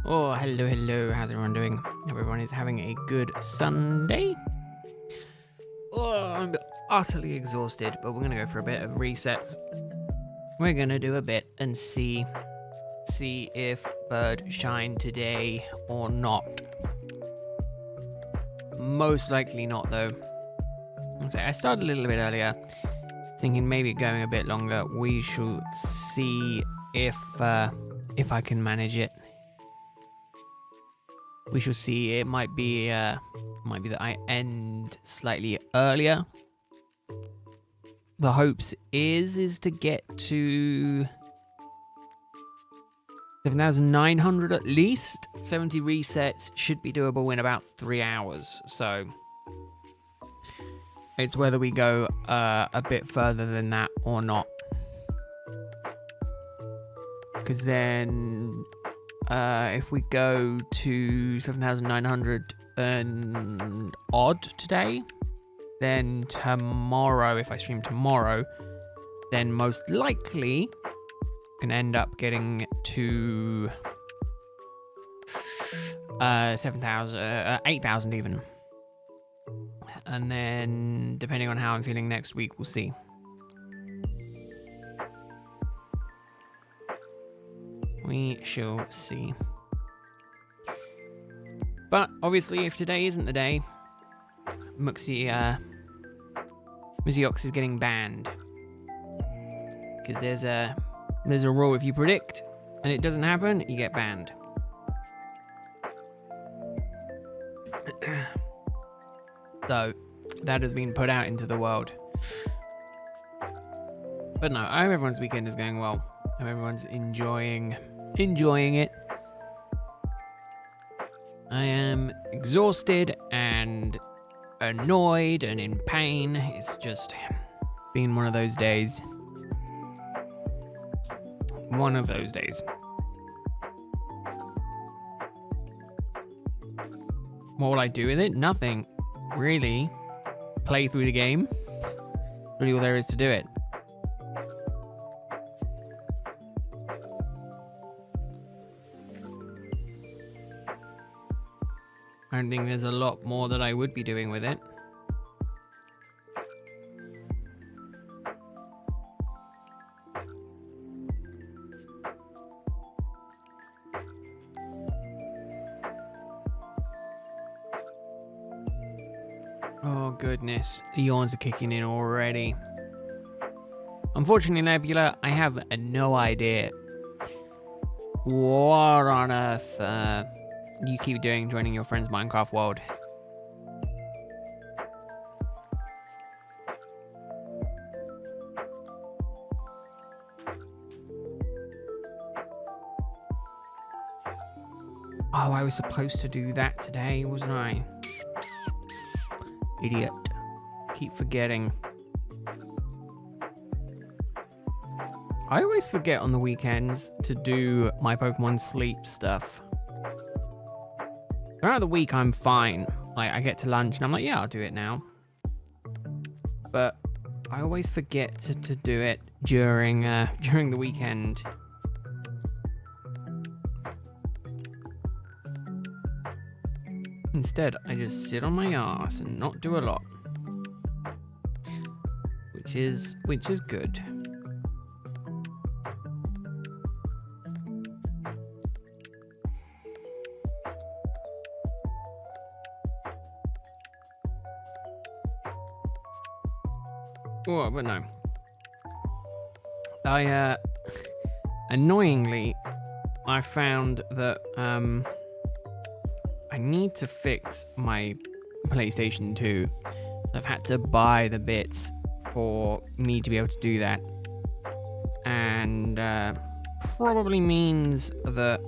Oh, hello. How's everyone doing? Hope everyone is having a good Sunday. Oh, I'm utterly exhausted, but we're going to go for a bit of resets. We're going to do a bit and see if bird shine today or not. Most likely not, though. I started a little bit earlier, thinking maybe going a bit longer. We shall see if I can manage it. We shall see. It might be that I end slightly earlier. The hopes is to get to 7,900 at least. 70 resets should be doable in about 3 hours. So it's whether we go a bit further than that or not. Because then if we go to 7,900 and odd today, then tomorrow, if I stream tomorrow, then most likely can end up getting to 7,000, 8,000 even. And then depending on how I'm feeling next week, we'll see. We shall see. But obviously, if today isn't the day, Muxiox is getting banned. Because there's a rule: if you predict and it doesn't happen, you get banned. So that has been put out into the world. But no, I hope everyone's weekend is going well. I hope everyone's enjoying it. I am exhausted and annoyed and in pain. It's just been one of those days. One of those days. What will I do with it? Nothing. Really. Play through the game. Really all there is to do it. I don't think there's a lot more that I would be doing with it. Oh goodness, the yawns are kicking in already. Unfortunately, Nebula, I have no idea what on earth you keep doing joining your friend's Minecraft world. Oh, I was supposed to do that today, wasn't I? Idiot. Keep forgetting. I always forget on the weekends to do my Pokemon sleep stuff. Throughout the week, I'm fine. Like, I get to lunch and I'm like, yeah, I'll do it now. But I always forget to do it during the weekend. Instead, I just sit on my ass and not do a lot. Which is good. Oh, but no. Annoyingly, I found that I need to fix my PlayStation 2. I've had to buy the bits for me to be able to do that. And probably means that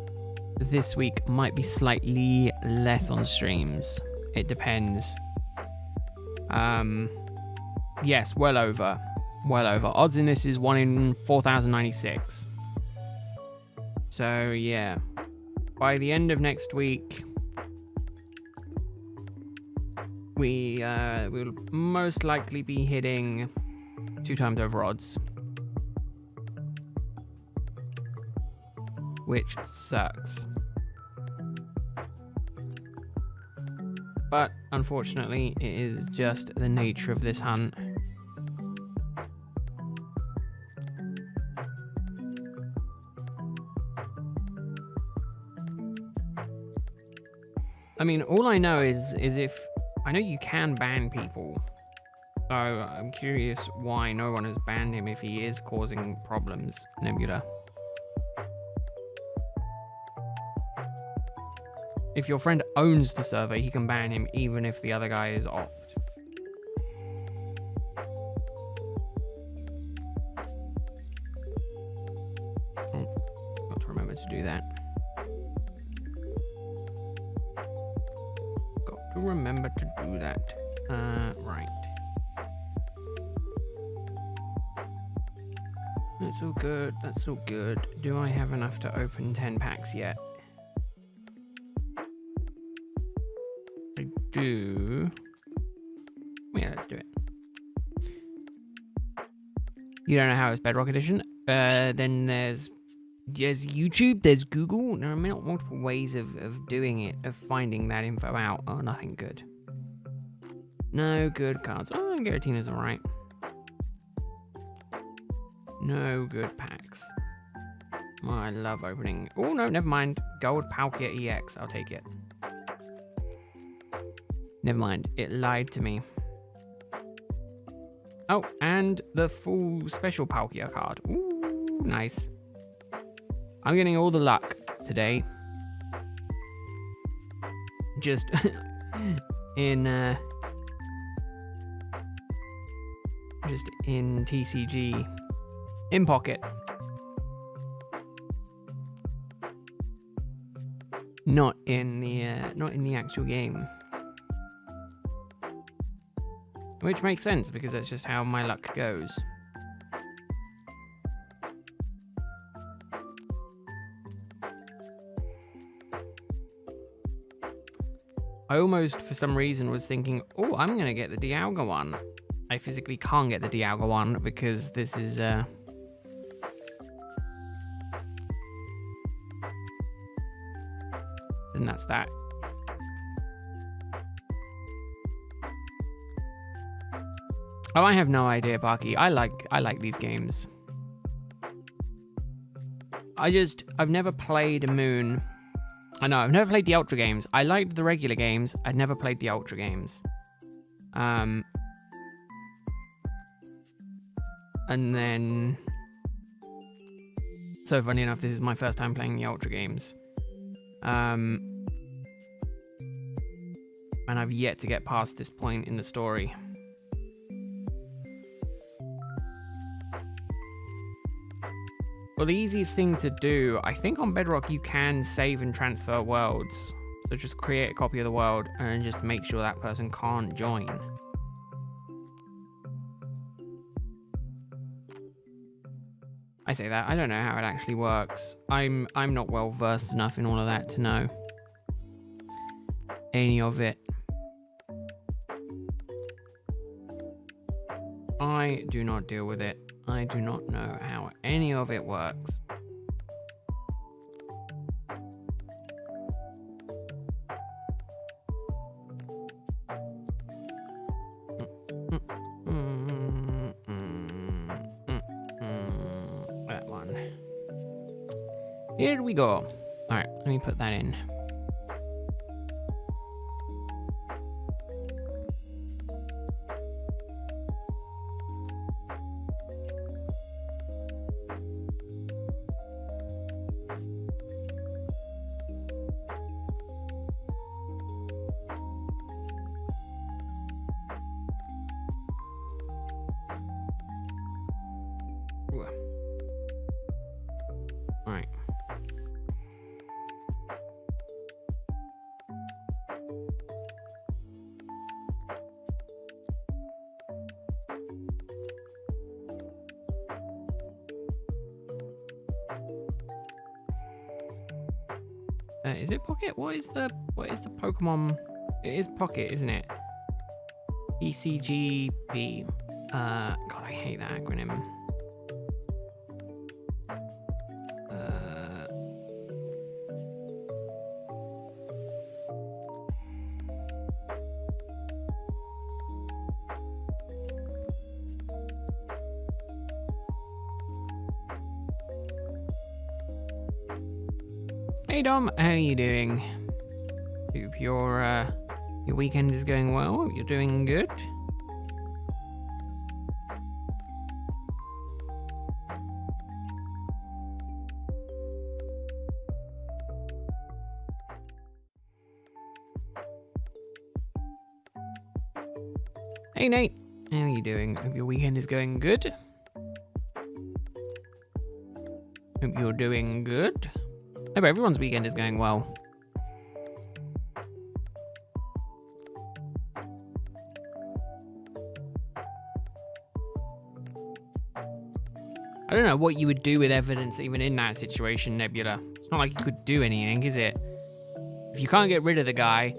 this week might be slightly less on streams. It depends. Yes, well over. Odds in this is 1 in 4,096. So yeah, by the end of next week, we will most likely be hitting 2 times over odds, which sucks. But unfortunately, it is just the nature of this hunt. I mean, all I know is if... I know you can ban people. So I'm curious why no one has banned him if he is causing problems, Nebula. If your friend owns the server, he can ban him even if the other guy is opt. Oh, got to remember to do that. Got to remember to do that. Right. That's all good, that's all good. Do I have enough to open 10 packs yet? I do. Yeah, let's do it. You don't know how it's Bedrock Edition? Then there's YouTube, there's Google. There are multiple ways of doing it, of finding that info out. Oh, nothing good. No good cards. Oh, Giratina's alright. No good packs. Oh, I love opening. Oh, no, never mind. Gold Palkia EX. I'll take it. Never mind. It lied to me. Oh, and the full special Palkia card. Ooh, nice. I'm getting all the luck today. Just in TCG. In pocket. Not in the actual game. Which makes sense because that's just how my luck goes. I almost, for some reason, was thinking, oh, I'm going to get the Dialga one. I physically can't get the Dialga one because this is... And that's that. Oh, I have no idea, Barky. I like these games. I've never played Moon. I know, I've never played the Ultra games. I liked the regular games. I'd never played the Ultra games. And then... So funny enough, this is my first time playing the Ultra games. And I've yet to get past this point in the story. Well, the easiest thing to do, I think on Bedrock you can save and transfer worlds. So just create a copy of the world and just make sure that person can't join. I say that, I don't know how it actually works. I'm not well versed enough in all of that to know any of it. I do not deal with it. I do not know how any of it works. That one. Here we go. Alright, let me put that in. Alright. Is it Pocket? What is the Pokemon? It is Pocket, isn't it? ECGP. God, I hate that acronym. Hey Dom, how are you doing? Hope your weekend is going well. Hope you're doing good. Hey Nate, how are you doing? Hope your weekend is going good. Hope you're doing good. Hope everyone's weekend is going well. I don't know what you would do with evidence even in that situation, Nebula. It's not like you could do anything, is it? If you can't get rid of the guy,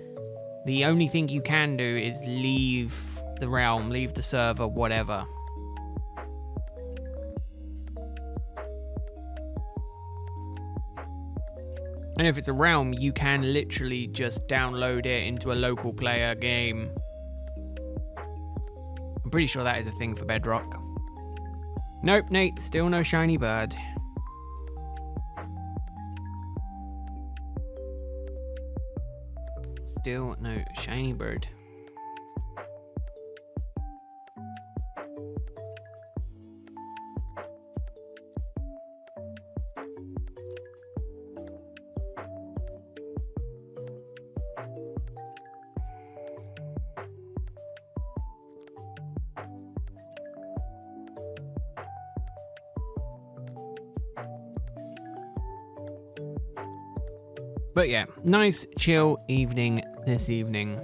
the only thing you can do is leave the realm, leave the server, whatever. And if it's a realm, you can literally just download it into a local player game. I'm pretty sure that is a thing for Bedrock. Nope, Nate, still no shiny bird. Still no shiny bird. But yeah, nice chill evening this evening.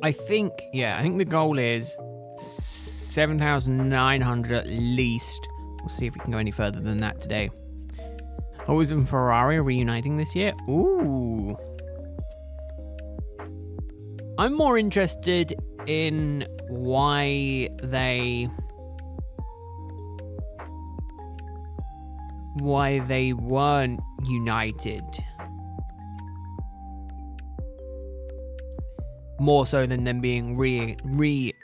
I think the goal is 7,900 at least. We'll see if we can go any further than that today. Always and Ferrari are reuniting this year. Ooh. I'm more interested in why they weren't united. More so than them being reunited.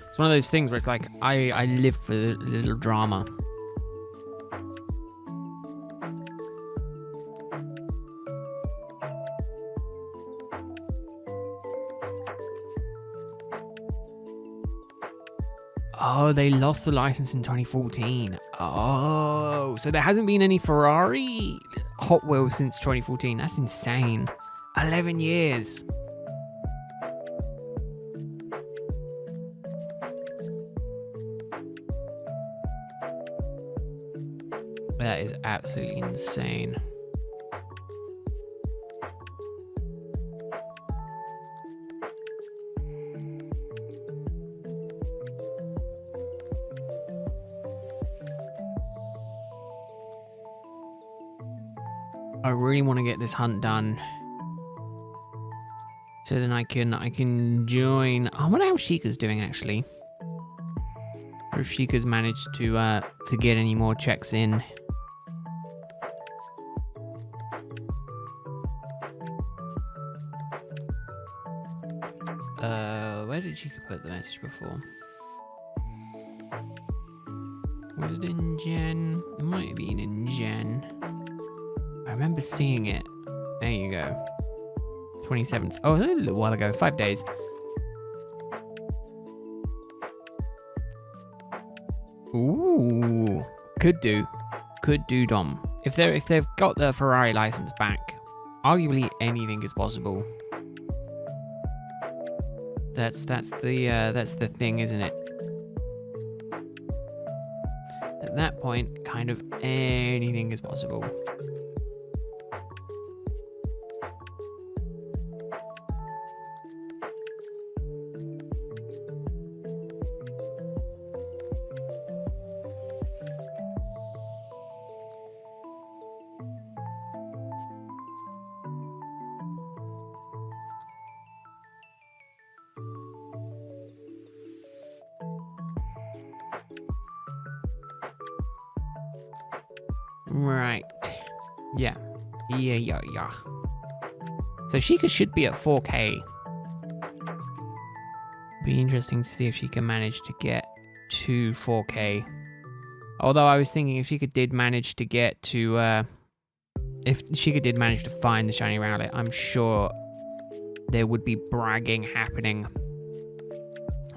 It's one of those things where it's like, I live for the little drama. Oh, they lost the license in 2014. Oh, so there hasn't been any Ferrari Hot Wheels since 2014. That's insane. 11 years. That is absolutely insane. I really want to get this hunt done. So then I can join. I wonder how Sheikah's doing actually. Or if Sheikah's managed to get any more checks in. Where did Sheikah put the message before? Was it in Gen? It might have been in Gen. I remember seeing it. There you go. 27th. Oh, it was a little while ago. 5 days. Ooh. Could do, Dom. If they've got the Ferrari license back, arguably anything is possible. That's the thing, isn't it? At that point, kind of anything is possible. Right. Yeah. So Sheikah should be at 4K. Be interesting to see if she can manage to get to 4K Although I was thinking if Sheikah did manage to get to, if Sheikah did manage to find the shiny Rowlet, I'm sure there would be bragging happening.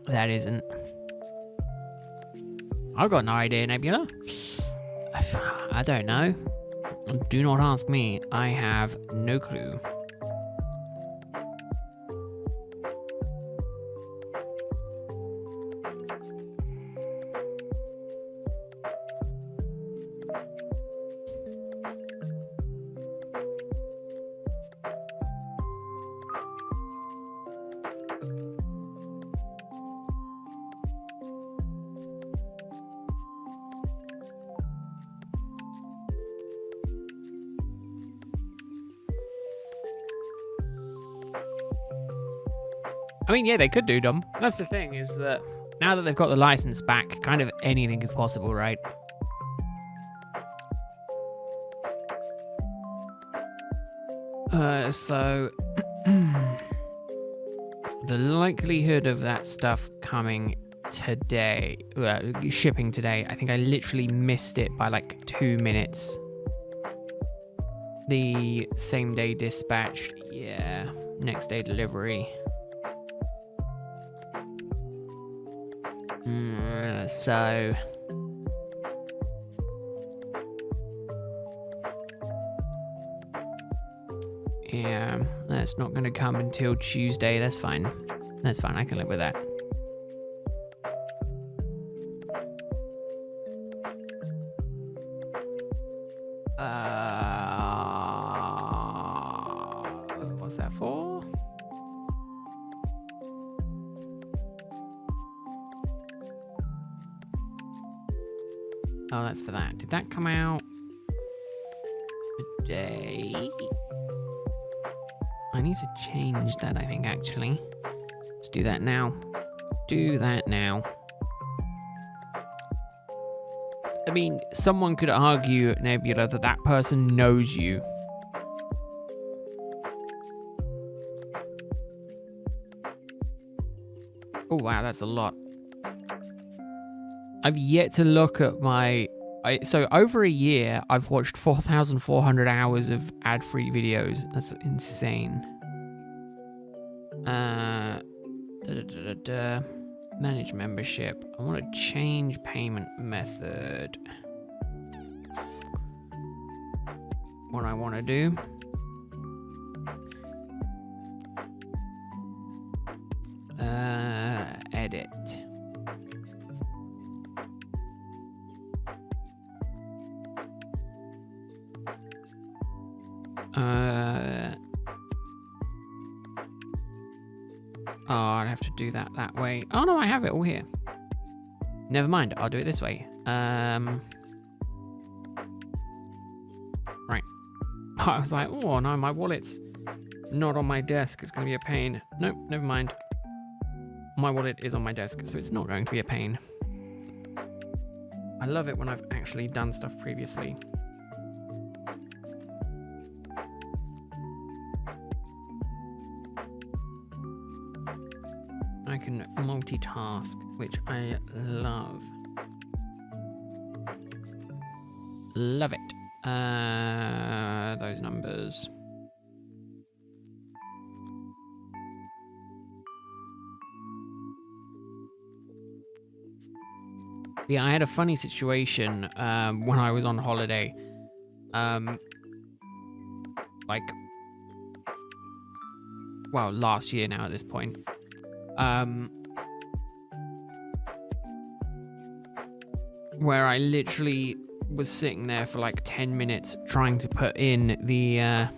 That isn't. I've got no idea, Nebula. I don't know. Do not ask me. I have no clue. I mean, yeah, they could do them. That's the thing, is that now that they've got the license back, kind of anything is possible, right? So the likelihood of that stuff coming today, shipping today, I think I literally missed it by like 2 minutes. The same day dispatch, yeah, next day delivery. So yeah, that's not going to come until Tuesday. That's fine. That's fine. I can live with that. What's that for? Oh, that's for that. Did that come out today? I need to change that, I think, actually. Let's do that now. Do that now. I mean, someone could argue, Nebula, that that person knows you. Oh, wow, that's a lot. I've yet to look at my... So over a year, I've watched 4,400 hours of ad-free videos. That's insane. Manage membership. I want to change payment method. What I want to do. Edit. Oh, I'd have to do that way. Oh no, I have it all here. Never mind, I'll do it this way. Right. I was like, oh no, my wallet's not on my desk. It's going to be a pain. Nope, never mind. My wallet is on my desk, so it's not going to be a pain. I love it when I've actually done stuff previously. I can multitask, which I love. Love it. Those numbers. Yeah, I had a funny situation when I was on holiday. Well, last year now at this point. Where I literally was sitting there for like 10 minutes trying to put in the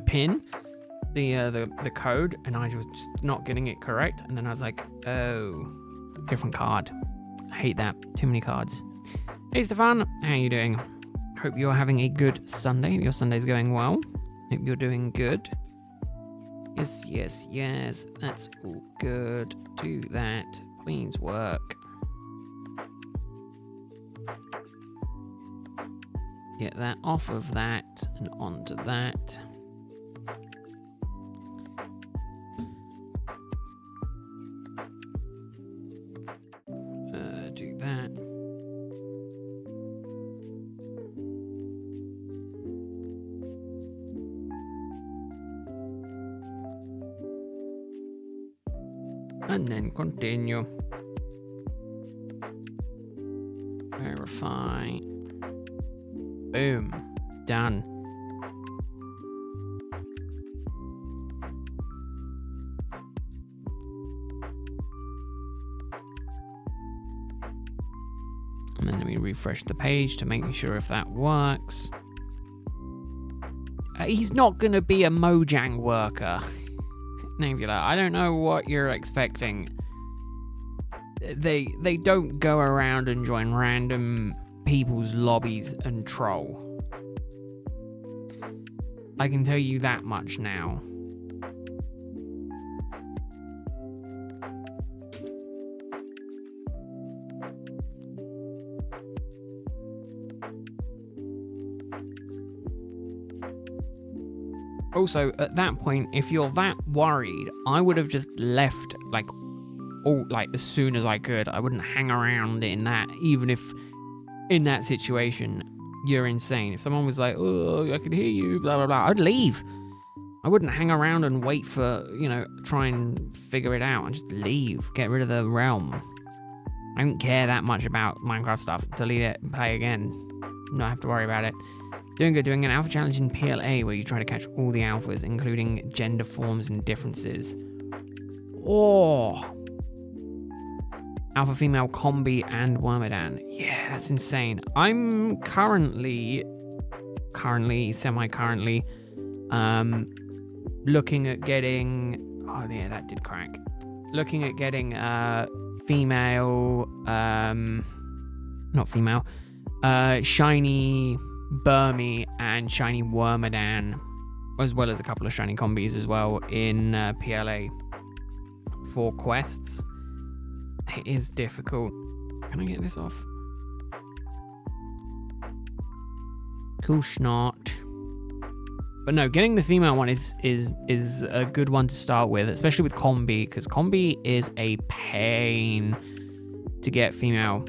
pin, the code, and I was just not getting it correct. And then I was like, oh, different card. I hate that. Too many cards. Hey, Stefan. How you doing? Hope you're having a good Sunday. Your Sunday's going well. Hope you're doing good. Yes, yes, yes. That's all good. Do that. Please work. Get that off of that and onto that. Do that. And then continue. Verify. Boom. Done. And then let me refresh the page to make sure if that works. He's not going to be a Mojang worker. Nebula, I don't know what you're expecting. They don't go around and join random people's lobbies and troll. I can tell you that much now. Also, at that point, if you're that worried, I would have just left, as soon as I could. I wouldn't hang around in that, even if in that situation you're insane. If someone was like, oh, I can hear you, blah, blah, blah, I'd leave. I wouldn't hang around and wait for, try and figure it out. I'd just leave, get rid of the realm. I don't care that much about Minecraft stuff. Delete it and play again. Not have to worry about it. Doing an alpha challenge in PLA where you try to catch all the alphas, including gender forms and differences. Oh. Alpha female combi and Wormadan. Yeah, that's insane. I'm currently, semi-currently, looking at getting, oh yeah, that did crack. Looking at getting female, not female, shiny Burmy and shiny Wormadan, as well as a couple of shiny combis as well in PLA for quests. It is difficult. Can I get this off? Cool snot. But no, getting the female one is a good one to start with, especially with combi, because combi is a pain to get female.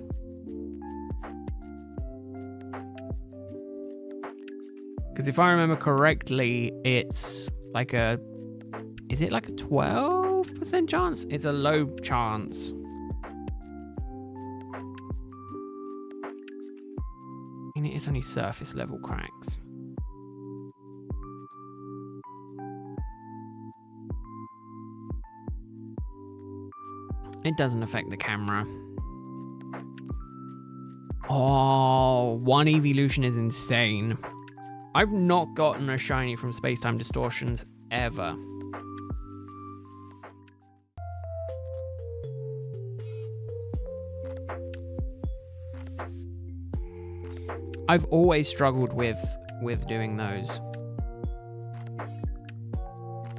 Because if I remember correctly, it's like is it like a 12% chance? It's a low chance. And it is only surface level cracks. It doesn't affect the camera. Oh, one evolution is insane. I've not gotten a shiny from Space-Time Distortions ever. I've always struggled with doing those.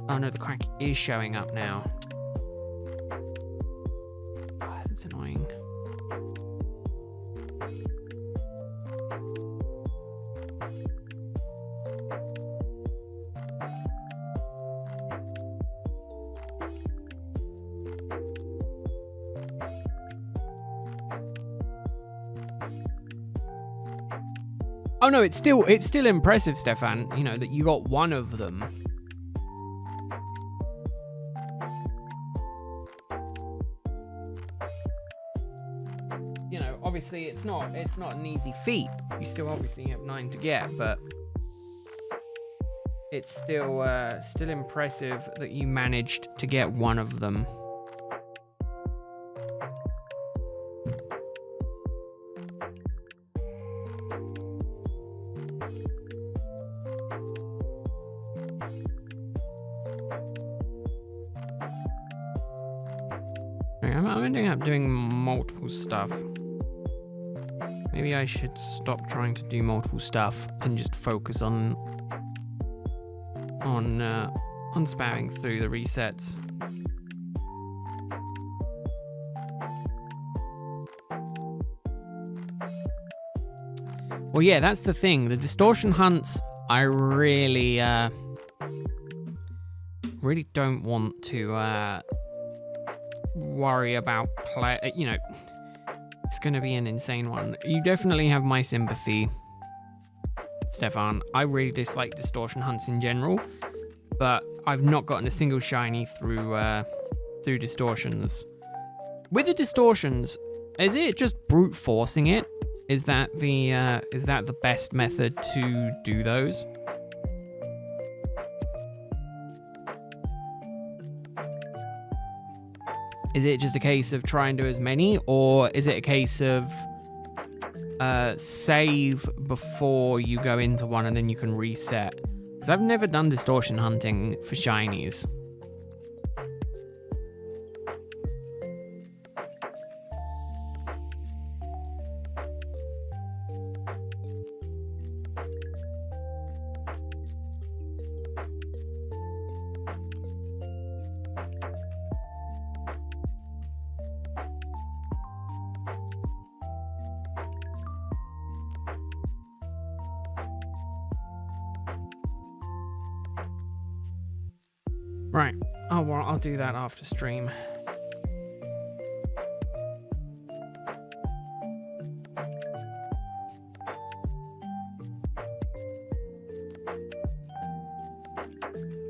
Oh no, the crack is showing up now. Oh, that's annoying. Oh no, it's still impressive, Stefan, that you got one of them. Obviously it's not an easy feat. You still obviously have 9 to get, but it's still impressive that you managed to get one of them. I'm ending up doing multiple stuff. Maybe I should stop trying to do multiple stuff and just focus on spamming through the resets. Well, yeah, that's the thing. The distortion hunts, I really don't want to worry about it's going to be an insane one. You definitely have my sympathy, Stefan. I really dislike distortion hunts in general, but I've not gotten a single shiny through through distortions. With the distortions, is it just brute forcing it? Is that the best method to do those? Is it just a case of try and do as many, or is it a case of save before you go into one and then you can reset? Because I've never done distortion hunting for shinies. Right. Oh, well, I'll do that after stream.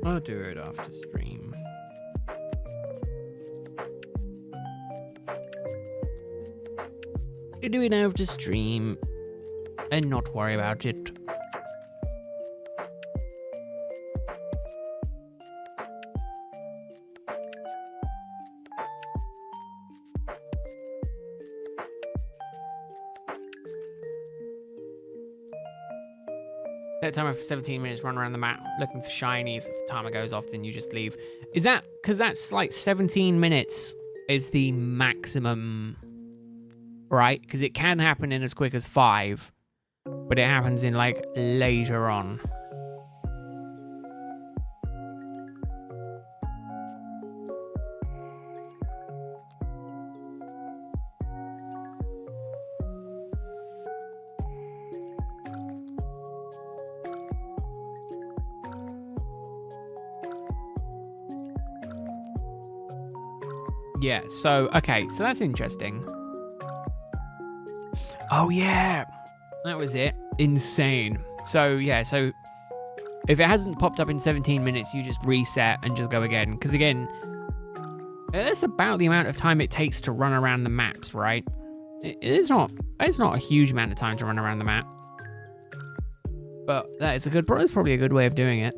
I'll do it after stream. I'll do it after stream and not worry about it. Set timer for 17 minutes, run around the map looking for shinies. If the timer goes off, then you just leave. Is that because that's like 17 minutes is the maximum, right? Because it can happen in as quick as 5, but it happens in like later on. Yeah, so, okay, so that's interesting. Oh, yeah, that was it. Insane. So, yeah, so if it hasn't popped up in 17 minutes, you just reset and just go again. Because, again, that's about the amount of time it takes to run around the maps, right? It's not a huge amount of time to run around the map. But it's probably a good way of doing it.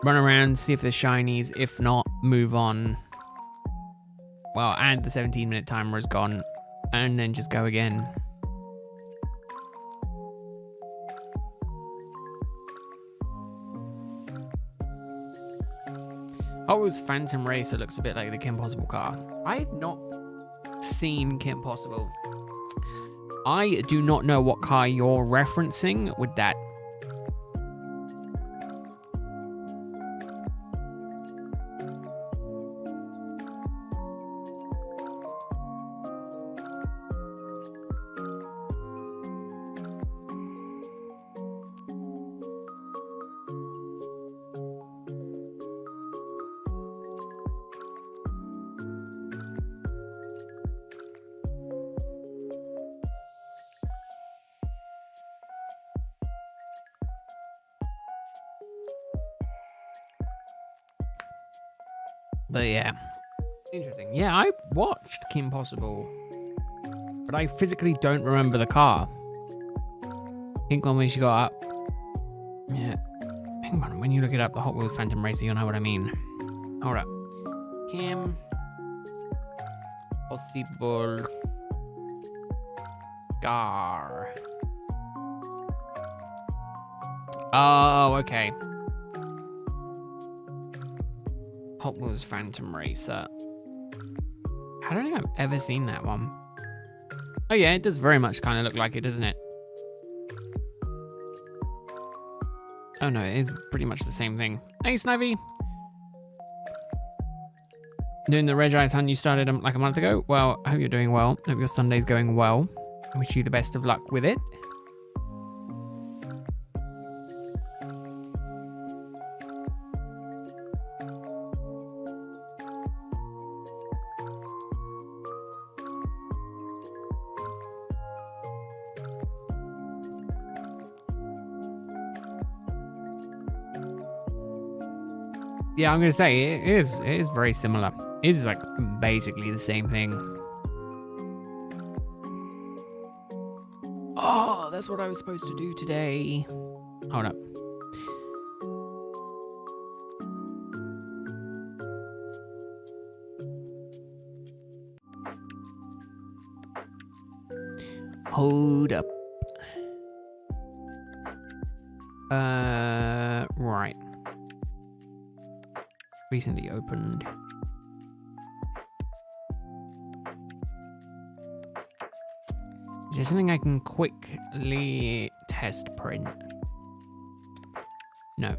Run around, see if there's shinies. If not, move on. Well, and the 17-minute timer is gone, and then just go again. Oh, it was Phantom Racer. Looks a bit like the Kim Possible car. I have not seen Kim Possible. I do not know what car you're referencing with that. But yeah, interesting. Yeah, I watched Kim Possible, but I physically don't remember the car. I think when she got up. Yeah, hang on. When you look it up, the Hot Wheels Phantom Racer, you'll know what I mean. Hold up. Kim Possible car. Oh, okay. Hot Wheels Phantom Racer. I don't think I've ever seen that one. Oh yeah, it does very much kind of look like it, doesn't it? Oh no, it is pretty much the same thing. Hey Snivy! Doing the Reg Eyes hunt you started like a month ago? Well, I hope you're doing well. Hope your Sunday's going well. I wish you the best of luck with it. Yeah, I'm gonna say it is very similar. It is like basically the same thing. Oh, that's what I was supposed to do today. Hold up. Hold up. Right. Recently opened. Is there something I can quickly test print? No.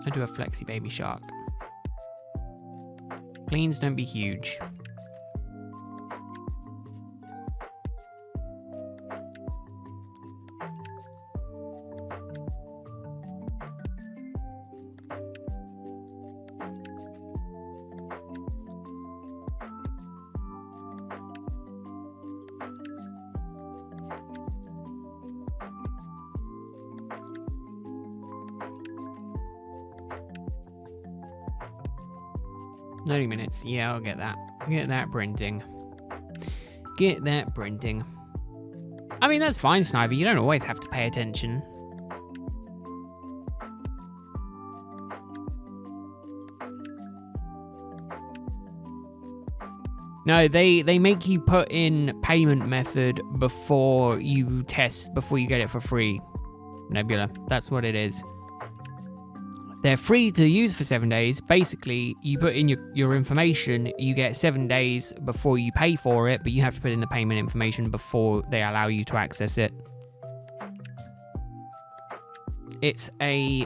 I do a flexi baby shark. Please don't be huge. Minutes. Yeah, I'll get that. Get that printing. Get that printing. I mean, that's fine, Sniper. You don't always have to pay attention. No, they make you put in payment method before you test, before you get it for free, Nebula. That's what it is. They're free to use for 7 days. Basically, you put in your information, you get 7 days before you pay for it, but you have to put in the payment information before they allow you to access it. It's a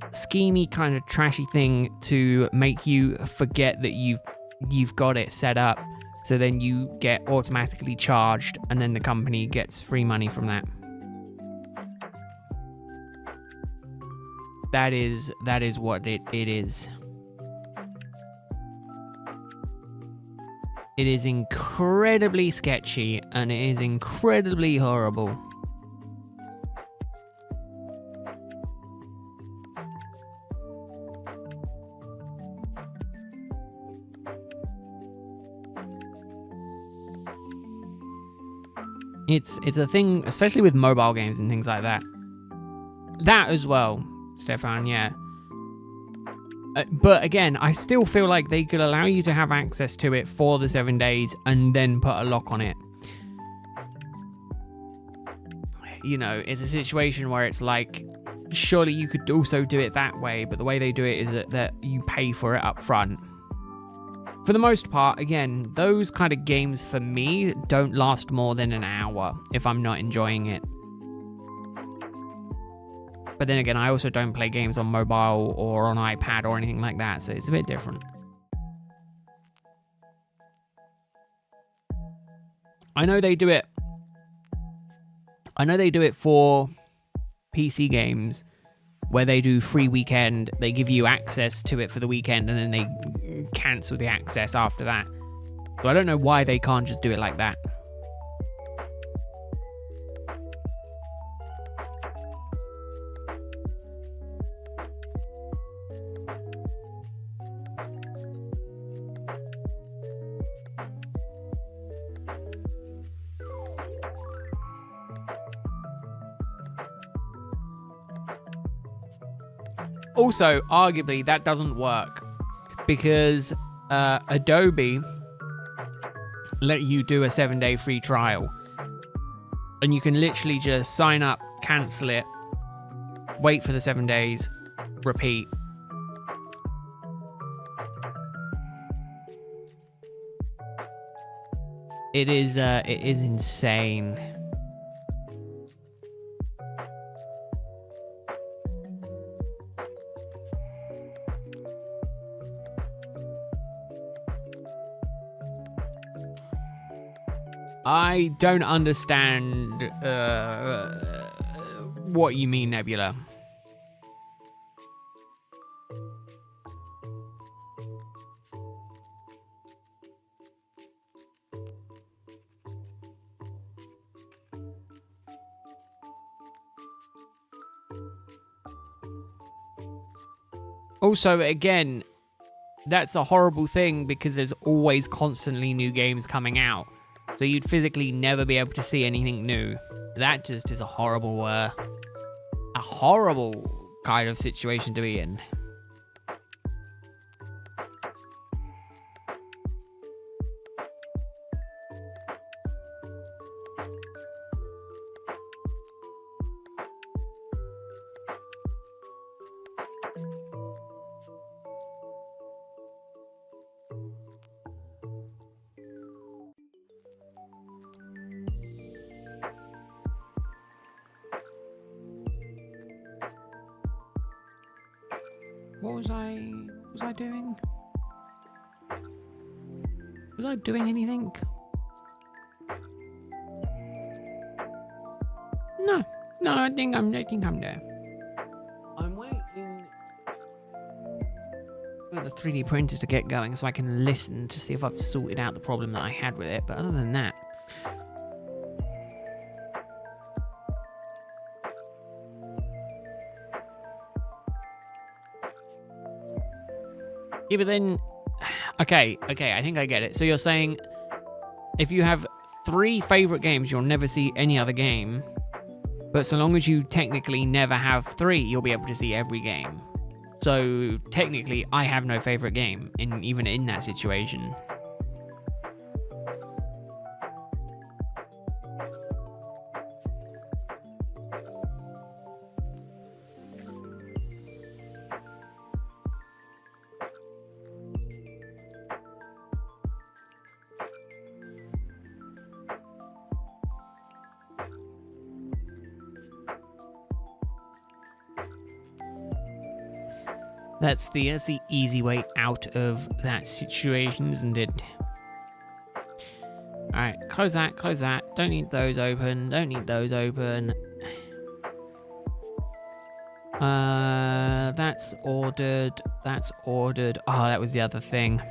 schemey kind of trashy thing to make you forget that you've got it set up, so then you get automatically charged, and then the company gets free money from that. That is what it is. It is incredibly sketchy, and it is incredibly horrible. It's a thing, especially with mobile games and things like that. That as well. Stefan, yeah. But again, I still feel like they could allow you to have access to it for the 7 days and then put a lock on it. You know, it's a situation where it's like, surely you could also do it that way, but the way they do it is that you pay for it up front. For the most part, again, those kind of games for me don't last more than an hour if I'm not enjoying it. But then again, I also don't play games on mobile or on iPad or anything like that, so it's a bit different. I know they do it for PC games where they do free weekend. They give you access to it for the weekend and then they cancel the access after that. So I don't know why they can't just do it like that. Also, arguably, that doesn't work because Adobe let you do a 7-day free trial. And you can literally just sign up, cancel it, wait for the 7 days, repeat. It is insane. I don't understand what you mean, Nebula. Also, again, that's a horrible thing because there's always constantly new games coming out. So you'd physically never be able to see anything new. That just is a horrible kind of situation to be in. What was I doing? Was I doing anything? No, I think I'm there. I'm waiting for the 3D printer to get going so I can listen to see if I've sorted out the problem that I had with it. But other than that, yeah, but then, okay, I think I get it. So you're saying if you have 3 favorite games, you'll never see any other game. But so long as you technically never have 3, you'll be able to see every game. So technically, I have no favorite game, even in that situation. That's the easy way out of that situation, isn't it? Alright, close that. Don't need those open. That's ordered. Oh, that was the other thing.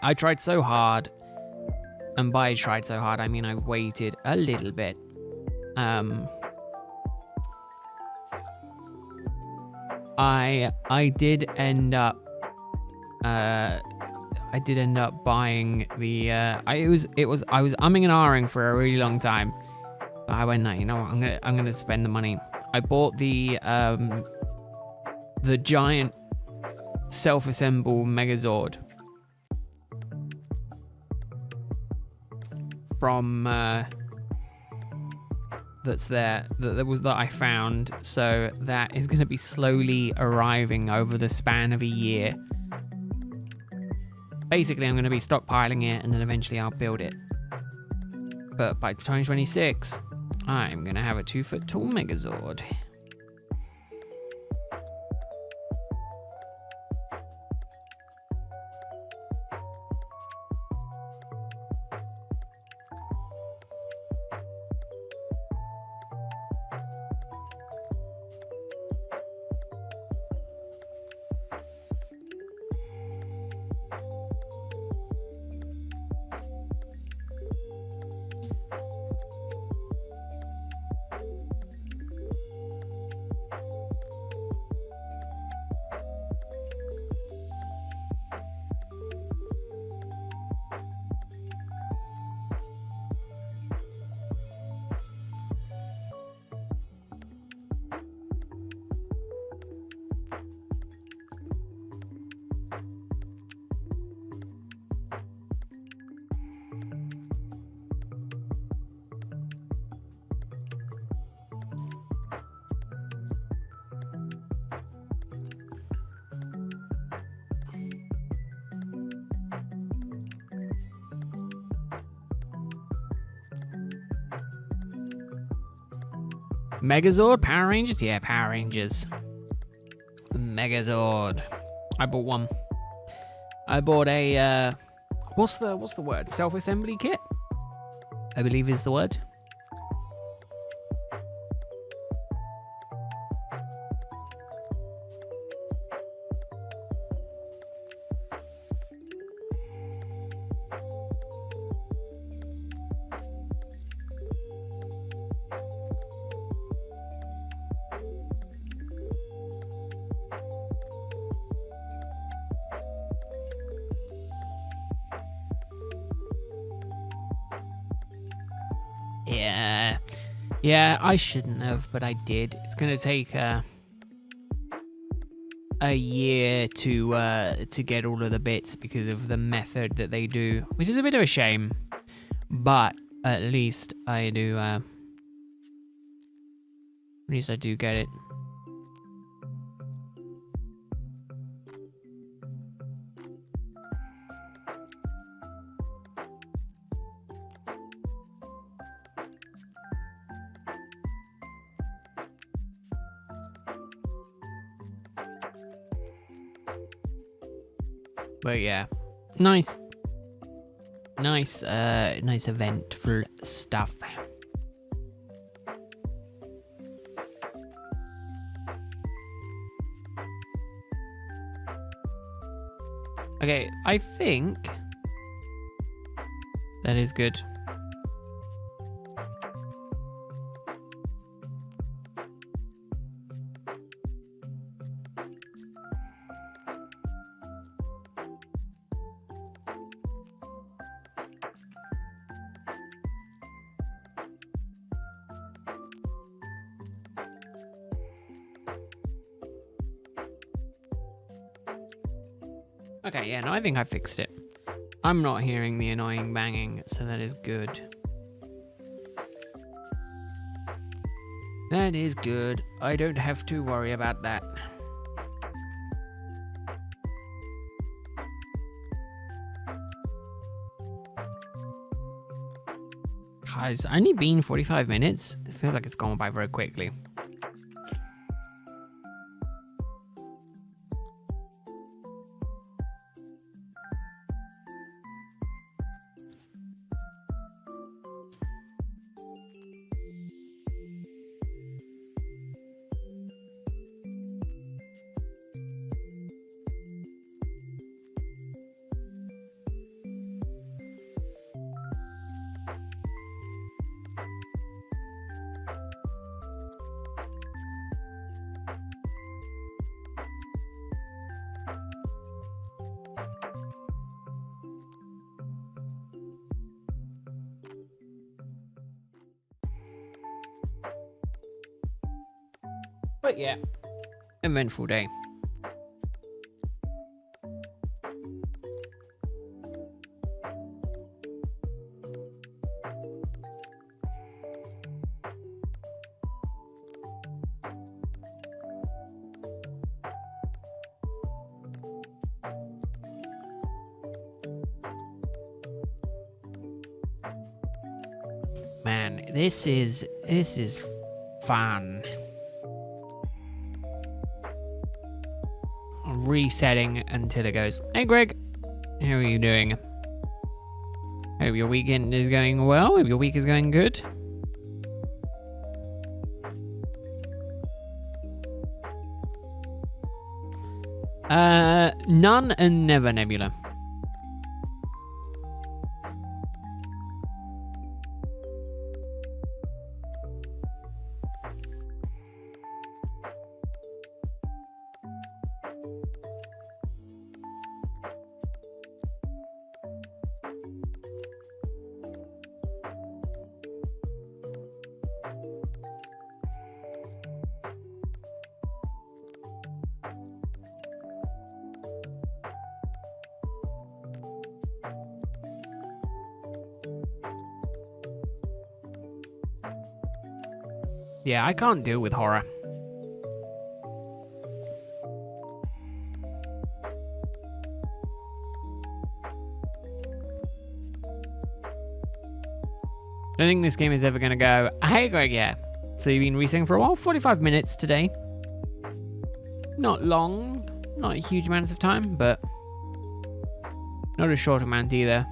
I tried so hard. And by tried so hard, I mean I waited a little bit. I did end up buying the I was umming and ahhing for a really long time. But I went, no, you know what, I'm gonna spend the money. I bought the giant self-assemble Megazord from that I found, so that is going to be slowly arriving over the span of a year. Basically, I'm going to be stockpiling it, and then eventually I'll build it. But by 2026, I'm going to have a 2-foot tall Megazord. Megazord? Power Rangers? Yeah, Power Rangers. Megazord. I bought one. I bought a what's the word? Self-assembly kit? I believe is the word. Yeah. Yeah, I shouldn't have, but I did. It's going to take a year to get all of the bits because of the method that they do, which is a bit of a shame. But at least I do get it. But yeah, nice eventful stuff. Okay, I think that is good. Okay, yeah, no, I think I fixed it. I'm not hearing the annoying banging, so that is good. That is good. I don't have to worry about that. God, it's only been 45 minutes. It feels like it's gone by very quickly. But yeah, eventful day. Man, this is fun. Resetting until it goes, "Hey Greg, how are you doing? Hope your weekend is going well. Hope your week is going good." None and never, Nebula. Yeah, I can't deal with horror. I don't think this game is ever going to go, "Hey Greg, yeah. So you've been resing for a while? 45 minutes today. Not long, not huge amounts of time, but not a short amount either."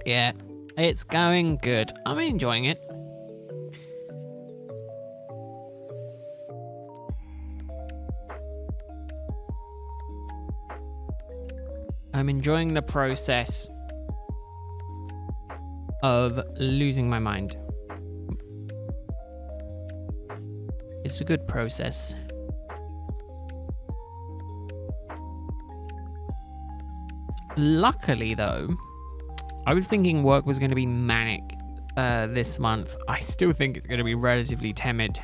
Yeah, it's going good. I'm enjoying it. I'm enjoying the process of losing my mind. It's a good process. Luckily, though, I was thinking work was going to be manic this month. I still think it's going to be relatively timid.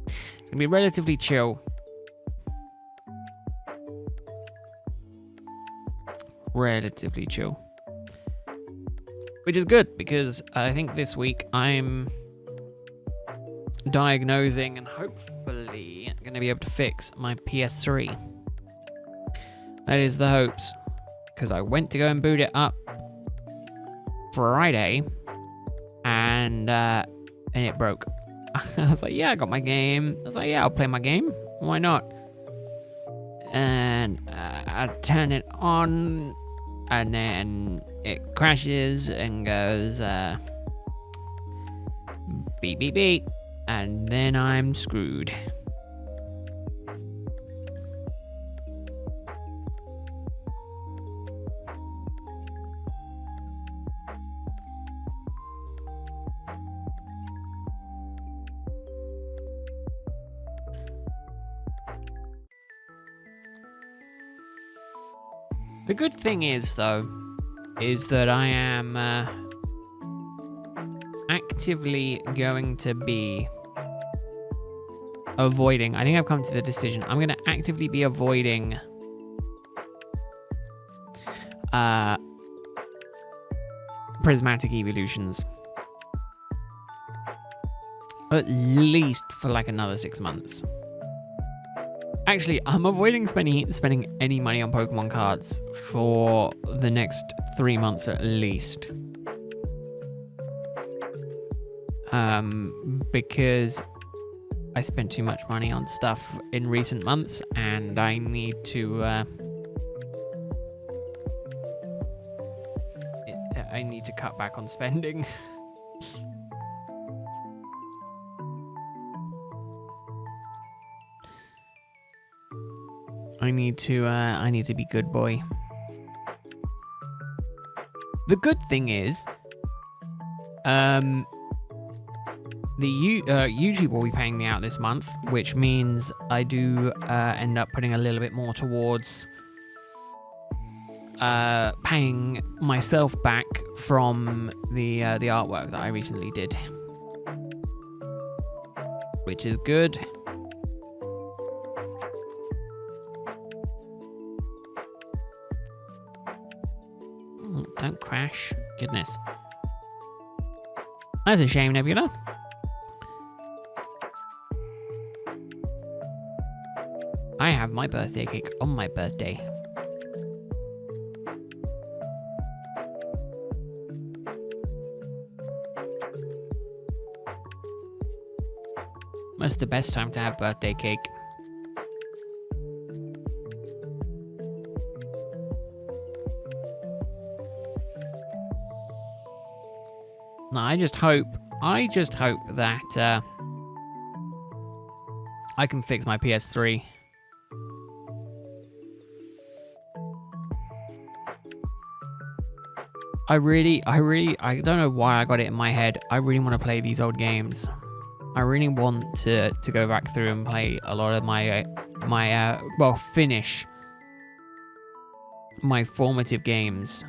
It's going to be relatively chill. Relatively chill. Which is good, because I think this week I'm diagnosing and hopefully going to be able to fix my PS3. That is the hopes, because I went to go and boot it up Friday and it broke. I was like, yeah, I got my game. I was like, yeah, I'll play my game. Why not? And I turn it on, and then it crashes and goes beep beep beep, and then I'm screwed. The good thing is, though, is that I am actively going to be avoiding. I think I've come to the decision. I'm going to actively be avoiding prismatic evolutions. At least for like another 6 months. Actually, I'm avoiding spending any money on Pokemon cards for the next 3 months at least. Because I spent too much money on stuff in recent months, and I need to cut back on spending. I need to be good boy. The good thing is, YouTube will be paying me out this month, which means I do end up putting a little bit more towards paying myself back from the artwork that I recently did, which is good. Don't crash. Goodness. That's a shame, Nebula. I have my birthday cake on my birthday. That's the best time to have birthday cake. No, I just hope that I can fix my PS3. I don't know why I got it in my head. I really want to play these old games. I really want to go back through and play a lot of finish my formative games.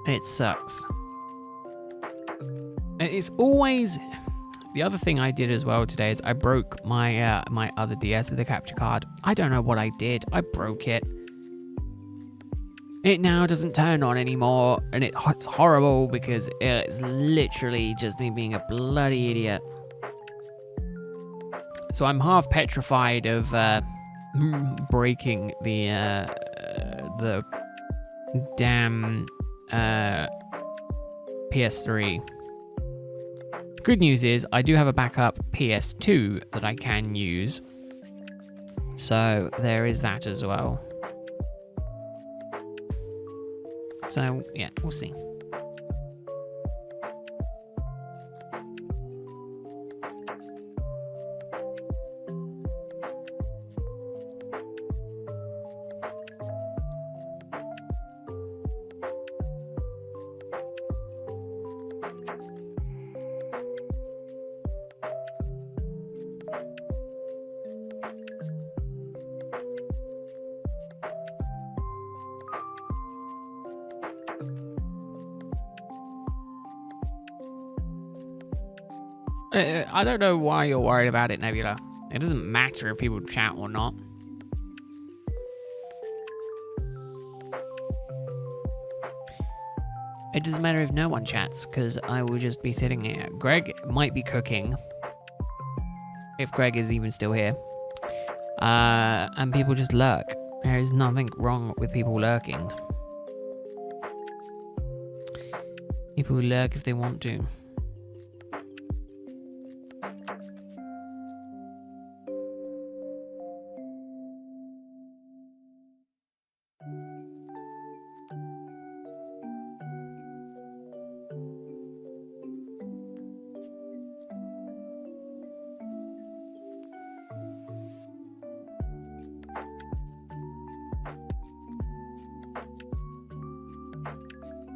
It sucks. It's always The other thing I did as well today is I broke my my other DS with a capture card. I don't know what I did. I broke it. It now doesn't turn on anymore, and it's horrible because it's literally just me being a bloody idiot. So I'm half petrified of breaking the damn PS3. Good news is I do have a backup PS2 that I can use, so there is that as well. So yeah, we'll see. I don't know why you're worried about it, Nebula. It doesn't matter if people chat or not. It doesn't matter if no one chats, because I will just be sitting here. Greg might be cooking, if Greg is even still here. And people just lurk. There is nothing wrong with people lurking. People lurk if they want to.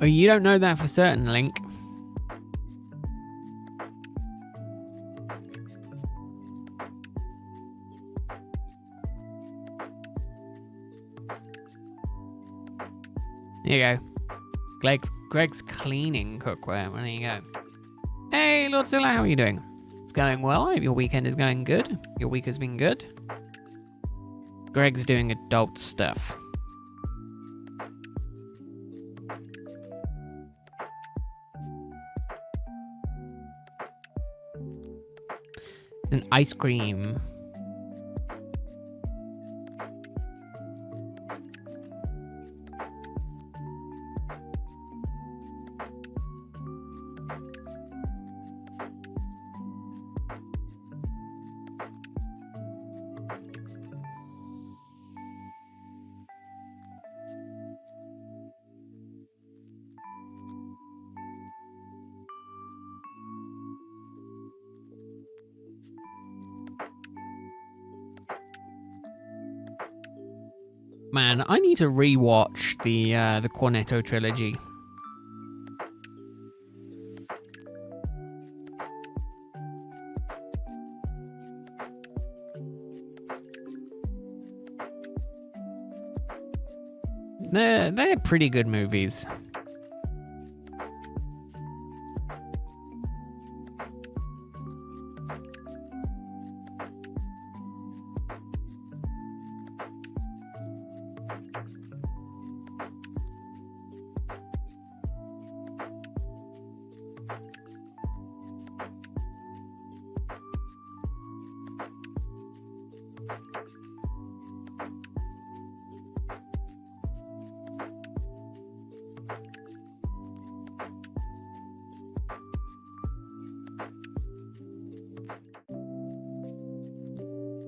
Oh, you don't know that for certain, Link. There you go. Greg's cleaning cookware. There you go. Hey, Lord Zilla, how are you doing? It's going well. I hope your weekend is going good. Your week has been good. Greg's doing adult stuff. An ice cream. Man, I need to rewatch the Cornetto trilogy. They're pretty good movies.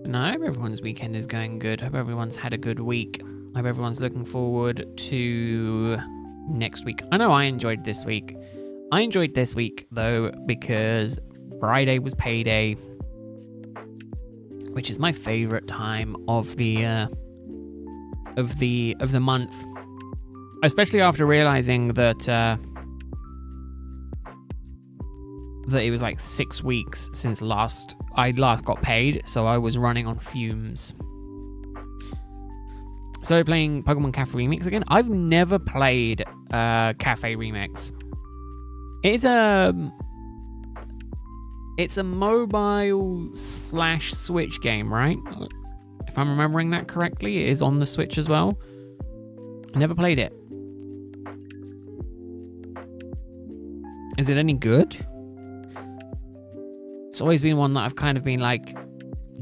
And I hope everyone's weekend is going good. I hope everyone's had a good week. I hope everyone's looking forward to next week. I know I enjoyed this week. I enjoyed this week though because Friday was payday, which is my favorite time of the month, especially after realizing that that it was like 6 weeks since I last got paid, so I was running on fumes. So playing Pokemon Cafe Remix again. I've never played Cafe Remix. It's It's a mobile / Switch game, right? If I'm remembering that correctly, it is on the Switch as well. I never played it. Is it any good? It's always been one that I've kind of been like,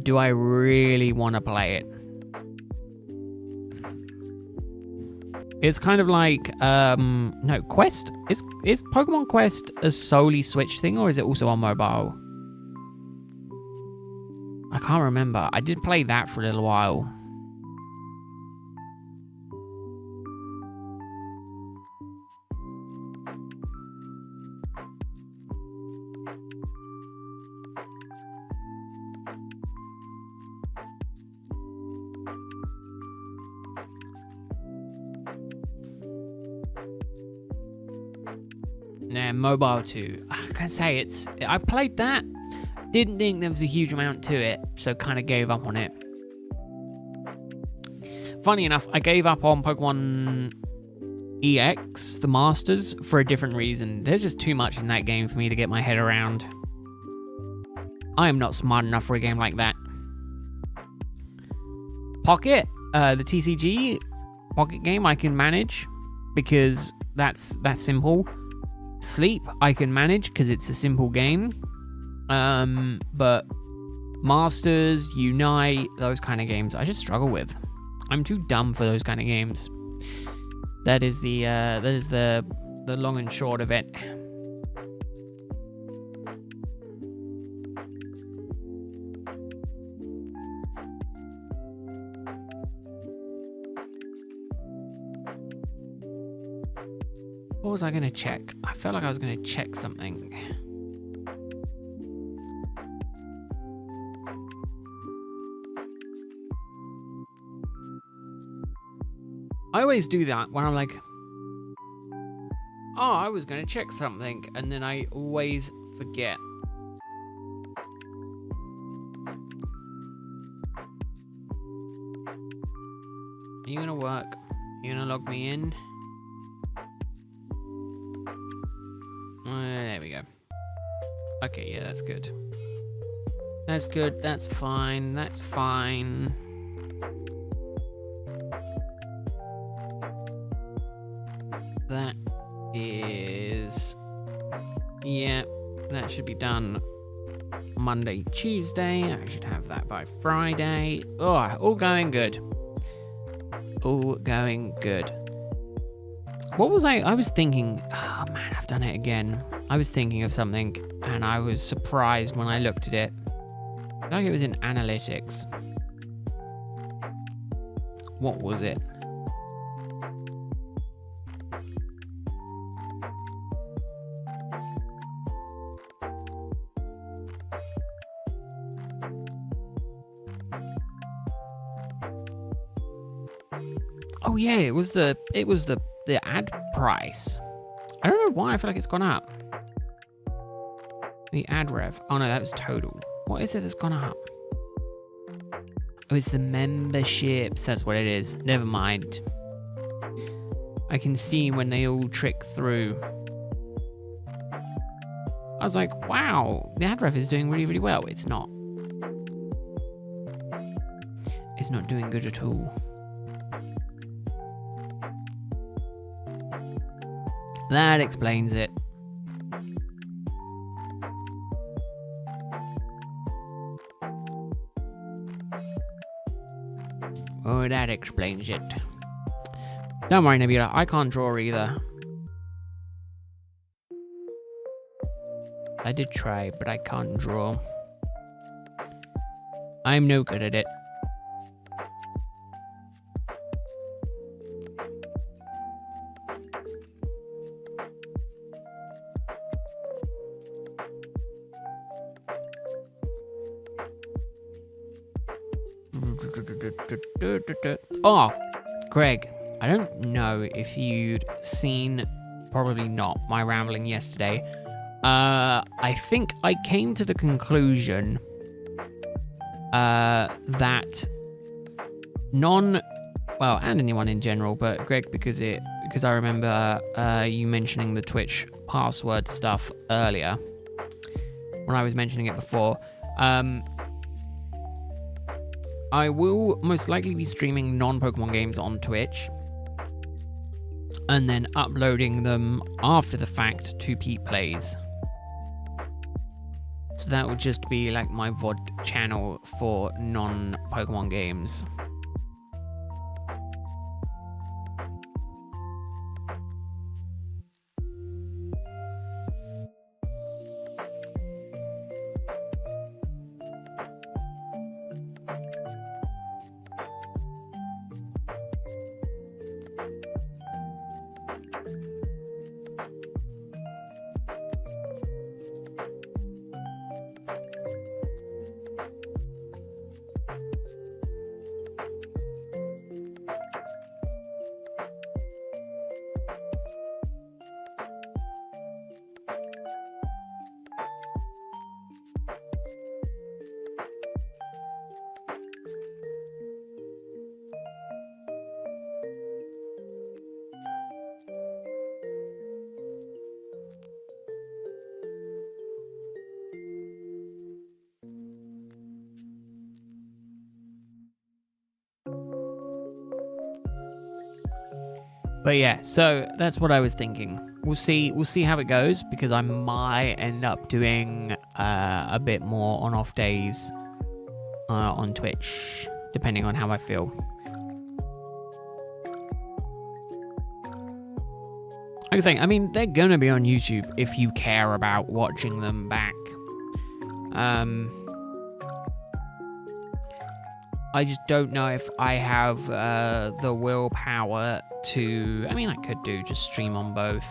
do I really want to play it? It's kind of like, no, Quest? Is Pokemon Quest a solely Switch thing, or is it also on mobile? I can't remember. I did play that for a little while. Nah, mobile too. I can say I played that. Didn't think there was a huge amount to it, so kind of gave up on it. Funny enough, I gave up on Pokemon EX, the Masters, for a different reason. There's just too much in that game for me to get my head around. I am not smart enough for a game like that. Pocket, the TCG Pocket game, I can manage because that's simple. Sleep, I can manage because it's a simple game. But Masters, Unite, those kind of games, I just struggle with. I'm too dumb for those kind of games. That is the long and short of it. What was I going to check? I felt like I was going to check something. I always do that when I'm like, oh, I was going to check something, and then I always forget. Are you going to work? Are you going to log me in? There we go. Okay, yeah, that's good. That's good, that's fine, that's fine. That is... yeah, that should be done Monday, Tuesday. I should have that by Friday. Oh, all going good. All going good. What was I was thinking, oh man, I've done it again. I was thinking of something and I was surprised when I looked at it. I feel like it was in analytics. What was it? Oh yeah, it was the ad price. I don't know why I feel like it's gone up. The ad rev. Oh no, that was total. What is it that's gone up? Oh, it's the memberships. That's what it is. Never mind. I can see when they all trick through. I was like, wow, the ad rev is doing really, really well. It's not. It's not doing good at all. That explains it. Oh, that explains it. Don't worry, Nebula. I can't draw either. I did try, but I can't draw. I'm no good at it. Oh, Greg, I don't know if you'd seen, probably not, my rambling yesterday. I think I came to the conclusion that well, and anyone in general, but Greg, because I remember you mentioning the Twitch password stuff earlier. when I was mentioning it before. I will most likely be streaming non-Pokemon games on Twitch and then uploading them after the fact to Pete Plays. So that would just be like my VOD channel for non-Pokemon games. But yeah, so that's what I was thinking. We'll see how it goes, because I might end up doing a bit more on off days on Twitch, depending on how I feel. Like I was saying, I mean, they're gonna be on YouTube if you care about watching them back. I just don't know if I have the willpower to... I mean, I could just stream on both.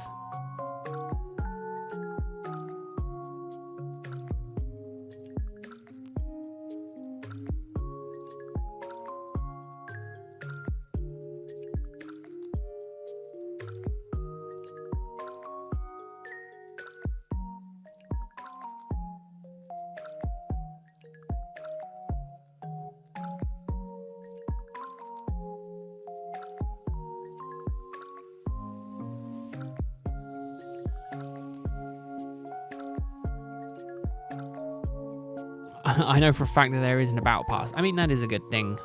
I know for a fact that there isn't a battle pass. I mean, that is a good thing.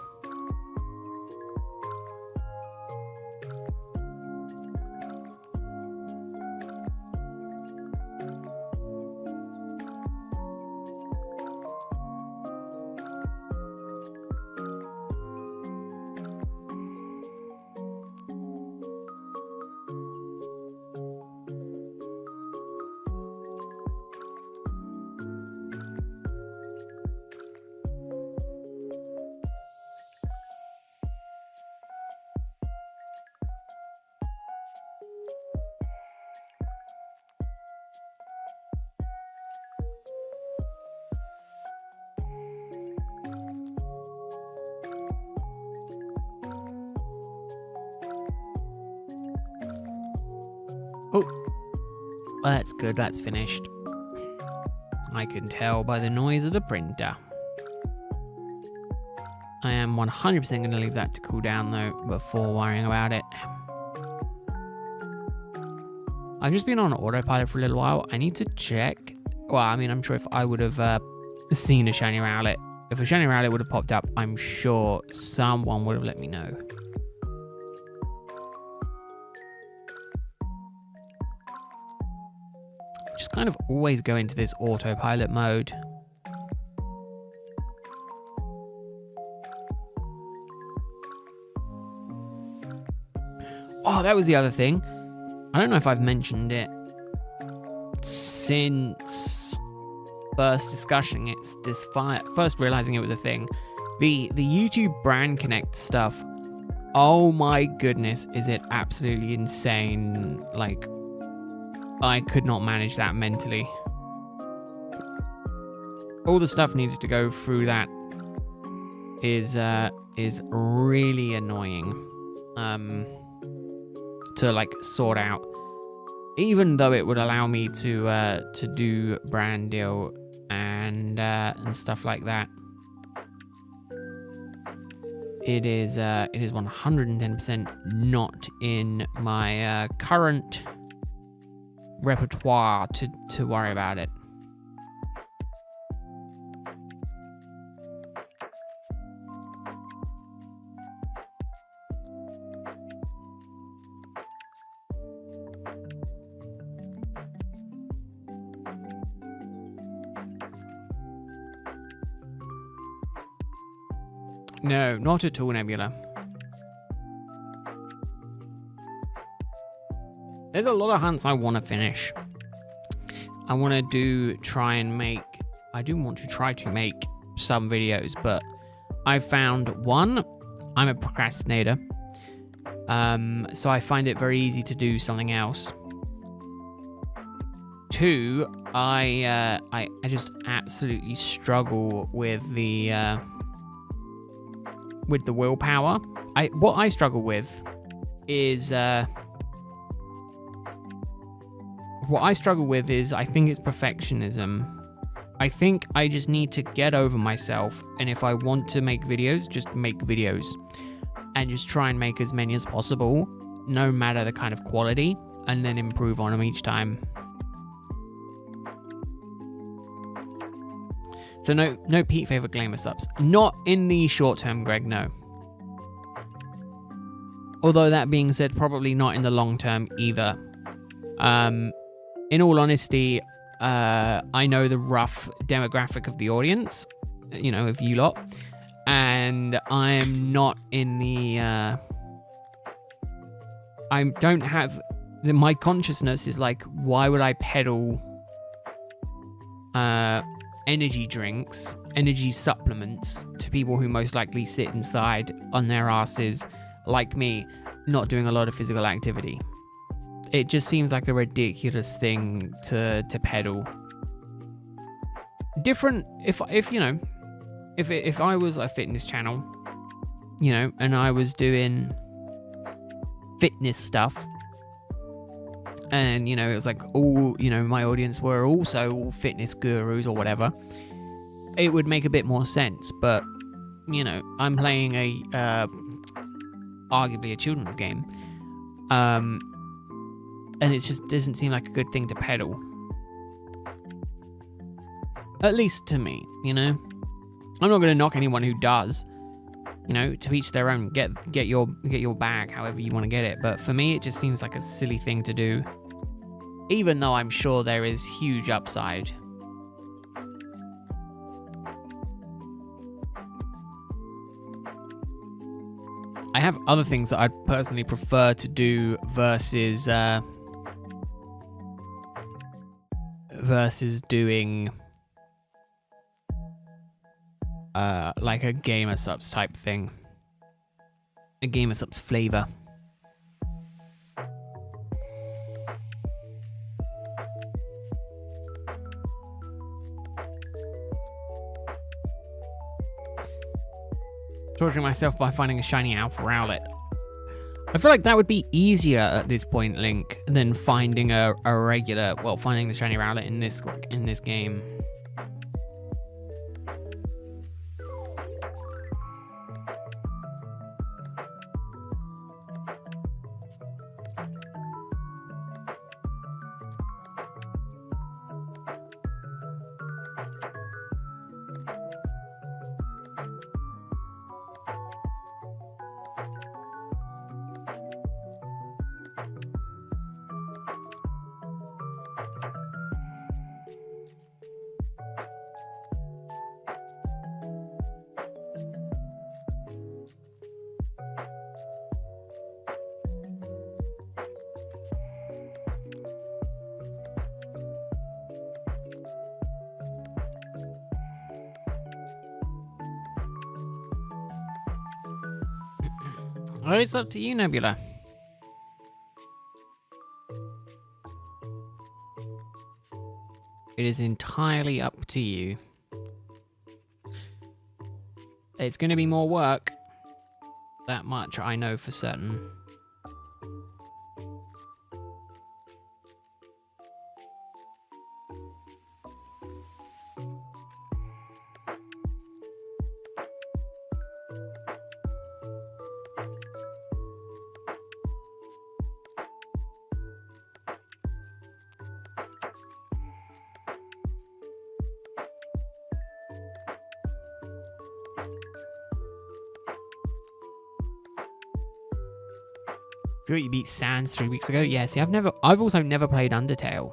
Oh, well, that's good. That's finished. I can tell by the noise of the printer. I am 100% going to leave that to cool down, though, before worrying about it. I've just been on autopilot for a little while. I need to check. Well, I mean, I'm sure if I would have seen a shiny Rowlet, if a shiny Rowlet would have popped up, I'm sure someone would have let me know. Just kind of always go into this autopilot mode. Oh, that was the other thing. I don't know if I've mentioned it since first discussing it, first realizing it was a thing. The YouTube Brand Connect stuff. Oh my goodness, is it absolutely insane? Like, I could not manage that mentally. All the stuff needed to go through that is really annoying to like sort out. Even though it would allow me to do brand deal and stuff like that, it is 110% not in my current repertoire to worry about it. No, not at all, Nebula. There's a lot of hunts I want to finish. I want to I do want to try to make some videos, but I found one, I'm a procrastinator. So I find it very easy to do something else. Two, I just absolutely struggle with the willpower. What I struggle with is I think it's perfectionism. I think I just need to get over myself, and if I want to make videos, just make videos. And just try and make as many as possible, no matter the kind of quality, and then improve on them each time. So no Pete favorite Glamour subs. Not in the short term, Greg, no. Although that being said, probably not in the long term either. In all honesty, I know the rough demographic of the audience, of you lot. And I'm not in the I don't have my consciousness is like, why would I peddle energy drinks, energy supplements to people who most likely sit inside on their asses like me, not doing a lot of physical activity? It just seems like a ridiculous thing to peddle. Different if I was a fitness channel, and I was doing fitness stuff, and, it was like all, my audience were also all fitness gurus or whatever, it would make a bit more sense. But, I'm playing arguably a children's game, and it just doesn't seem like a good thing to peddle. At least to me, I'm not going to knock anyone who does. To each their own. Get your bag however you want to get it. But for me, it just seems like a silly thing to do. Even though I'm sure there is huge upside. I have other things that I'd personally prefer to do versus doing like a gamer subs type thing. A gamer subs flavor. Torturing myself by finding a shiny alpha Rowlet. I feel like that would be easier at this point, Link, than finding finding the shiny Rowlet in this game. Well, it's up to you, Nebula. It is entirely up to you. It's going to be more work. That much I know for certain. I feel like you beat Sans 3 weeks ago. Yeah, see, I've also never played Undertale.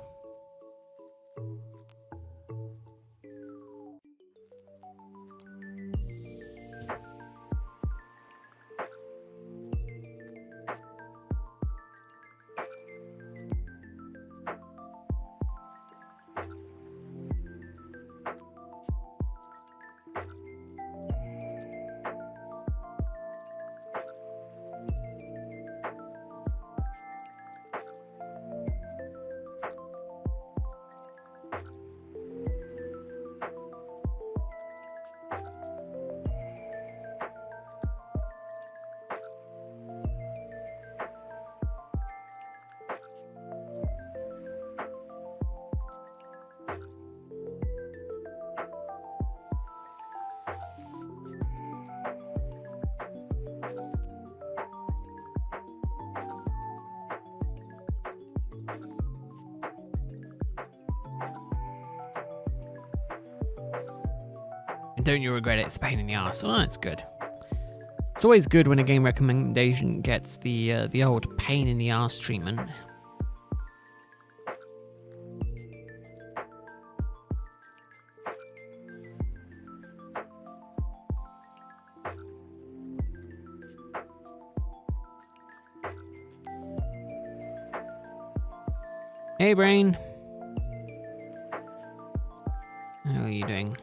Don't you regret it? It's a pain in the ass. Oh, that's good. It's always good when a game recommendation gets the old pain in the ass treatment. Hey, Brain. How are you doing?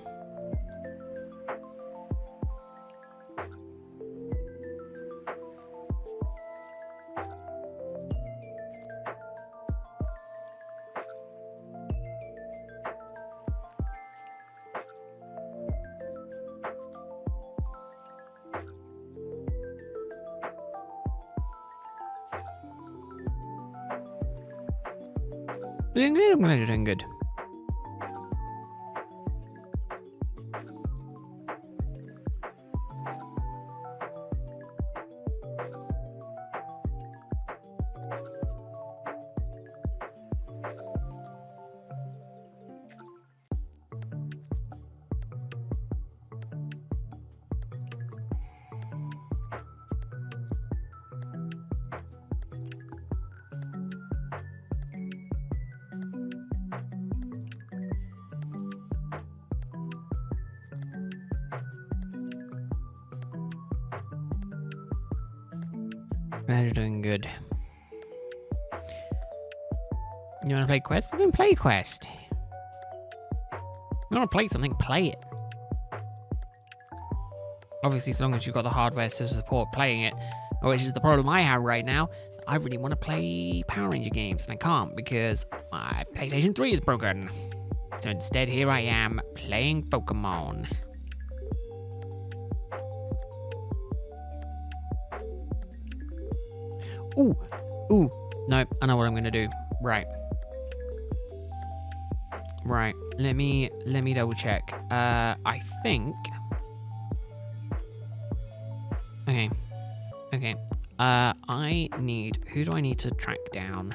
I'm glad you're doing good. Glad you're doing good. You want to play Quest? We can play Quest. You want to play something? Play it. Obviously, as long as you've got the hardware to support playing it, which is the problem I have right now. I really want to play Power Ranger games, and I can't because my PlayStation 3 is broken. So instead, here I am playing Pokemon. Ooh, no, I know what I'm gonna do. Right, let me double check. I think. Okay. Who do I need to track down?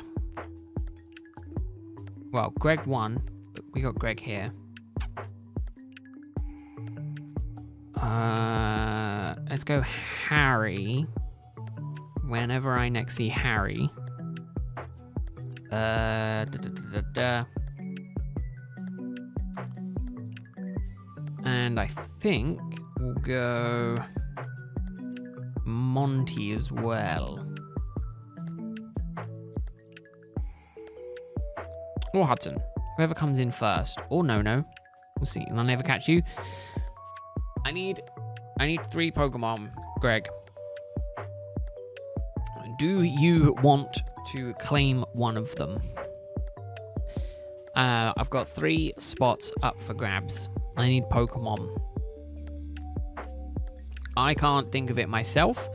Well, Greg won, but we got Greg here. Let's go Harry. Whenever I next see Harry. And I think we'll go Monty as well. Or Hudson. Whoever comes in first. Or No. We'll see. And I'll never catch you. I need 3 Pokemon, Greg. Do you want to claim one of them? I've got 3 spots up for grabs. I need Pokemon. I can't think of it myself.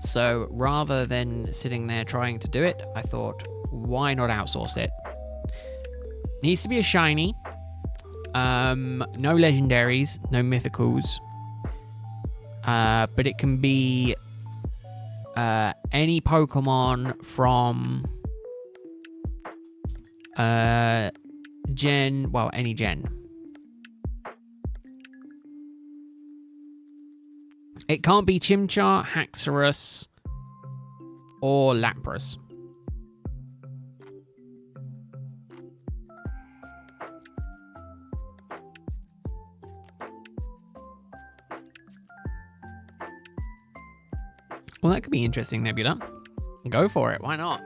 So rather than sitting there trying to do it, I thought, why not outsource it? Needs to be a shiny. No legendaries, no mythicals. But it can be any Pokemon from any gen. It can't be Chimchar, Haxorus, or Lapras. Well, that could be interesting, Nebula. Go for it. Why not?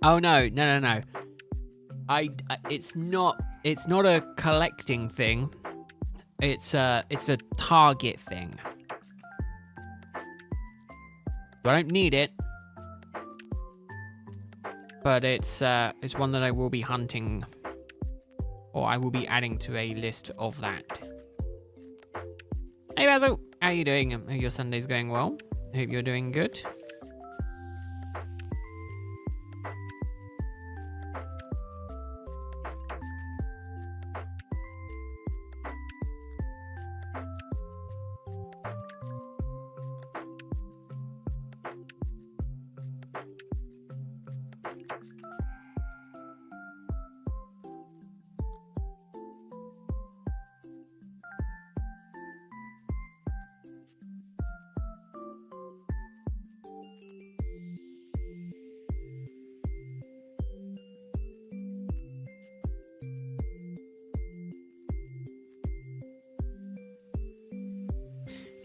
Oh no. It's not a collecting thing. It's a target thing. I don't need it. But it's one that I will be hunting, or I will be adding to a list of that. Hey Basil, how you doing? Hope your Sunday's going well. Hope you're doing good.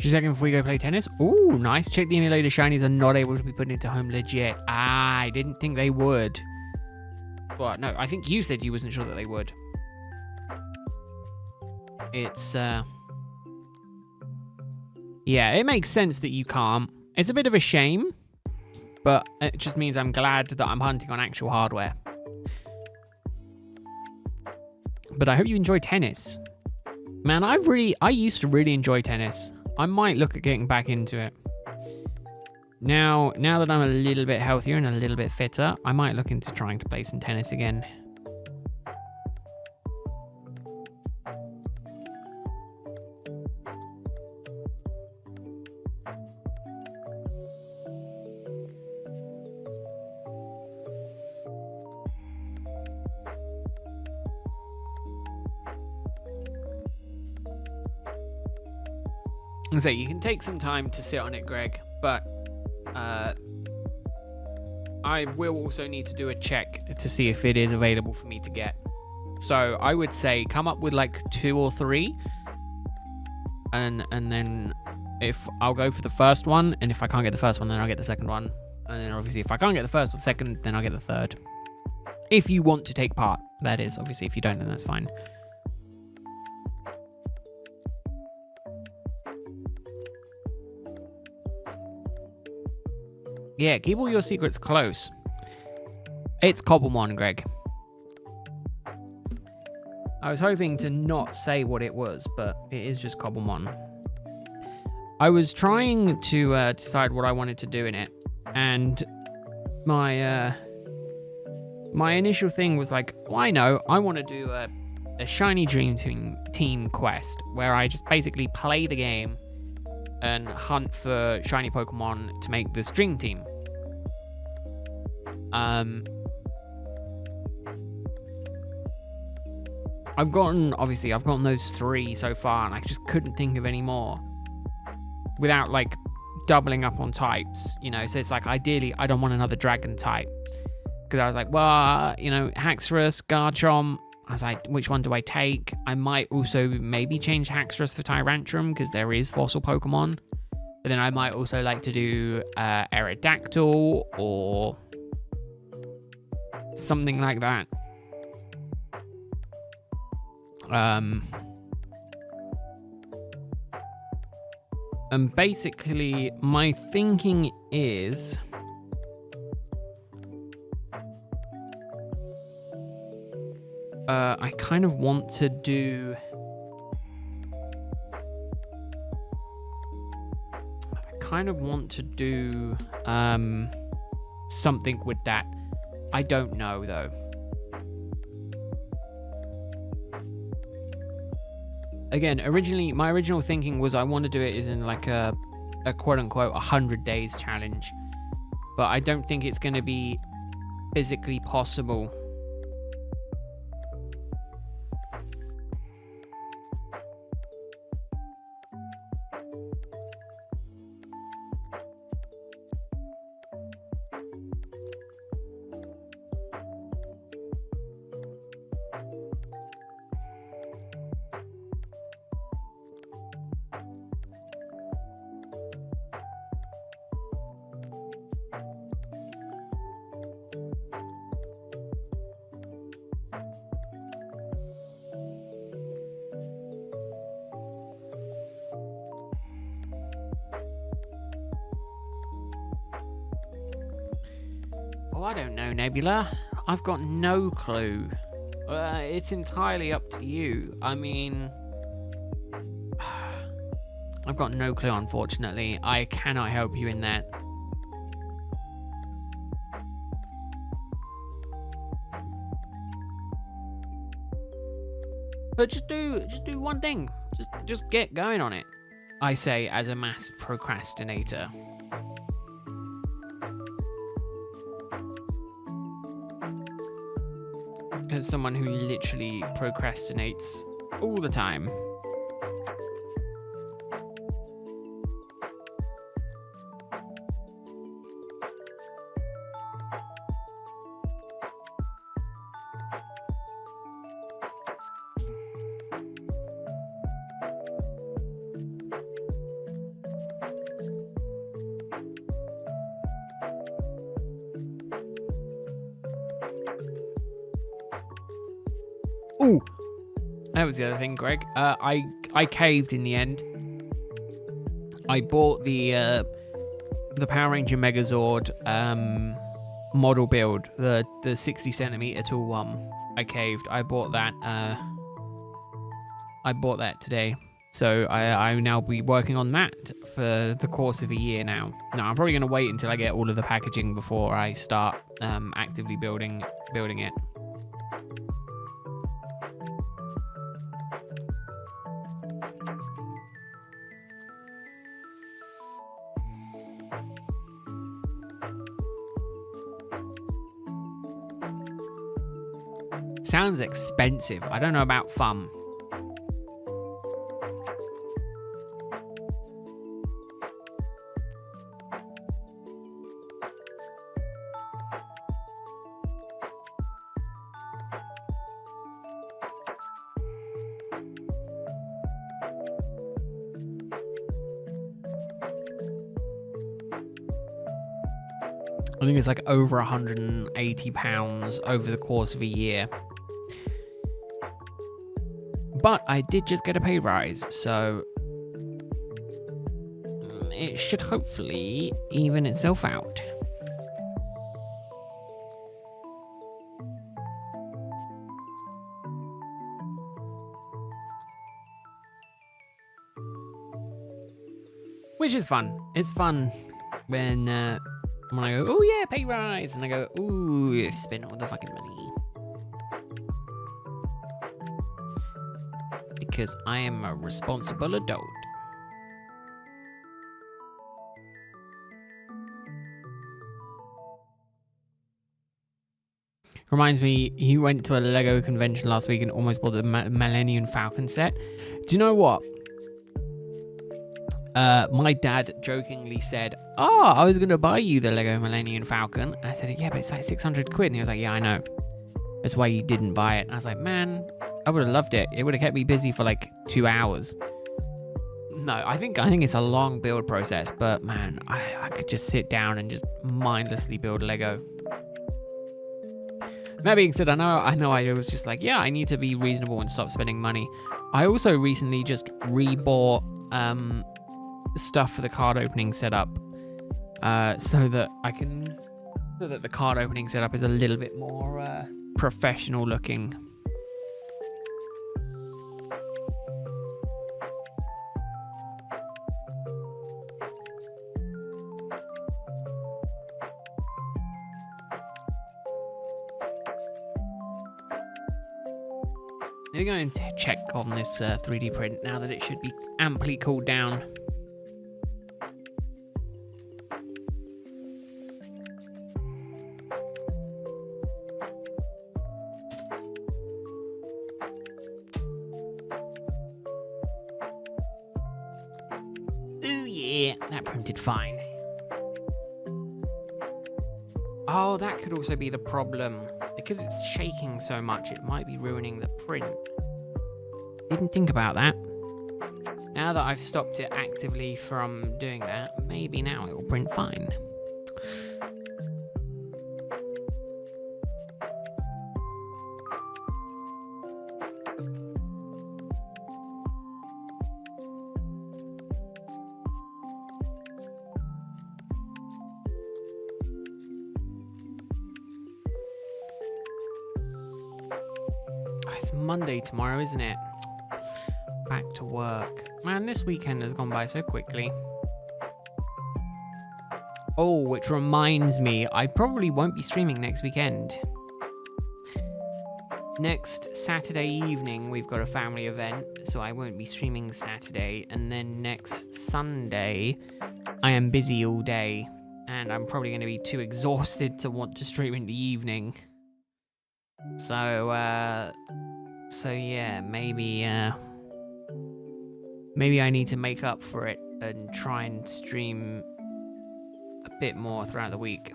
Just a second before we go play tennis. Ooh, nice. Check the emulator shinies are not able to be put into home legit. Ah, I didn't think they would. Well, no, I think you said you wasn't sure that they would. It's, yeah, it makes sense that you can't. It's a bit of a shame, but it just means I'm glad that I'm hunting on actual hardware. But I hope you enjoy tennis. Man, I used to really enjoy tennis. I might look at getting back into it. Now that I'm a little bit healthier and a little bit fitter, I might look into trying to play some tennis again. So you can take some time to sit on it, Greg, but I will also need to do a check to see if it is available for me to get. So I would say come up with like 2 or 3, and then if I'll go for the first one, and if I can't get the first one, then I'll get the second one, and then obviously if I can't get the first or the second, then I'll get the third. If you want to take part, that is. Obviously, if you don't, then that's fine. Yeah, keep all your secrets close. It's Cobblemon, Greg. I was hoping to not say what it was, but it is just Cobblemon. I was trying to decide what I wanted to do in it, and my initial thing was like, well, I know, I want to do a Shiny Dream Team quest, where I just basically play the game and hunt for shiny Pokemon to make this dream team. I've gotten those 3 so far, and I just couldn't think of any more without like doubling up on types, you know. So it's like, ideally I don't want another dragon type, because I was like, well, you know, Haxorus, Garchomp. I was like, which one do I take? I might also maybe change Haxorus for Tyrantrum, because there is fossil Pokemon. But then I might also like to do Aerodactyl or something like that. And basically, my thinking is... I kind of want to do... something with that. I don't know, though. Again, my original thinking was I want to do it as in like a quote-unquote 100 days challenge. But I don't think it's going to be physically possible. Oh, I don't know, Nebula. I've got no clue. It's entirely up to you. I mean, I've got no clue, unfortunately. I cannot help you in that. But just do one thing. Just get going on it. I say as a mass procrastinator. As someone who literally procrastinates all the time. Ooh, that was the other thing, Greg. I caved in the end. I bought the Power Ranger Megazord model build, the 60 centimeter tall one. I caved. I bought that today. So I now be working on that for the course of a year now. Now I'm probably gonna wait until I get all of the packaging before I start actively building it. Sounds expensive. I don't know about fun. I think it's like over £180 over the course of a year. But I did just get a pay rise, so it should hopefully even itself out. Which is fun. It's fun when I go, oh yeah, pay rise, and I go, ooh, spend all the fucking money. Because I am a responsible adult. Reminds me, he went to a Lego convention last week and almost bought the Millennium Falcon set. Do you know what? My dad jokingly said, oh, I was going to buy you the Lego Millennium Falcon. I said, yeah, but it's like 600 quid. And he was like, yeah, I know. That's why you didn't buy it. And I was like, man, I would have loved it. It would have kept me busy for like 2 hours. No, I think it's a long build process, but man, I could just sit down and just mindlessly build Lego. That being said, I know I was just like, yeah, I need to be reasonable and stop spending money. I also recently just rebought stuff for the card opening setup, so that the card opening setup is a little bit more professional looking. Let me go and check on this 3D print now that it should be amply cooled down. Ooh yeah, that printed fine. Oh, that could also be the problem. Because it's shaking so much, it might be ruining the print. Didn't think about that. Now that I've stopped it actively from doing that, maybe now it will print fine. It's Monday tomorrow, isn't it? back to work. Man, this weekend has gone by so quickly. Oh, which reminds me, I probably won't be streaming next weekend. Next Saturday evening, we've got a family event, so I won't be streaming Saturday. And then next Sunday, I am busy all day, and I'm probably going to be too exhausted to want to stream in the evening. So yeah, maybe I need to make up for it and try and stream a bit more throughout the week.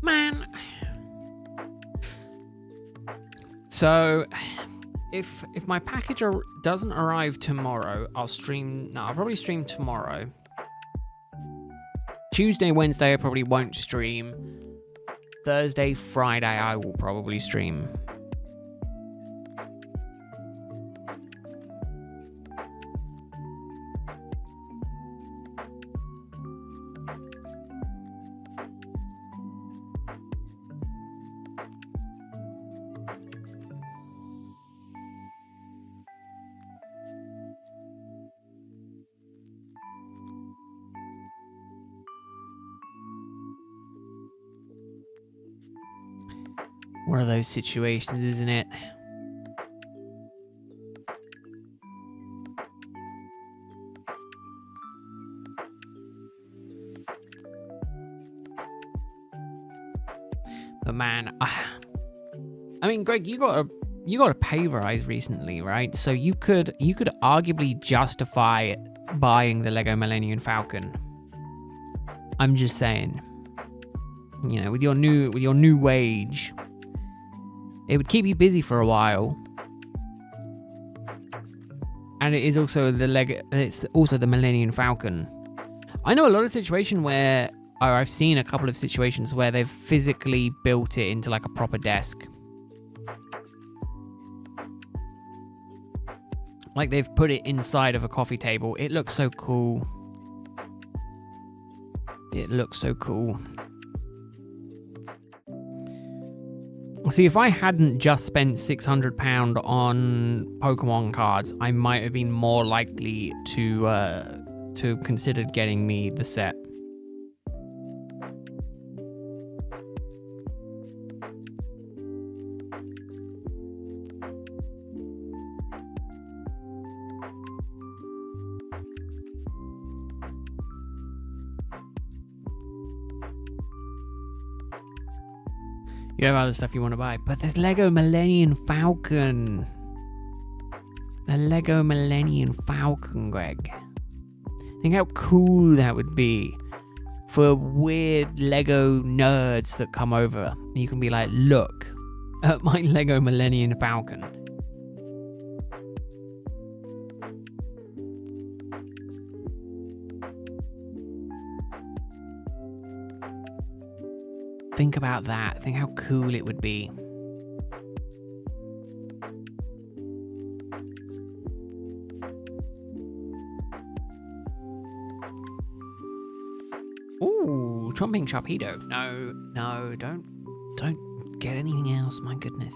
Man. So, if my package doesn't arrive tomorrow, I'll probably stream tomorrow. Tuesday, Wednesday, I probably won't stream. Thursday, Friday, I will probably stream. One of those situations, isn't it? But man, I mean, Greg, you got a pay rise recently, right? So you could arguably justify buying the Lego Millennium Falcon. I'm just saying, you know, with your new wage, it would keep you busy for a while. And it is also it's also the Millennium Falcon. I know a lot of situations where, or I've seen a couple of situations where they've physically built it into like a proper desk. Like they've put it inside of a coffee table. It looks so cool. It looks so cool. See, if I hadn't just spent £600 on Pokemon cards, I might have been more likely to consider getting me the set. You have other stuff you want to buy, but there's Lego Millennium Falcon. The Lego Millennium Falcon, Greg. Think how cool that would be for weird Lego nerds that come over. You can be like, look at my Lego Millennium Falcon. Think about that. Think how cool it would be. Ooh, chomping Sharpedo. No, don't get anything else. My goodness.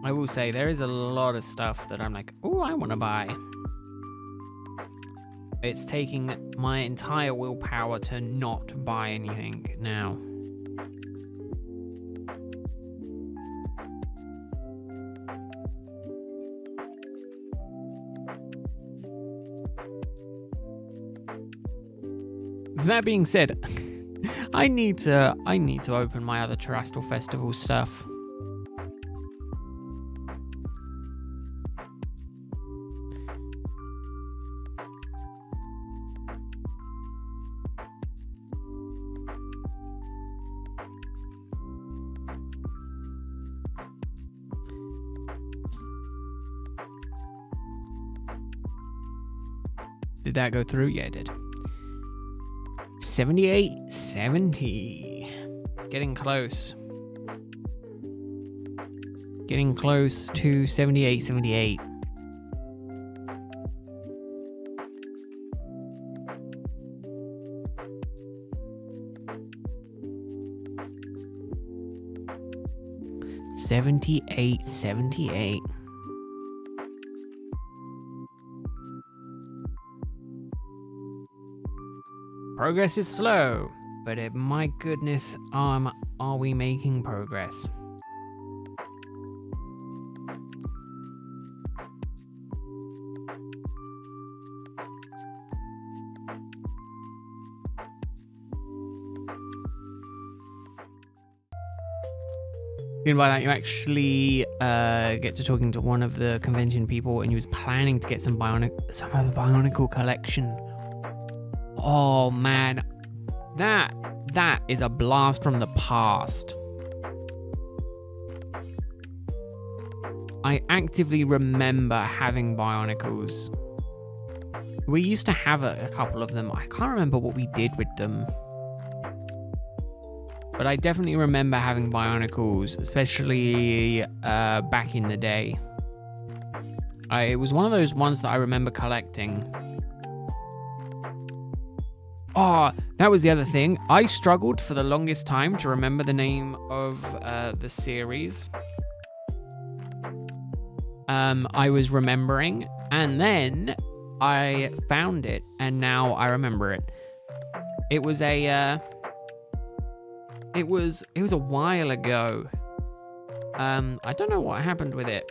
I will say there is a lot of stuff that I'm like, oh, I want to buy. It's taking my entire willpower to not buy anything now. That being said, I need to open my other Terrestrial Festival stuff. Did that go through? Yeah, it did. 7870. Getting close. Getting close to 7878. $78.78. Progress is slow, but my goodness, are we making progress? By that, you actually get to talking to one of the convention people, and he was planning to get some of the Bionicle collection. Oh man, that is a blast from the past. I actively remember having Bionicles. We used to have a couple of them. I can't remember what we did with them. But I definitely remember having Bionicles, especially back in the day. It was one of those ones that I remember collecting. Oh, that was the other thing. I struggled for the longest time to remember the name of the series. I was remembering, and then I found it, and now I remember it. It was a... It was a while ago. I don't know what happened with it,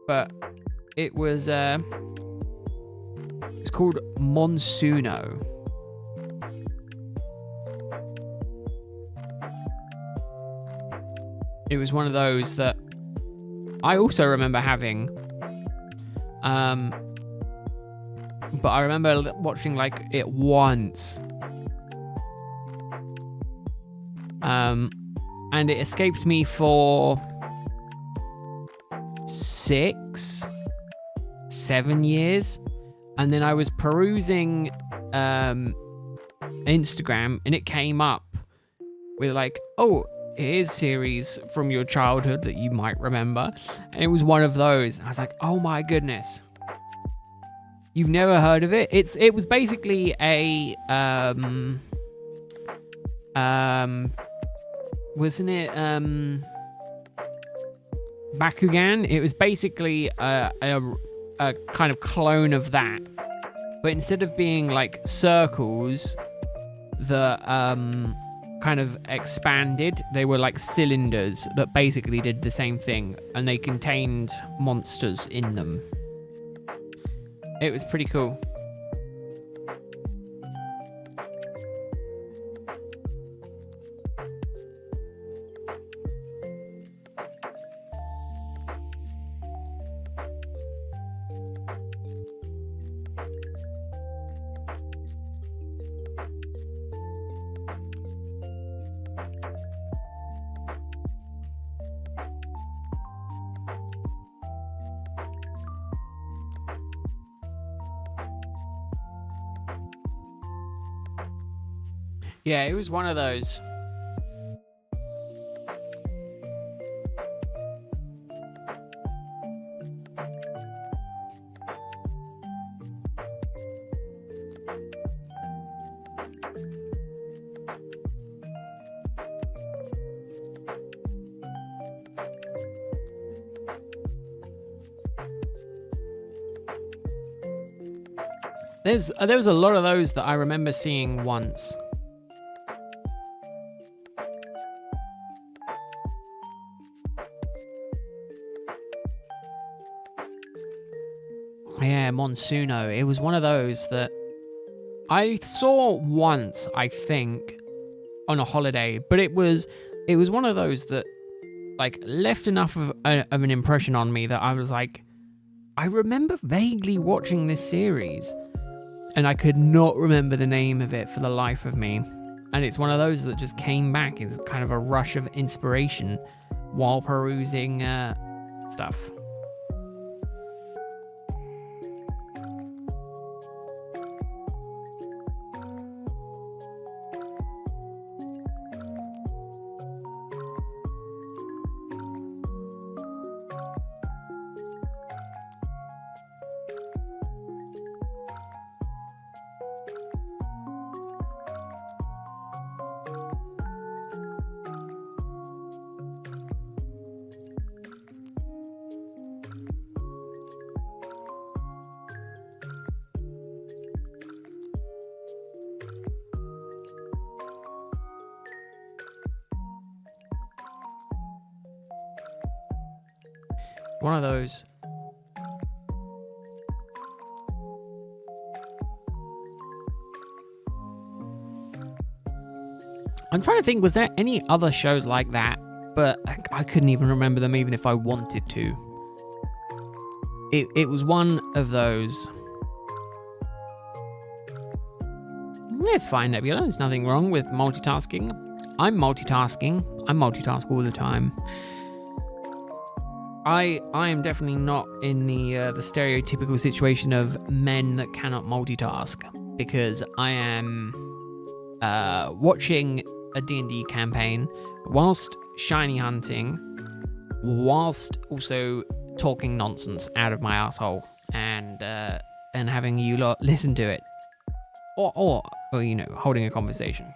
but it was it's called Monsuno. It was one of those that I also remember having. But I remember watching like it once. And it escaped me for 6-7 years, and then I was perusing Instagram, and it came up with like, oh, here's series from your childhood that you might remember, and it was one of those. I was like, oh my goodness, you've never heard of it? It was basically a wasn't it Bakugan? It was basically a kind of clone of that, but instead of being like circles that kind of expanded, they were like cylinders that basically did the same thing, and they contained monsters in them. It was pretty cool. Yeah, it was one of those. There was a lot of those that I remember seeing once. Yeah, Monsuno. It was one of those that I saw once, I think, on a holiday, but it was one of those that like left enough of an impression on me that I was like, I remember vaguely watching this series, and I could not remember the name of it for the life of me. And it's one of those that just came back as kind of a rush of inspiration while perusing stuff. one of those. I'm trying to think, was there any other shows like that? But I couldn't even remember them, even if I wanted to. It was one of those. It's fine, Nebula. There's nothing wrong with multitasking. I'm multitasking. I multitask all the time. I am definitely not in the stereotypical situation of men that cannot multitask, because I am watching a D&D campaign whilst shiny hunting, whilst also talking nonsense out of my asshole and having you lot listen to it, or you know, holding a conversation.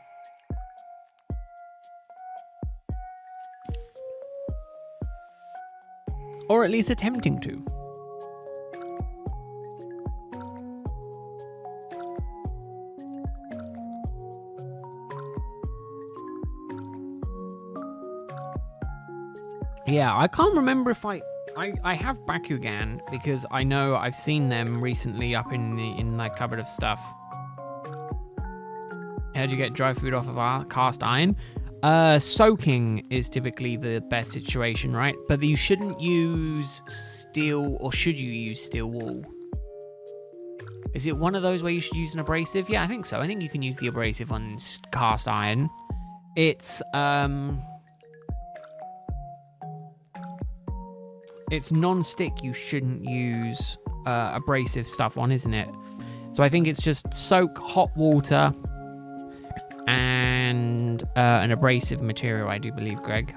Or at least attempting to. Yeah, I can't remember if I have Bakugan, because I know I've seen them recently up in my cupboard of stuff. How'd you get dry food off of our cast iron? Soaking is typically the best situation, right? But you shouldn't use steel, or should you use steel wool? Is it one of those where you should use an abrasive? Yeah, I think so. I think you can use the abrasive on cast iron. It's non-stick you shouldn't use abrasive stuff on, isn't it? So I think it's just soak hot water and an abrasive material, I do believe, Greg.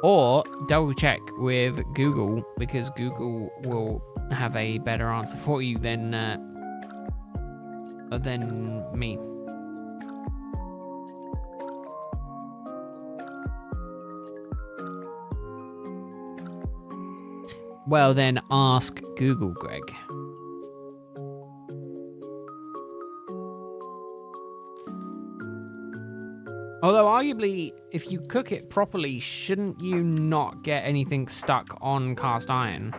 Or double check with Google, because Google will have a better answer for you than me. Well, then ask Google, Greg. Although, arguably, if you cook it properly, shouldn't you not get anything stuck on cast iron?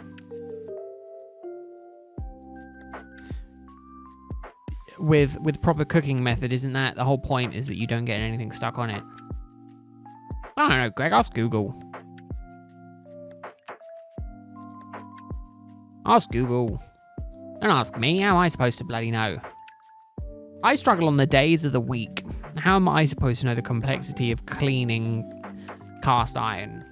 With proper cooking method, isn't that the whole point, is that you don't get anything stuck on it? I don't know, Greg, ask Google. Ask Google. Don't ask me. How am I supposed to bloody know? I struggle on the days of the week. How am I supposed to know the complexity of cleaning cast iron?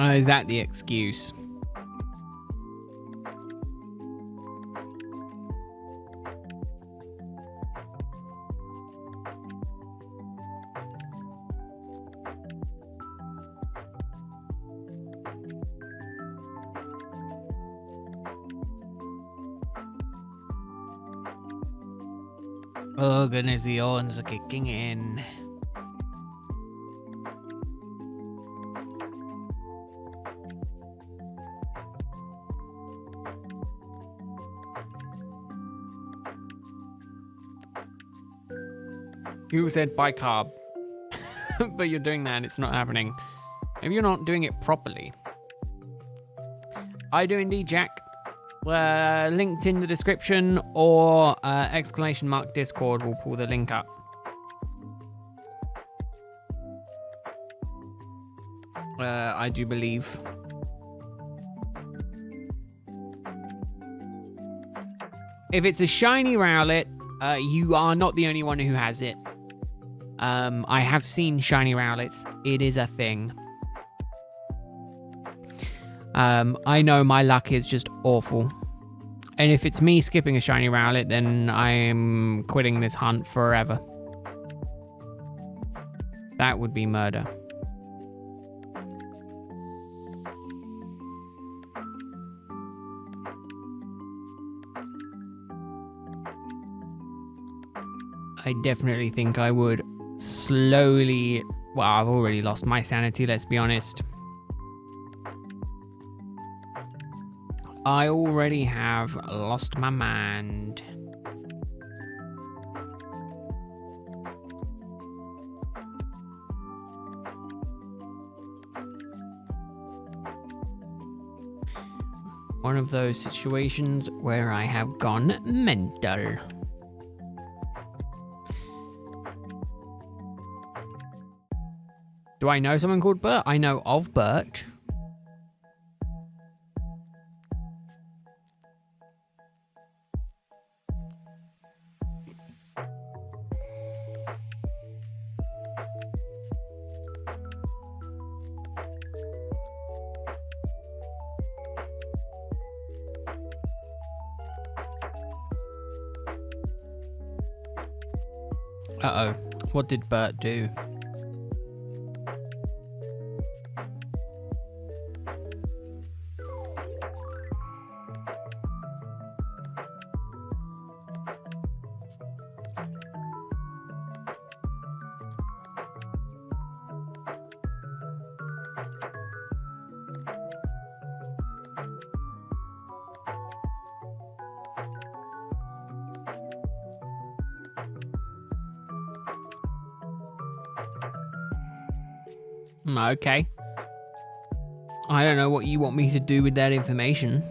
Is that the excuse? Oh goodness, the horns are kicking in. You said bicarb, but you're doing that and it's not happening. Maybe you're not doing it properly. I do indeed, Jack. Linked in the description, or ! Discord will pull the link up. I do believe. If it's a shiny Rowlet, you are not the only one who has it. I have seen shiny Rowlets. It is a thing. I know my luck is just awful. And if it's me skipping a shiny Rowlet, then I am quitting this hunt forever. That would be murder. I definitely think I would slowly... Well, I've already lost my sanity, let's be honest. I already have lost my mind. One of those situations where I have gone mental. Do I know someone called Bert? I know of Bert. Uh-oh. What did Bert do? Okay. I don't know what you want me to do with that information.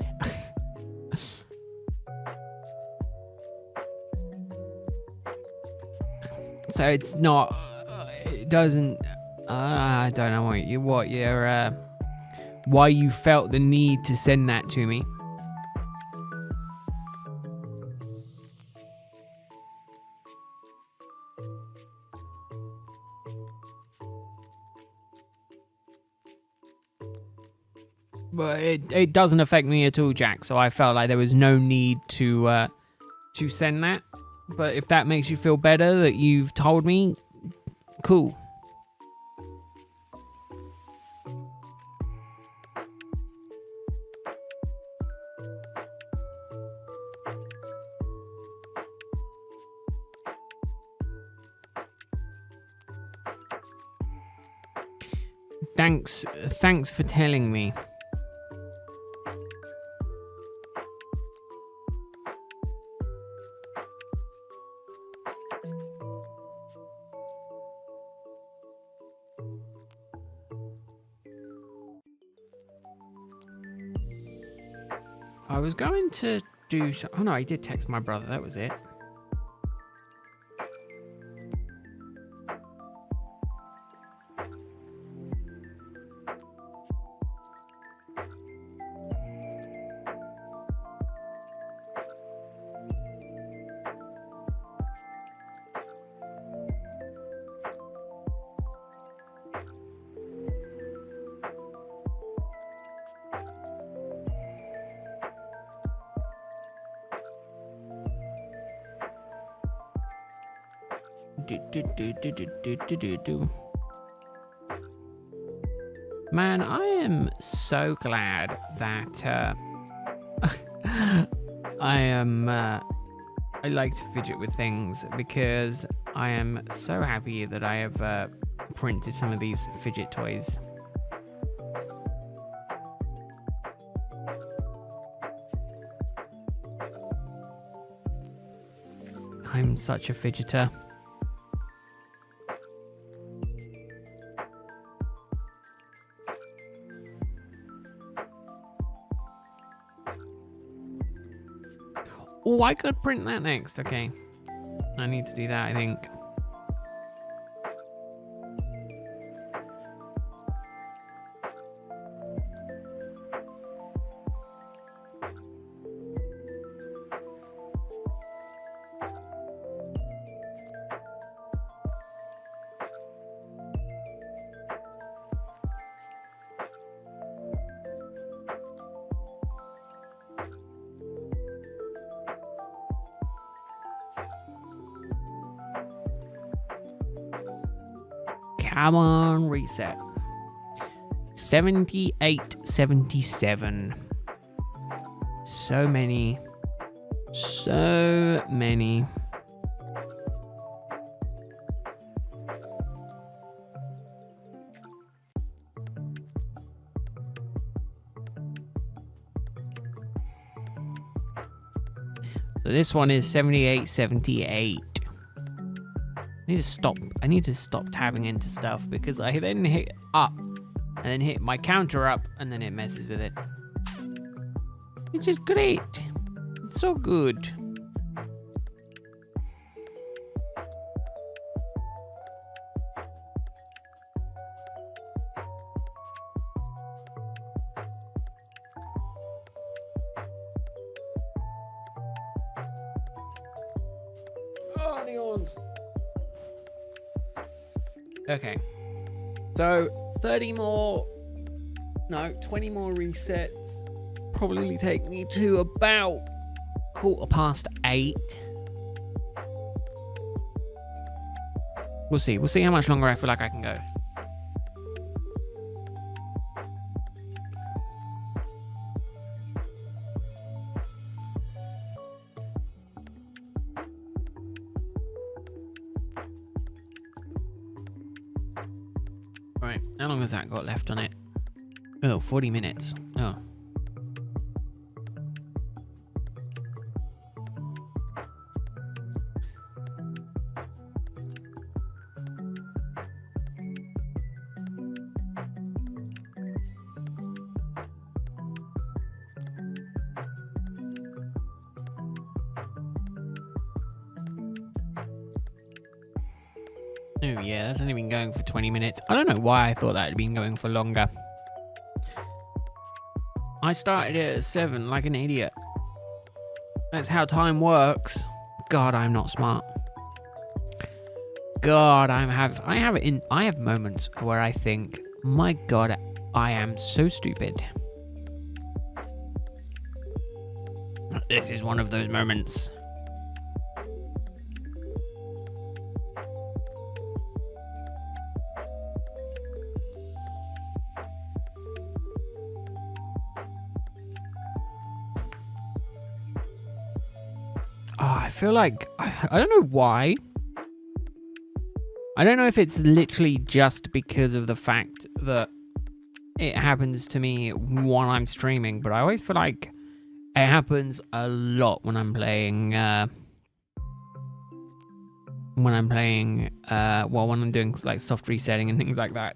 So it's not... it doesn't... I don't know why you felt the need to send that to me. But it doesn't affect me at all, Jack. So I felt like there was no need to send that. But if that makes you feel better that you've told me, cool. Thanks for telling me. I was going to do so. Oh no, I did text my brother. That was it. Man, I am so glad that I like to fidget with things, because I am so happy that I have printed some of these fidget toys. I'm such a fidgeter. Oh, I could print that next. Okay. I need to do that, I think. Come on, reset. 78, 77. So many. So many. So this one is 7878. I need to stop tabbing into stuff because I then hit up and then hit my counter up and then it messes with it. Which is great. It's so good. Oh, the horns. Okay. So 20 more resets. Probably take me to about 8:15. We'll see. We'll see how much longer I feel like I can go. Right, how long has that got left on it? Oh, 40 minutes. Oh. Oh yeah, that's only been going for 20 minutes. I don't know why I thought that had been going for longer. I started it at 7 like an idiot. That's how time works. God, I'm not smart. God, I have moments where I think, my God, I am so stupid. This is one of those moments. I feel like, I don't know why. I don't know if it's literally just because of the fact that it happens to me while I'm streaming, but I always feel like it happens a lot when I'm playing, when I'm doing like soft resetting and things like that.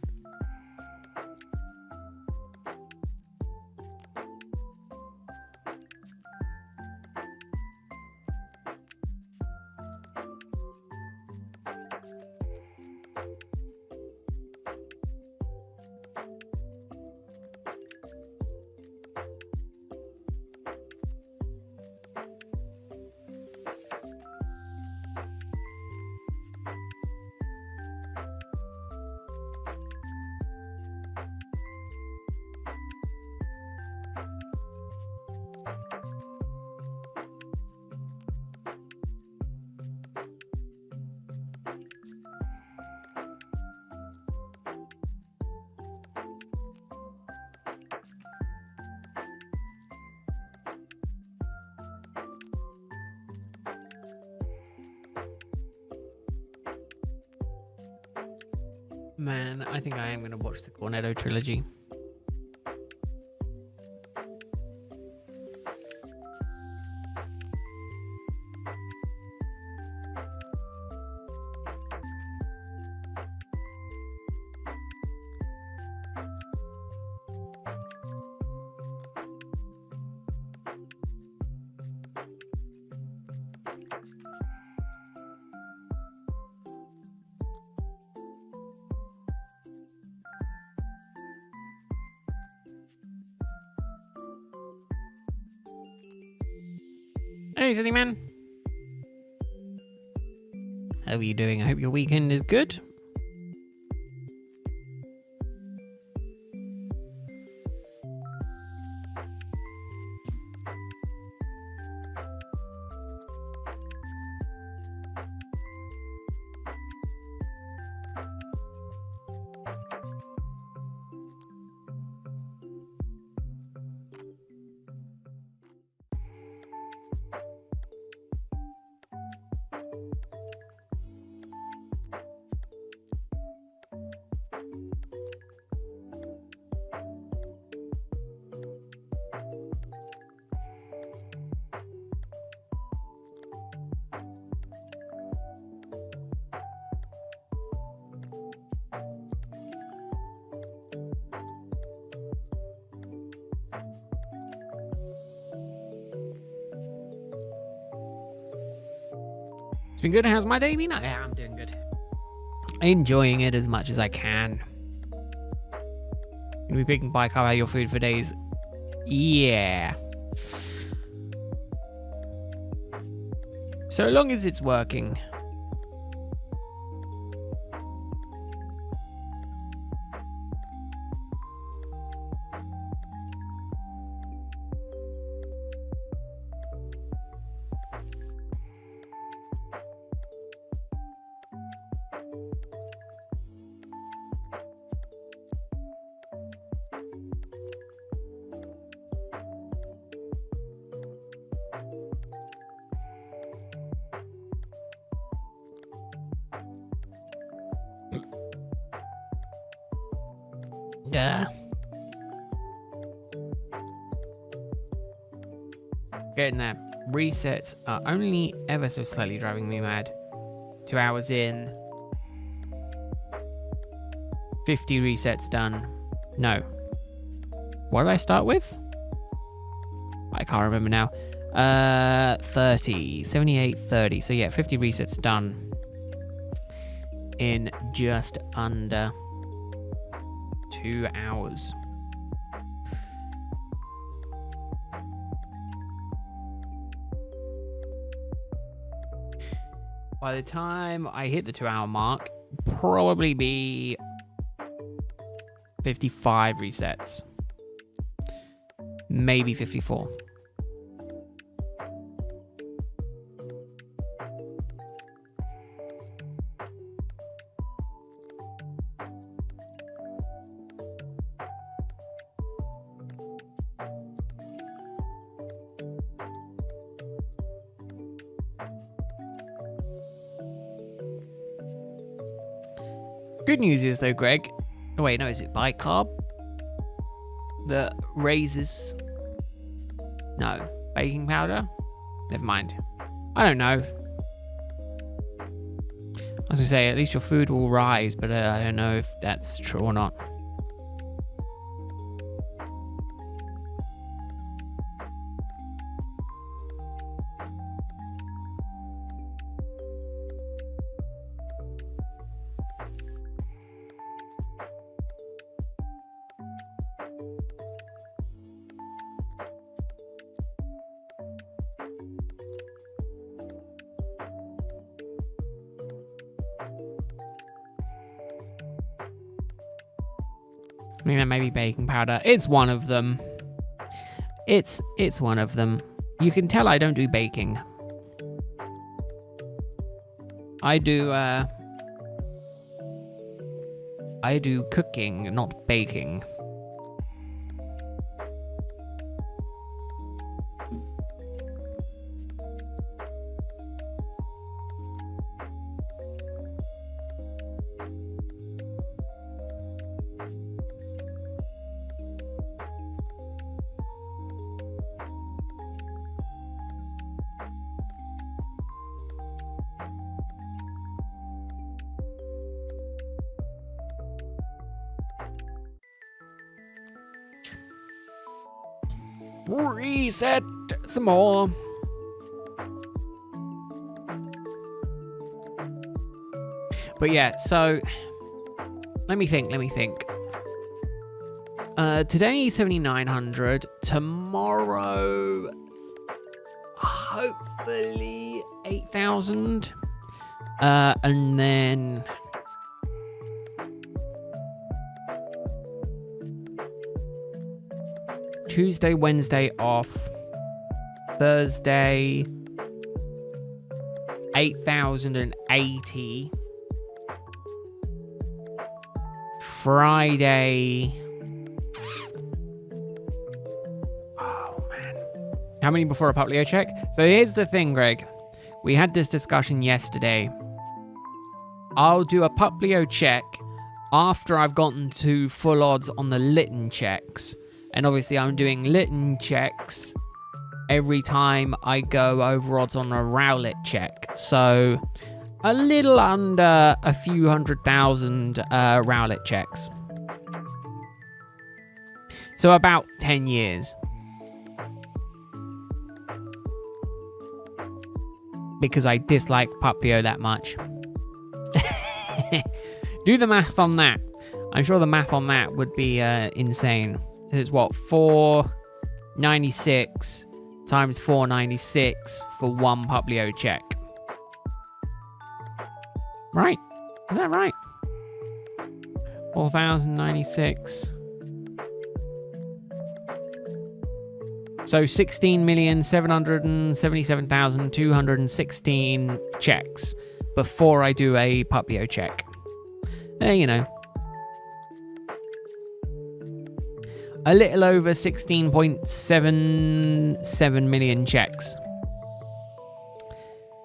Man, I think I am going to watch the Cornetto trilogy. Hey, Silly Man. How are you doing? I hope your weekend is good. been good. How's my day been? Yeah, I'm doing good. Enjoying it as much as I can. You'll be picking by car out your food for days. Yeah. So long as it's working. Yeah. Getting there. Resets are only ever so slightly driving me mad. 2 hours in. 50 resets done. No. What did I start with? I can't remember now. 30. 78, 30. So yeah, 50 resets done. In just under 2 hours. By the time I hit the 2 hour mark, probably be 55 resets. Maybe 54. Good news is though, Greg. Oh wait, no, is it bicarb that raises? No, baking powder. Never mind. I don't know. I was gonna say at least your food will rise, but I don't know if that's true or not. I mean, that may be baking powder. It's one of them. It's one of them. You can tell I don't do baking. I do cooking, not baking. Reset some more. But yeah, so let me think. Today 7,900. Tomorrow, hopefully 8,000. And then Tuesday, Wednesday off. Thursday, 8,080. Friday. Oh, man. How many before a Puplio check? So here's the thing, Greg. We had this discussion yesterday. I'll do a Puplio check after I've gotten to full odds on the Litten checks. And obviously I'm doing Litten checks every time I go over odds on a Rowlet check. So a little under a few 100,000 Rowlet checks. So about 10 years. because I dislike Puplio that much. Do the math on that. I'm sure the math on that would be insane. It's what, 496 times 496 for one Puplio check. Right? Is that right? 4,096. So 16,777,216 checks before I do a Puplio check. You know. A little over 16.77 million checks.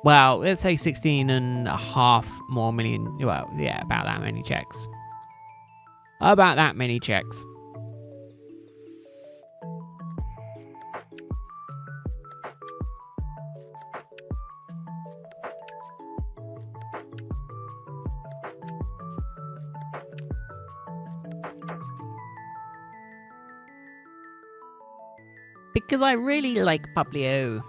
Well, let's say 16.5 more million. Well, yeah, about that many checks. About that many checks. Because I really like Puplio.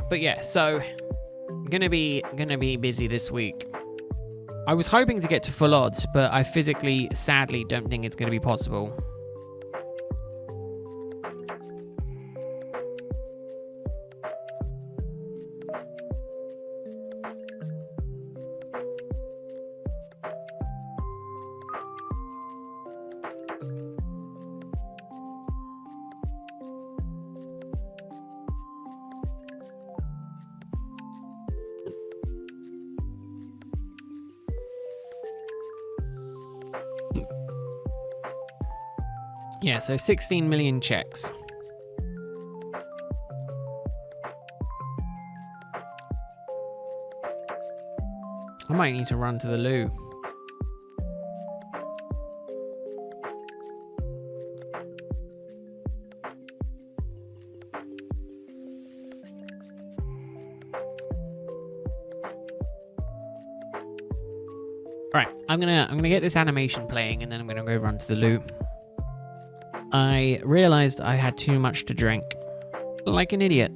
But yeah, so gonna be busy this week. I was hoping to get to full odds, but I physically, sadly, don't think it's gonna be possible. Yeah, so 16 million checks. I might need to run to the loo. Right, I'm gonna get this animation playing and then I'm gonna go run to the loo. I realized I had too much to drink. Like an idiot.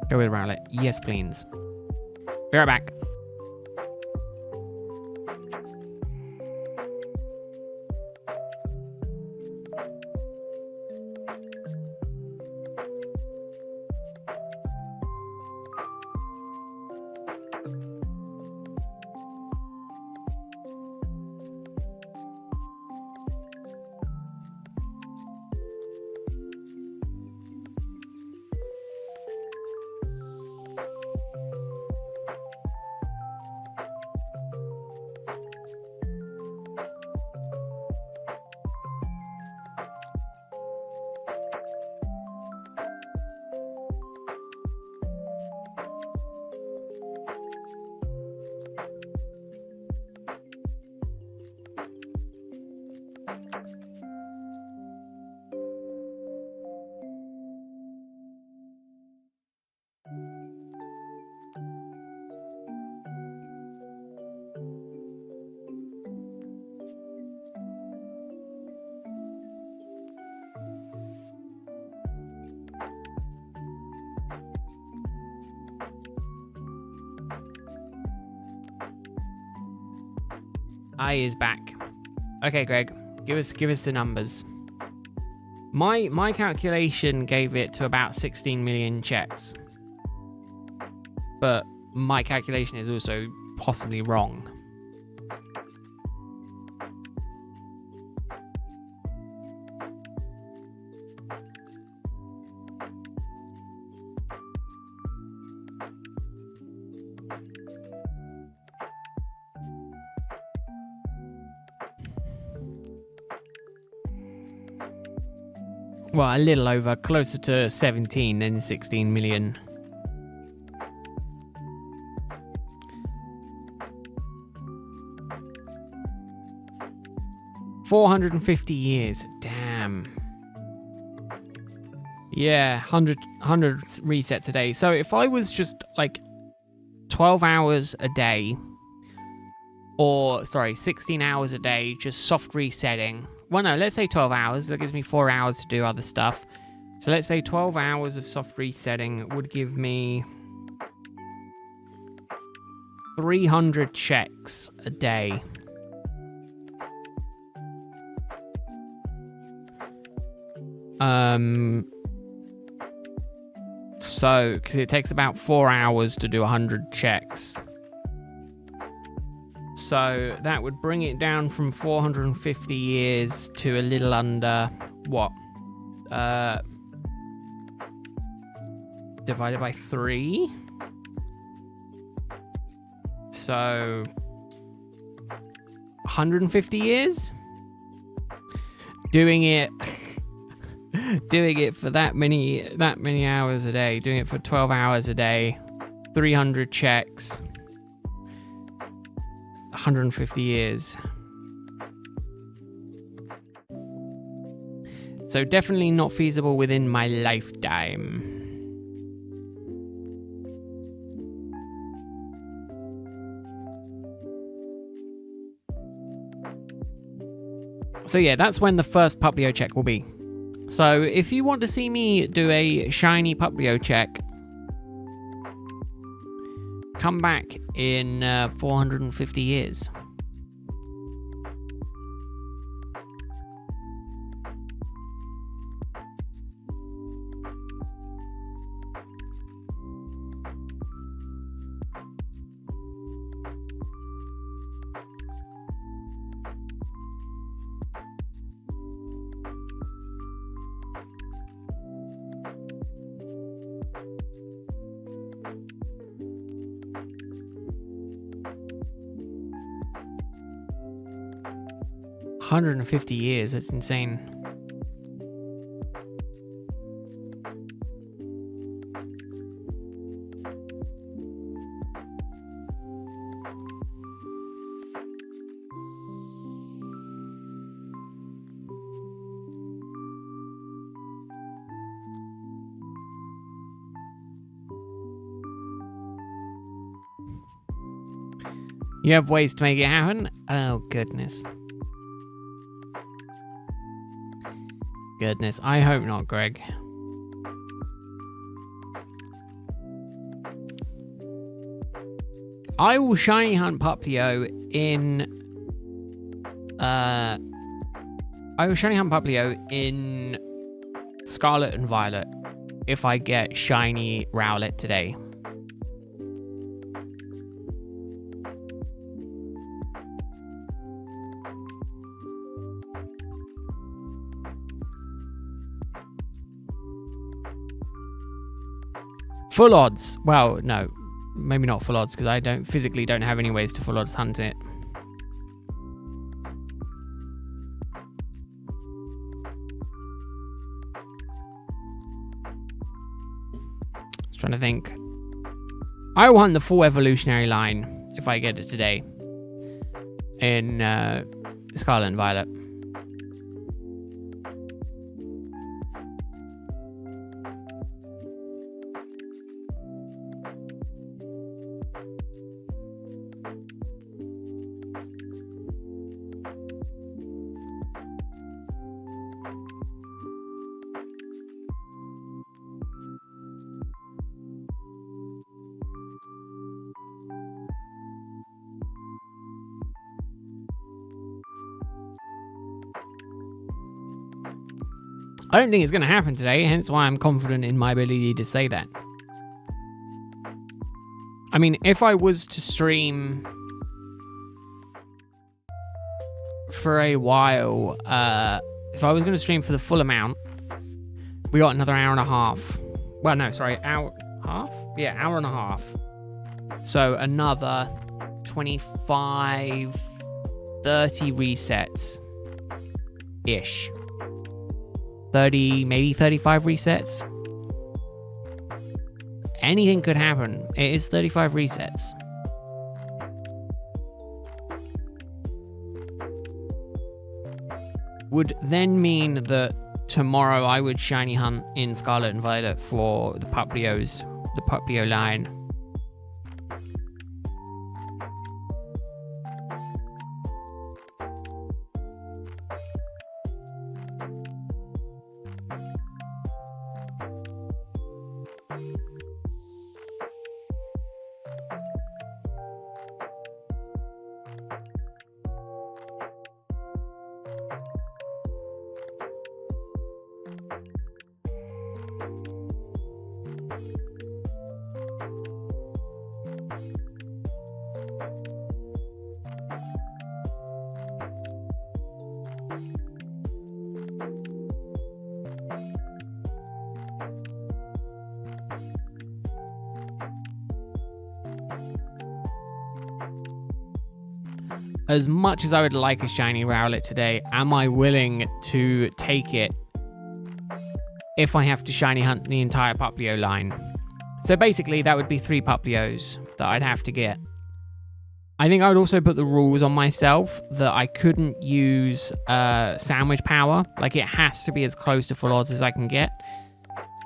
Go with Rowlet. Yes, please. Be right back. I is back. Okay, Greg, give us the numbers. My calculation gave it to about 16 million checks. But my calculation is also possibly wrong. Well, a little over, closer to 17 than 16 million. $450 years. Damn. Yeah, 100 resets a day. So if I was just like 12 hours a day, or sorry, 16 hours a day, just soft resetting. Well, no, let's say 12 hours. That gives me 4 hours to do other stuff. So let's say 12 hours of soft resetting would give me 300 checks a day. So, because it takes about 4 hours to do 100 checks. So that would bring it down from 450 years to a little under, what? Divided by 3. So 150 years? Doing it for that many hours a day, doing it for 12 hours a day, 300 checks, 150 years. So definitely not feasible within my lifetime. So yeah, that's when the first Puplio check will be. So if you want to see me do a shiny Puplio check, come back in 450 years. $150, that's insane. You have ways to make it happen? Oh, goodness. Goodness, I hope not, Greg. I will shiny hunt Puplio in Scarlet and Violet if I get shiny Rowlet today. Full odds. Well, no, maybe not full odds because I physically don't have any ways to full odds hunt it. Just trying to think. I will hunt the full evolutionary line if I get it today in Scarlet and Violet. I don't think it's going to happen today, hence why I'm confident in my ability to say that. I mean, if I was to stream for a while, if I was going to stream for the full amount, we got another hour and a half. Well, no, sorry, hour and a half? Yeah, hour and a half. So another 25, 30 resets-ish. 30, maybe 35 resets. Anything could happen. It is 35 resets. Would then mean that tomorrow I would shiny hunt in Scarlet and Violet for the Puplio line. As much as I would like a shiny Rowlet today, am I willing to take it if I have to shiny hunt the entire Puplio line? So basically, that would be 3 Puplios that I'd have to get. I think I would also put the rules on myself that I couldn't use sandwich power. Like, it has to be as close to full odds as I can get.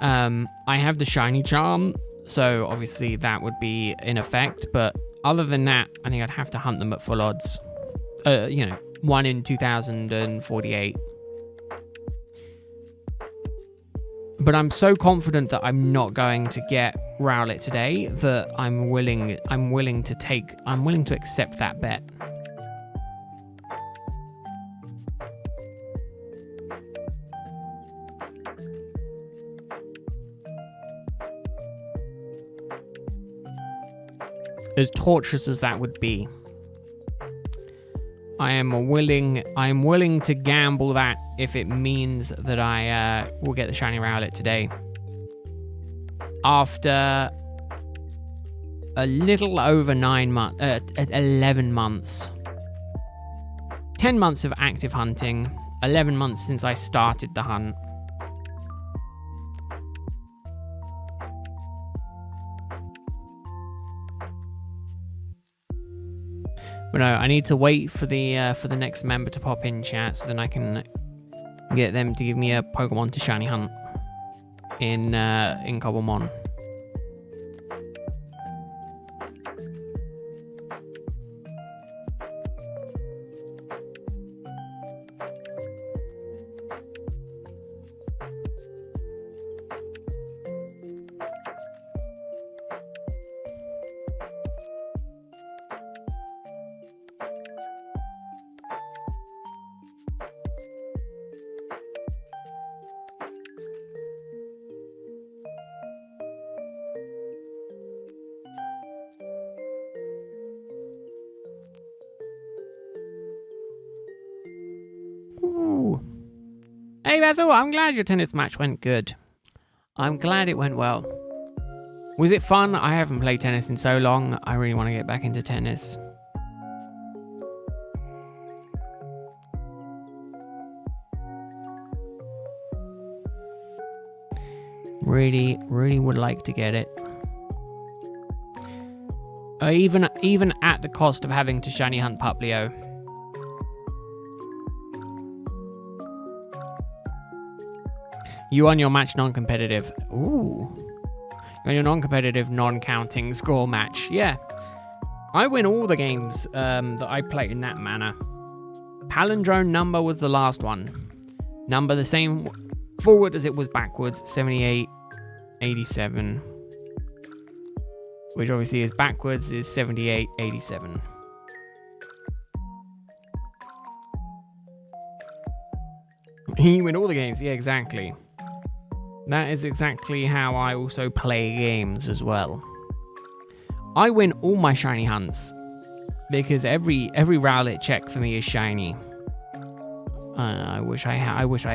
I have the shiny charm, so obviously that would be in effect. But other than that, I think I'd have to hunt them at full odds. 1 in 2048. But I'm so confident that I'm not going to get Rowlet today that I'm willing to accept that bet. As torturous as that would be, I am willing to gamble that if it means that I will get the shiny Rowlet today. After a little over 11 months. 10 months of active hunting, 11 months since I started the hunt. But no, I need to wait for the next member to pop in chat so then I can get them to give me a Pokemon to shiny hunt in Cobblemon. Ooh. Hey Basil, I'm glad your tennis match went good. I'm glad it went well. Was it fun? I haven't played tennis in so long. I really want to get back into tennis. Really would like to get it. Even at the cost of having to shiny hunt Puplio. You won your match non-competitive. Ooh. You won your non-competitive, non-counting score match. Yeah. I win all the games that I play in that manner. Palindrome number was the last one. Number the same forward as it was backwards. 78, 87. Which obviously is backwards is 78, 87. You win all the games. Yeah, exactly. That is exactly how I also play games as well. I win all my shiny hunts because every Rowlet check for me is shiny. I wish I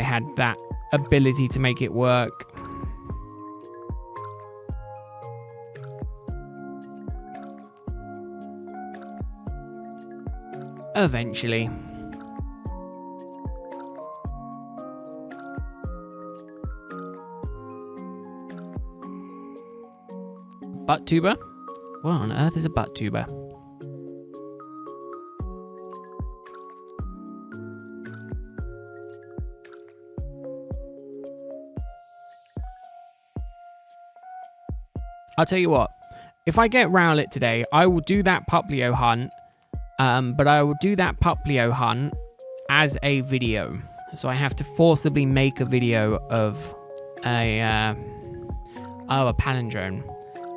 had that ability to make it work. Eventually. Butt tuber? What on earth is a butt tuber? I'll tell you what. If I get Rowlet today, I will do that Puplio hunt. But I will do that Puplio hunt as a video. So I have to forcibly make a video of a palindrome.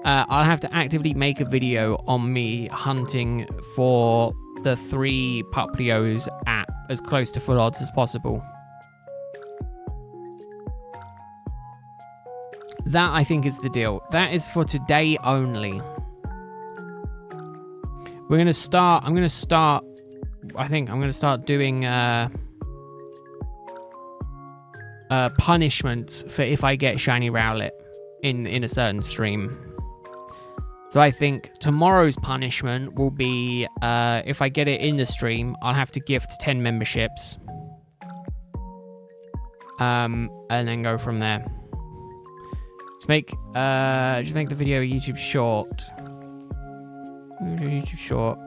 I'll have to actively make a video on me hunting for the 3 Puplios at as close to full odds as possible. That, I think, is the deal. That is for today only. I'm going to start doing punishments for if I get shiny Rowlet in a certain stream. So I think tomorrow's punishment will be if I get it in the stream, I'll have to gift 10 memberships. And then go from there. Just make the video a YouTube short. YouTube short.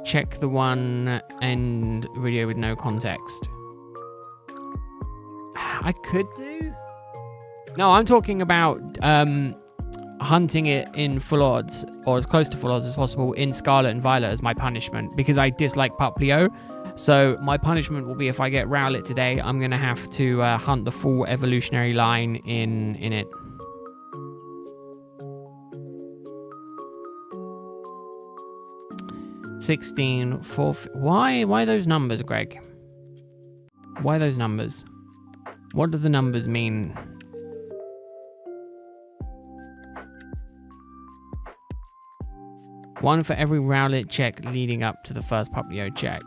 Check the one end video with no context. I could do. No, I'm talking about hunting it in full odds or as close to full odds as possible in Scarlet and Violet as my punishment because I dislike Puplio. So my punishment will be if I get Rowlet today, I'm gonna have to hunt the full evolutionary line in it. Why those numbers, Greg? Why those numbers? What do the numbers mean? One for every Rowlet check leading up to the first Puplio check.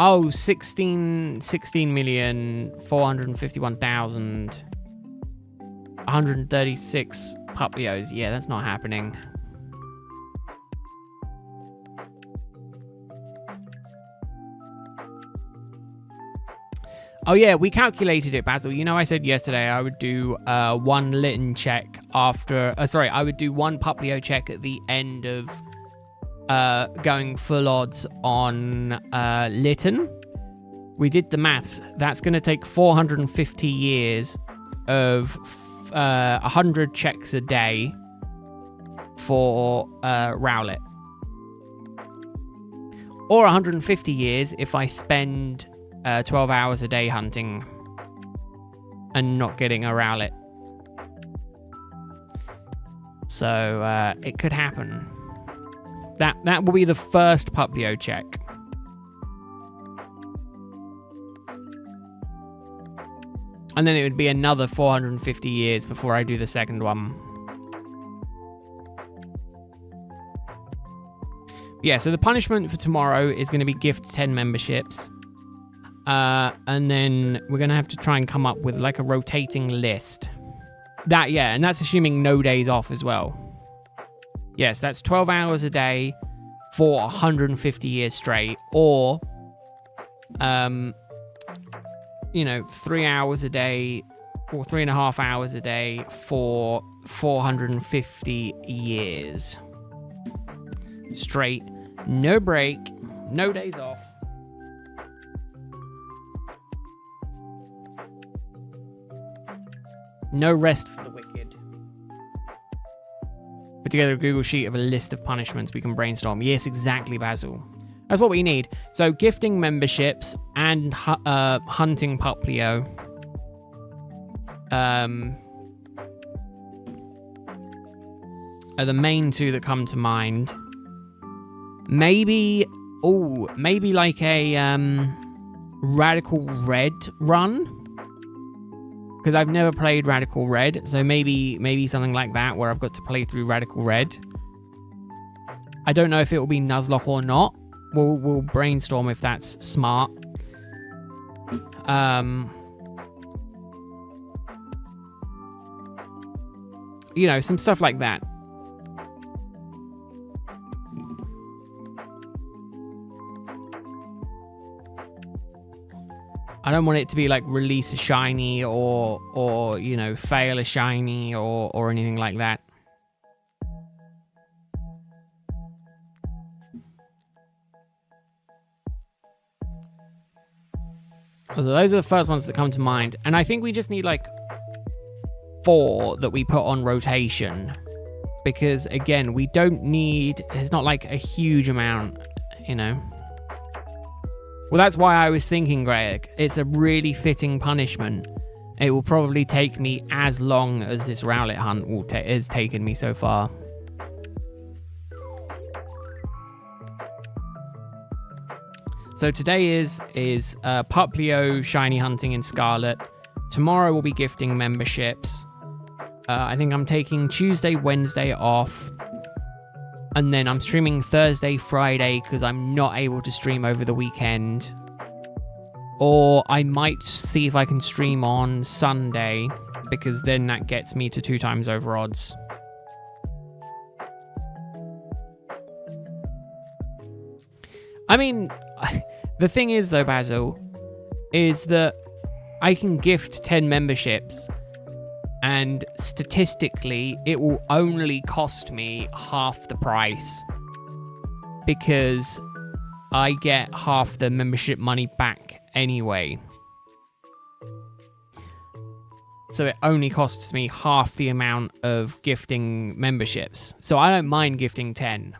Oh, 16,451,136 Puplios. Yeah, that's not happening. Oh yeah, we calculated it, Basil. You know, I said yesterday I would do one Litten check after... I would do one Puplio check at the end of going full odds on Litten. We did the maths. That's going to take 450 years of 100 checks a day for Rowlet. Or 150 years if I spend 12 hours a day hunting and not getting a Rowlet. So it could happen. That will be the first Puplio check. And then it would be another 450 years before I do the second one. Yeah, so the punishment for tomorrow is going to be gift 10 memberships. And then we're going to have to try and come up with like a rotating list. And that's assuming no days off as well. Yes, that's 12 hours a day for 150 years straight, or, 3 hours a day or 3.5 hours a day for 450 years. Straight, no break, no days off. No rest for the wicked. Put together a Google sheet of a list of punishments we can brainstorm. Yes, exactly, Basil. That's what we need. So gifting memberships and hunting Puplio. Are the main two that come to mind. Maybe like a Radical Red run. Because I've never played Radical Red, so maybe something like that where I've got to play through Radical Red. I don't know if it will be Nuzlocke or not. We'll brainstorm if that's smart. Some stuff like that. I don't want it to be like release a shiny or fail a shiny or anything like that. So those are the first ones that come to mind. And I think we just need like 4 that we put on rotation. Because again, we don't need, it's not like a huge amount, you know. Well, that's why I was thinking, Greg, it's a really fitting punishment. It will probably take me as long as this Rowlet hunt has taken me so far. So today is Puplio shiny hunting in Scarlet. Tomorrow we'll be gifting memberships. I think I'm taking Tuesday, Wednesday off. And then I'm streaming Thursday, Friday because I'm not able to stream over the weekend. Or I might see if I can stream on Sunday because then that gets me to 2 times over odds. I mean, the thing is though, Basil, is that I can gift 10 memberships and statistically it will only cost me half the price because I get half the membership money back anyway. So it only costs me half the amount of gifting memberships. So I don't mind gifting 10.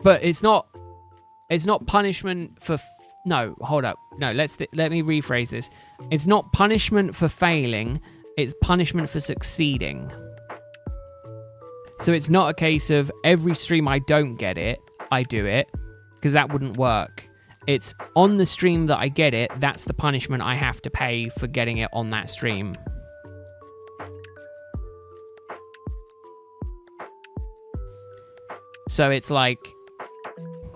But it's not punishment for no, hold up. No, let me rephrase this. It's not punishment for failing, it's punishment for succeeding. So it's not a case of every stream I don't get it, I do it, because that wouldn't work. It's on the stream that I get it, that's the punishment I have to pay for getting it on that stream. So it's like,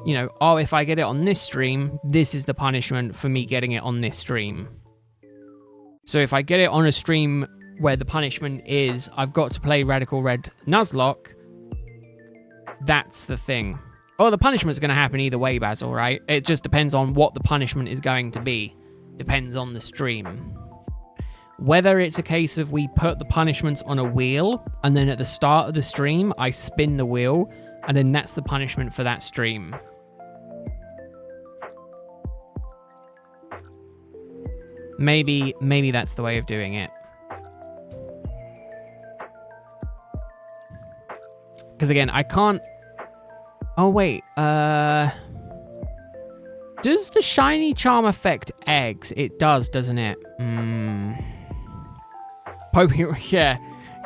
you know, oh, if I get it on this stream, this is the punishment for me getting it on this stream. So if I get it on a stream where the punishment is I've got to play Radical Red Nuzlocke, that's the thing. Oh, the punishment's going to happen either way, Basil, right? It just depends on what the punishment is going to be. Depends on the stream. Whether it's a case of we put the punishments on a wheel, and then at the start of the stream, I spin the wheel, and then that's the punishment for that stream. Maybe that's the way of doing it. Because again, I can't... Oh, wait. Does the shiny charm affect eggs? It does, doesn't it?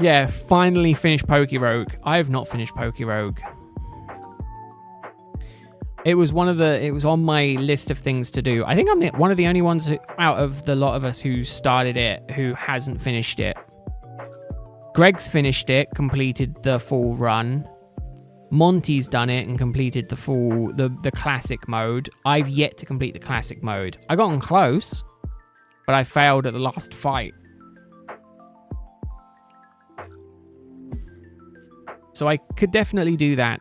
Yeah, finally finished Pokerogue. I have not finished Pokerogue. It was on my list of things to do. I think I'm one of the only ones out of the lot of us who started it who hasn't finished it. Greg's finished it, completed the full run. Monty's done it and completed the classic mode. I've yet to complete the classic mode. I got on close, but I failed at the last fight. So I could definitely do that.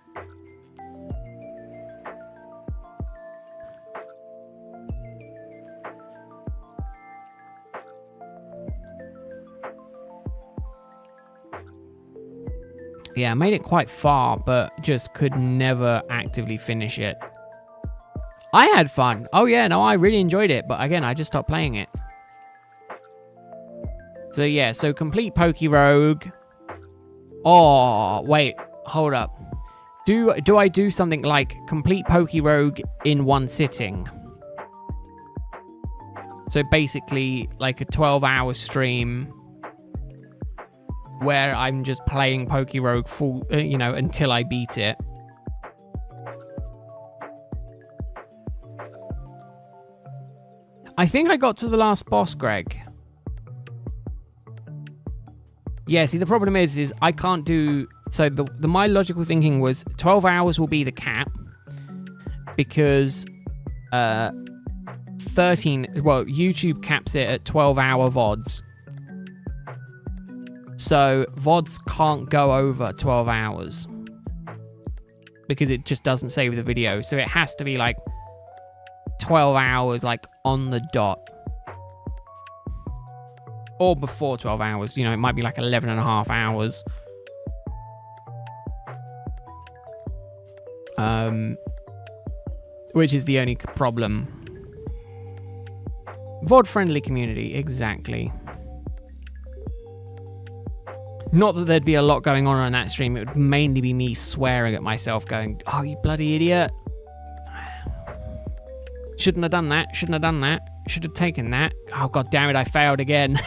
Yeah, I made it quite far, but just could never actively finish it. I had fun. Oh yeah, no, I really enjoyed it, but again, I just stopped playing it. So yeah, so complete Pokerogue. Oh, wait, hold up. Do I do something like complete Pokerogue in one sitting? So basically, like a 12-hour stream where I'm just playing Pokerogue full, until I beat it. I think I got to the last boss, Greg. Yeah, see, the problem is I can't do... So my logical thinking was 12 hours will be the cap because YouTube caps it at 12-hour VODs. So VODs can't go over 12 hours because it just doesn't save the video. So it has to be like 12 hours, like on the dot. Or before 12 hours. It might be like 11 and a half hours. Which is the only problem. VOD-friendly community, exactly. Not that there'd be a lot going on that stream. It would mainly be me swearing at myself, going, "Oh, you bloody idiot. Shouldn't have done that. Shouldn't have done that. Should have taken that. Oh, god damn it, I failed again."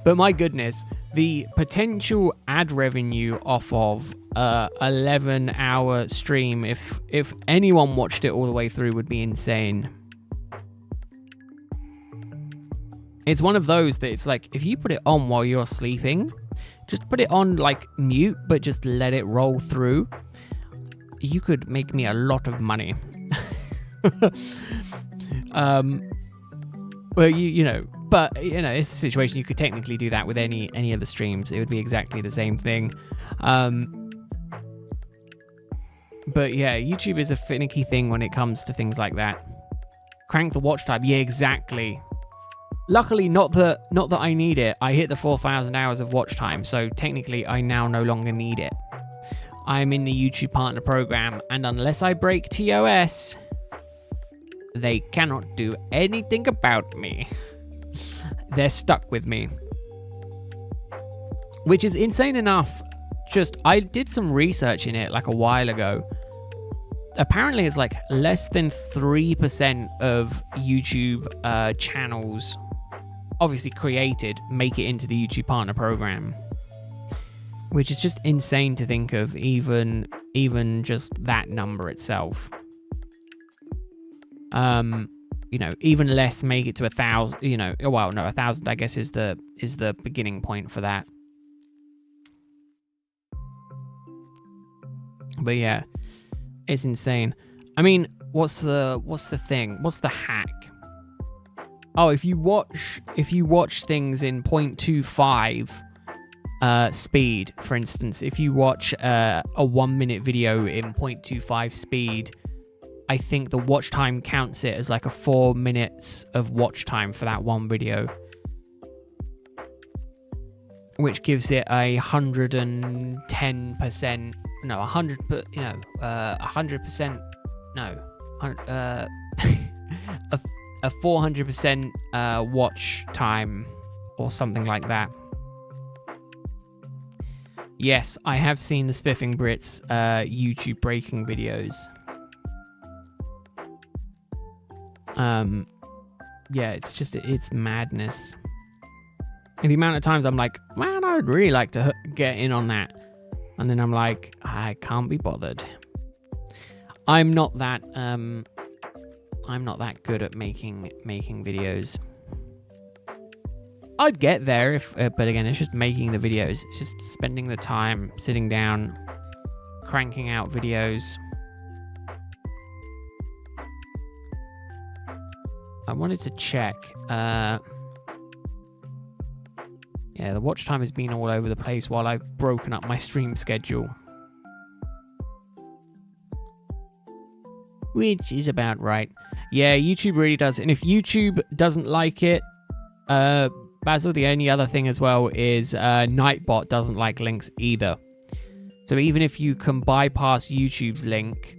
But my goodness, the potential ad revenue off of 11-hour stream, if anyone watched it all the way through, would be insane. It's one of those that it's like, if you put it on while you're sleeping, just put it on like mute, but just let it roll through. You could make me a lot of money. Well, you know, but you know, it's a situation you could technically do that with any of the streams. It would be exactly the same thing. But yeah, YouTube is a finicky thing when it comes to things like that. Crank the watch time. Yeah, exactly. Luckily, not that I need it. I hit the 4,000 hours of watch time, so technically I now no longer need it. I'm in the YouTube Partner Program, and unless I break TOS, they cannot do anything about me. They're stuck with me. Which is insane enough. Just, I did some research in it like a while ago. Apparently it's like less than 3% of YouTube channels, obviously created, make it into the YouTube Partner Program. Which is just insane to think of, even just that number itself. You know, even less make it to 1,000. You know, well, no, 1,000 I guess is the beginning point for that. But yeah, it's insane. I mean, what's the thing? What's the hack? Oh, if you watch things in 0.25 speed, for instance, if you watch a 1-minute video in 0.25 speed, I think the watch time counts it as like a 4 minutes of watch time for that one video, which gives it a 110%. No, 100. You know, 100%. No, a 400% watch time or something like that. Yes, I have seen the Spiffing Brits YouTube breaking videos. Yeah, it's madness. And the amount of times I'm like, man, I would really like to get in on that. And then I'm like, I can't be bothered. I'm not that good at making videos. I'd get there if, but again, it's just making the videos. It's just spending the time sitting down, cranking out videos. I wanted to check. Yeah, the watch time has been all over the place while I've broken up my stream schedule. Which is about right. Yeah, YouTube really does. And if YouTube doesn't like it, Basil, the only other thing as well is Nightbot doesn't like links either. So even if you can bypass YouTube's link,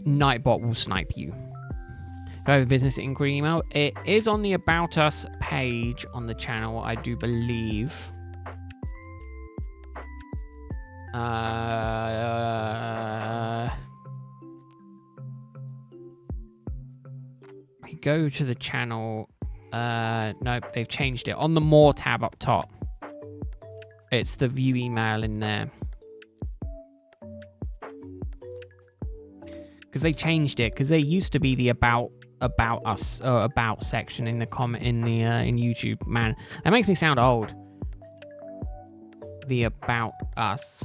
Nightbot will snipe you. Do I have a business inquiry email? It is on the About Us page on the channel, I do believe. We go to the channel. Nope, they've changed it. On the More tab up top, it's the view email in there. Because they changed it. Because there used to be the About Us or About section in the comment in YouTube. Man, that makes me sound old. The About Us.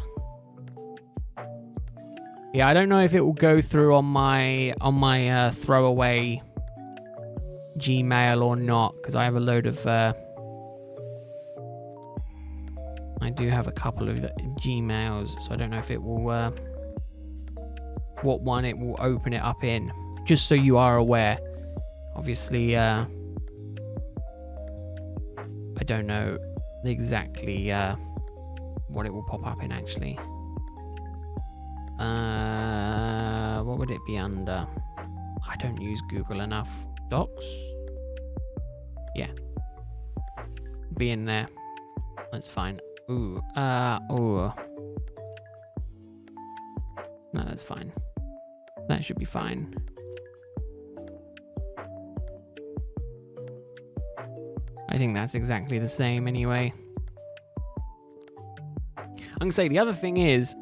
Yeah, I don't know if it will go through on my throwaway Gmail or not, because I have a load of I do have a couple of Gmails, so I don't know if it will what one it will open it up in, just so you are aware. Obviously I don't know exactly what it will pop up in actually. What would it be under? I don't use Google enough. Docs? Yeah. Be in there. That's fine. Ooh. Oh. No, that's fine. That should be fine. I think that's exactly the same anyway. I'm gonna say the other thing is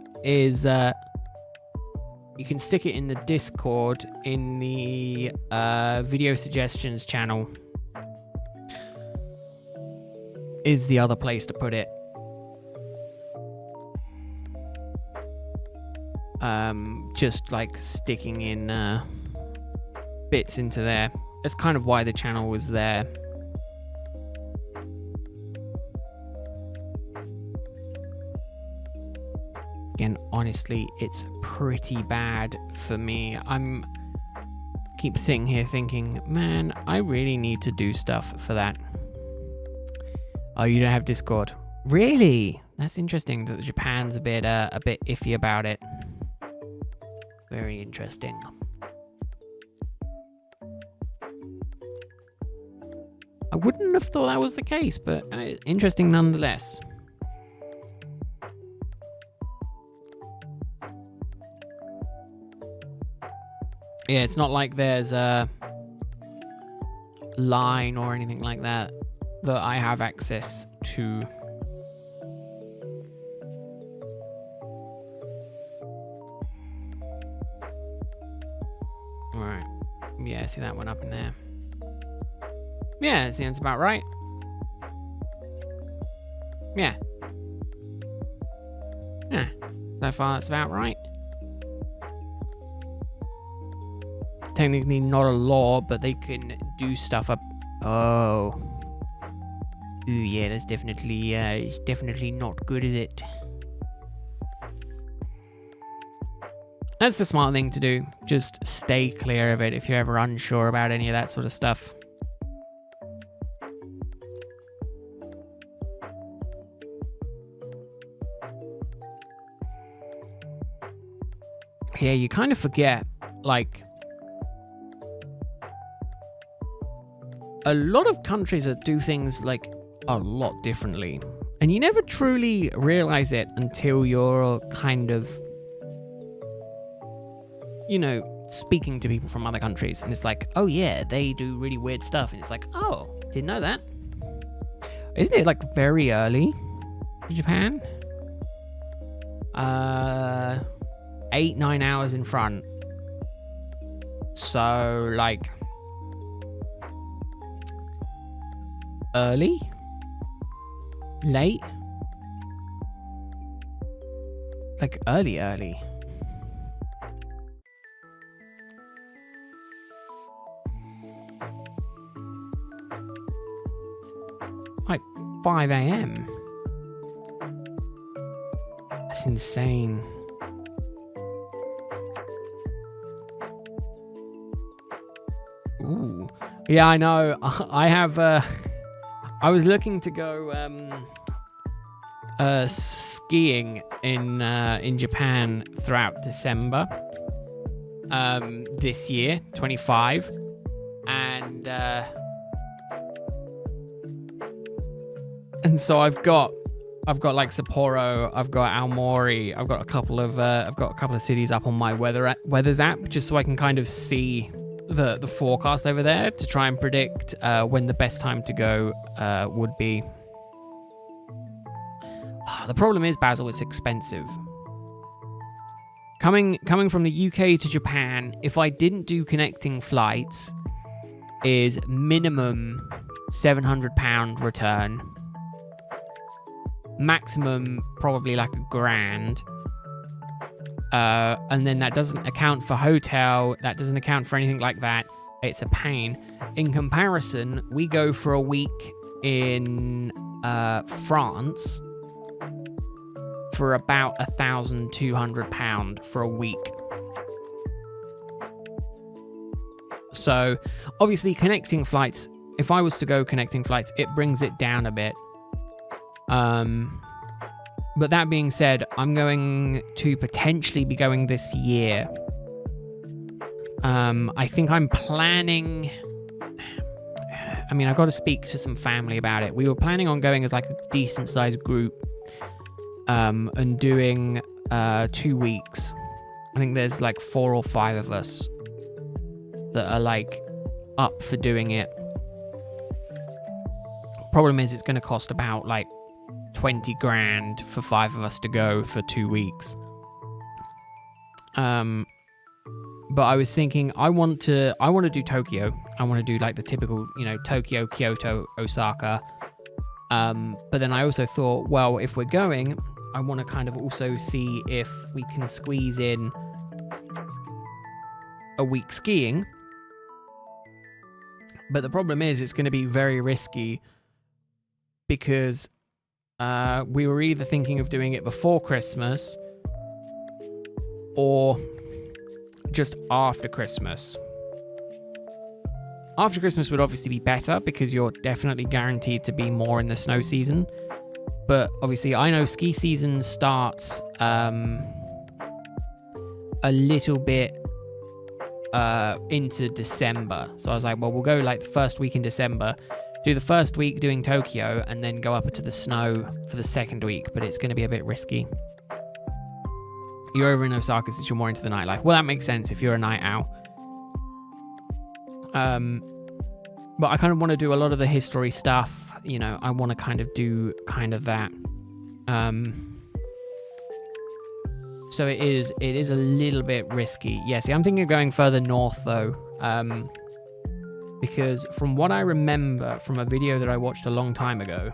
you can stick it in the Discord in the video suggestions channel. Is the other place to put it. Just like sticking in bits into there. That's kind of why the channel was there. Again, honestly, it's pretty bad for me. Keep sitting here thinking, man, I really need to do stuff for that. Oh, you don't have Discord? Really? That's interesting that Japan's a bit iffy about it. Very interesting. I wouldn't have thought that was the case, but interesting nonetheless. Yeah, it's not like there's a line or anything like that I have access to. Alright. Yeah, see that one up in there. Yeah, it seems about right. Yeah. Yeah, so far that's about right. Technically not a law, but they can do stuff up. Oh. Ooh, yeah, that's definitely, it's definitely not good, is it? That's the smart thing to do. Just stay clear of it if you're ever unsure about any of that sort of stuff. Yeah, you kind of forget, like, a lot of countries that do things like a lot differently, and you never truly realize it until you're kind of, you know, speaking to people from other countries, and it's like, oh yeah, they do really weird stuff, and it's like, oh, didn't know that. Isn't it like very early in Japan? 8-9 hours in front. So like early? Late? Like early. Like 5 a.m. That's insane. Ooh. Yeah, I know. I have I was looking to go skiing in Japan throughout December this year, 25, and so I've got like Sapporo, I've got Aomori, I've got a couple of cities up on my weathers app, just so I can kind of see the forecast over there to try and predict when the best time to go would be. The problem is, Basil, it's expensive. Coming from the UK to Japan, if I didn't do connecting flights, is minimum £700 return. Maximum probably like £1,000. And then that doesn't account for hotel, that doesn't account for anything like that. It's a pain. In comparison, we go for a week in France for about £1,200 for a week. So obviously connecting flights, if I was to go connecting flights, it brings it down a bit. But that being said, I'm going to potentially be going this year. I think I'm planning... I mean, I've got to speak to some family about it. We were planning on going as like a decent sized group and doing 2 weeks. I think there's like 4 or 5 of us that are like up for doing it. Problem is, it's going to cost about like 20 grand for 5 of us to go for 2 weeks. But I was thinking, I want to do Tokyo. I want to do like the typical, Tokyo, Kyoto, Osaka. But then I also thought, well, if we're going, I want to kind of also see if we can squeeze in a week skiing. But the problem is, it's going to be very risky because we were either thinking of doing it before Christmas or just after Christmas. After Christmas would obviously be better because you're definitely guaranteed to be more in the snow season. But obviously I know ski season starts a little bit into December. So I was like, well, we'll go like the first week in December, do the first week doing Tokyo, and then go up into the snow for the second week. But it's going to be a bit risky. You're over in Osaka since you're more into the nightlife. Well, that makes sense if you're a night owl. But I kind of want to do a lot of the history stuff. I want to kind of do that. So it is a little bit risky. Yeah, see, I'm thinking of going further north though. Because from what I remember from a video that I watched a long time ago,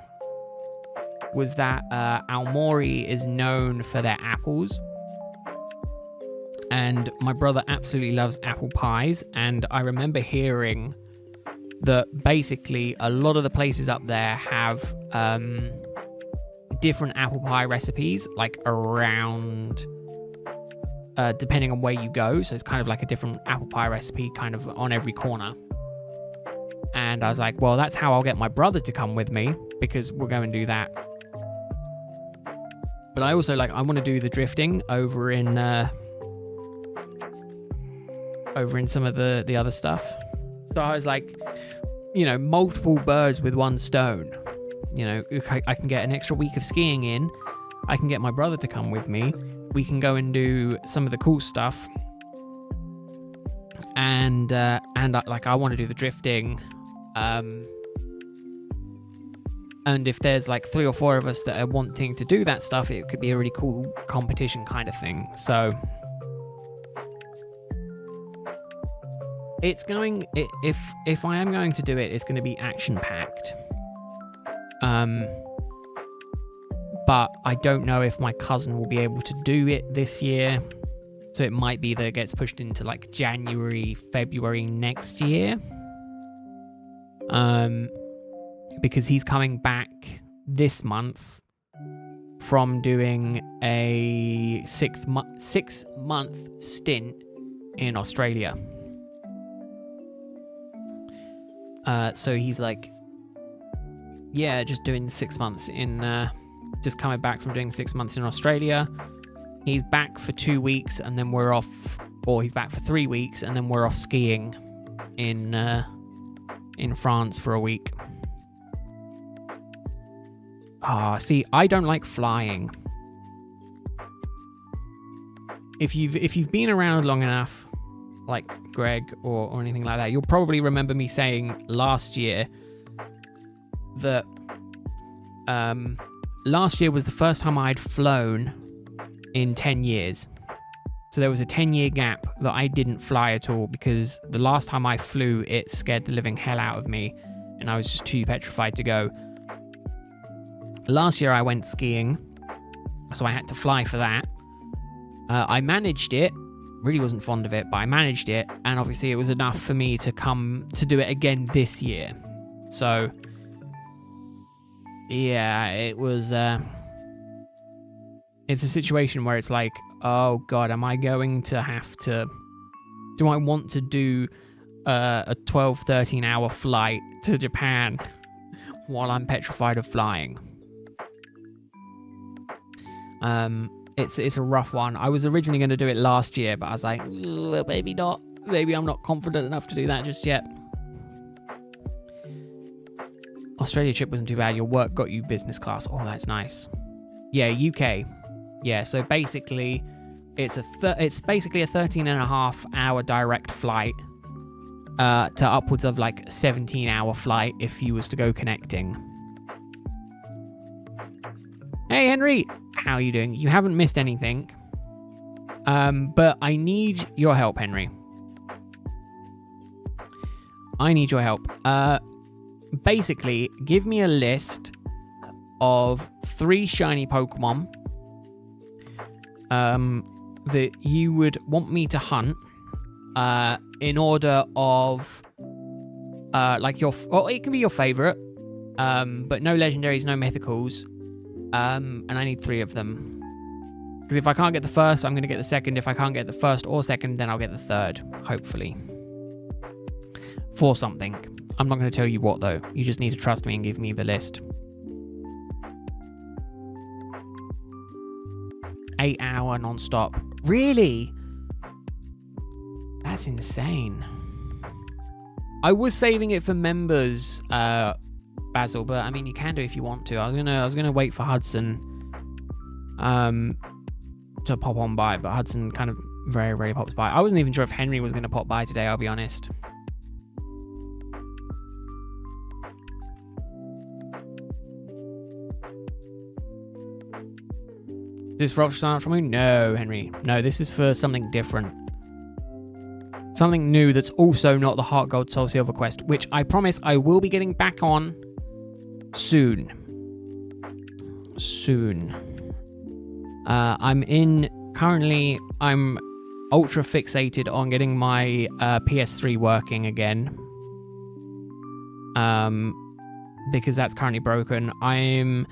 was that Aomori is known for their apples. And my brother absolutely loves apple pies. And I remember hearing that basically a lot of the places up there have different apple pie recipes, like around, depending on where you go. So it's kind of like a different apple pie recipe kind of on every corner. And I was like, well, that's how I'll get my brother to come with me, because we'll go and do that. But I also I want to do the drifting over in some of the other stuff. So I was like, multiple birds with one stone. I can get an extra week of skiing in. I can get my brother to come with me. We can go and do some of the cool stuff. And I want to do the drifting. And if there's like 3 or 4 of us that are wanting to do that stuff, it could be a really cool competition kind of thing. So it's going, if I am going to do it, it's going to be action packed. But I don't know if my cousin will be able to do it this year. So it might be that it gets pushed into like January, February next year. Because he's coming back this month from doing a 6-month stint in Australia. So he's like, yeah, just doing 6 months in, just coming back from doing 6 months in Australia. He's back for 2 weeks and then we're off, or he's back for 3 weeks and then we're off skiing in France for a week. See, I don't like flying. If you've been around long enough, like Greg or anything like that, you'll probably remember me saying last year that last year was the first time I'd flown in 10 years. So there was a 10-year gap that I didn't fly at all, because the last time I flew, it scared the living hell out of me and I was just too petrified to go. Last year I went skiing, so I had to fly for that. I managed it. Really wasn't fond of it, but I managed it, and obviously it was enough for me to come to do it again this year. So yeah, it was it's a situation where it's like, oh god, am I going to have to, do I want to do a 12-13 hour flight to Japan while I'm petrified of flying? It's a rough one. I was originally going to do it last year, but I was like, maybe not. Maybe I'm not confident enough to do that just yet. Australia trip wasn't too bad. Your work got you business class. Oh, that's nice. Yeah, UK. Yeah, so basically, it's basically a 13.5-hour direct flight to upwards of like 17-hour flight if you was to go connecting. Hey, Henry. How are you doing? You haven't missed anything. But I need your help, Henry. I need your help. Basically, give me a list of 3 shiny Pokemon that you would want me to hunt in order of like your... Well, it can be your favorite, but no legendaries, no mythicals. And I need 3 of them. Because if I can't get the first, I'm going to get the second. If I can't get the first or second, then I'll get the third, hopefully. For something. I'm not going to tell you what, though. You just need to trust me and give me the list. 8-hour non-stop. Really? That's insane. I was saving it for members, Basil, but I mean, you can do it if you want to. I was gonna wait for Hudson to pop on by, but Hudson kind of very rarely pops by. I wasn't even sure if Henry was gonna pop by today, I'll be honest. This for Ultra Sign Up from you? No, Henry. No, this is for something different. Something new that's also not the Heart Gold Soul Silver quest, which I promise I will be getting back on soon. Currently, I'm ultra fixated on getting my PS3 working again. Because that's currently broken. I'm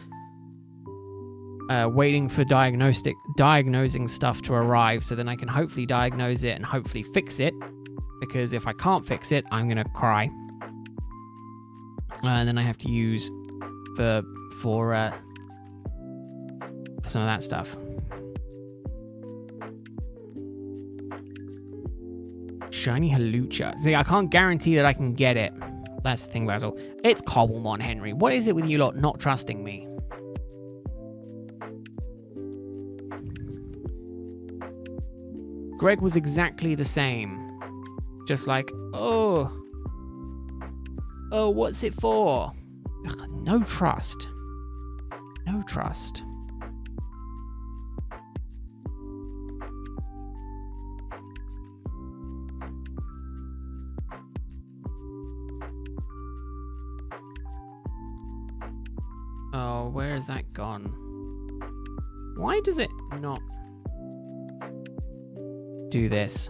waiting for diagnosing stuff to arrive so then I can hopefully diagnose it and hopefully fix it. Because if I can't fix it, I'm going to cry. And then I have to use for some of that stuff. Shiny Halucha. See, I can't guarantee that I can get it. That's the thing, Basil. It's Cobblemon, Henry. What is it with you lot not trusting me? Greg was exactly the same. Just like, oh, what's it for? Ugh, no trust. No trust. Oh, where has that gone? Why does it not do this?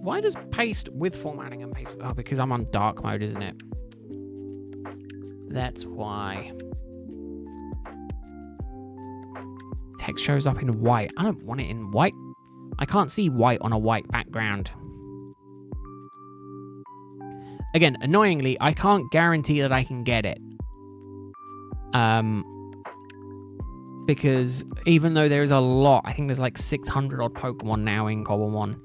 Why does paste with formatting and paste... Oh, because I'm on dark mode, isn't it? That's why. Text shows up in white. I don't want it in white. I can't see white on a white background. Again, annoyingly, I can't guarantee that I can get it. Because even though there is a lot, I think there's like 600 odd Pokemon now in Cobblemon.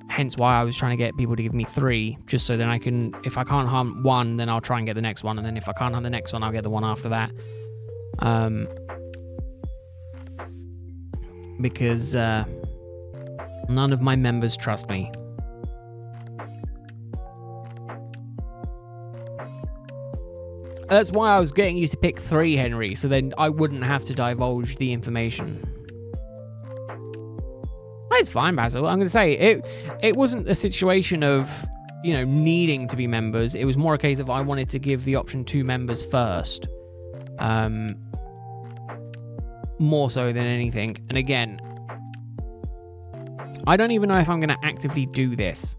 Hence why I was trying to get people to give me 3, just so then I can, if I can't hunt one, then I'll try and get the next one, and then if I can't hunt the next one, I'll get the one after that. Because none of my members trust me. That's why I was getting you to pick 3, Henry, so then I wouldn't have to divulge the information. It's fine, Basil. I'm going to say, it wasn't a situation of, you know, needing to be members. It was more a case of I wanted to give the option to members first. More so than anything. And again, I don't even know if I'm going to actively do this.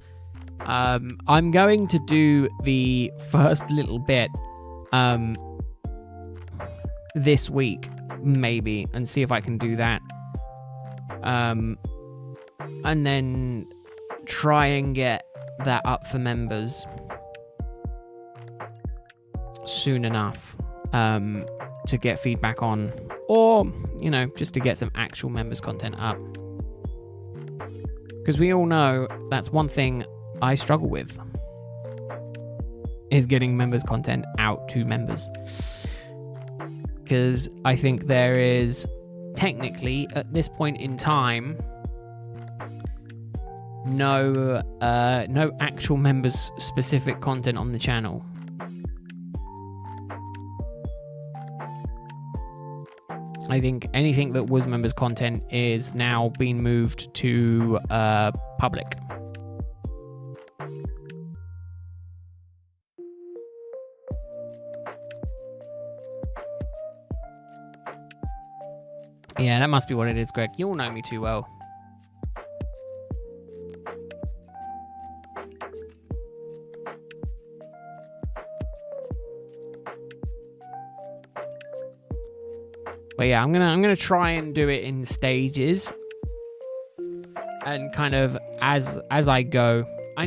I'm going to do the first little bit this week, maybe, and see if I can do that. And then try and get that up for members soon enough to get feedback on, or, you know, just to get some actual members content up. Because we all know that's one thing I struggle with, is getting members content out to members. Because I think there is technically, at this point in time, no actual members specific content on the channel. I think anything that was members content is now being moved to public. Yeah, that must be what it is, Greg. You all know me too well. But yeah, I'm gonna try and do it in stages, and kind of as I go. I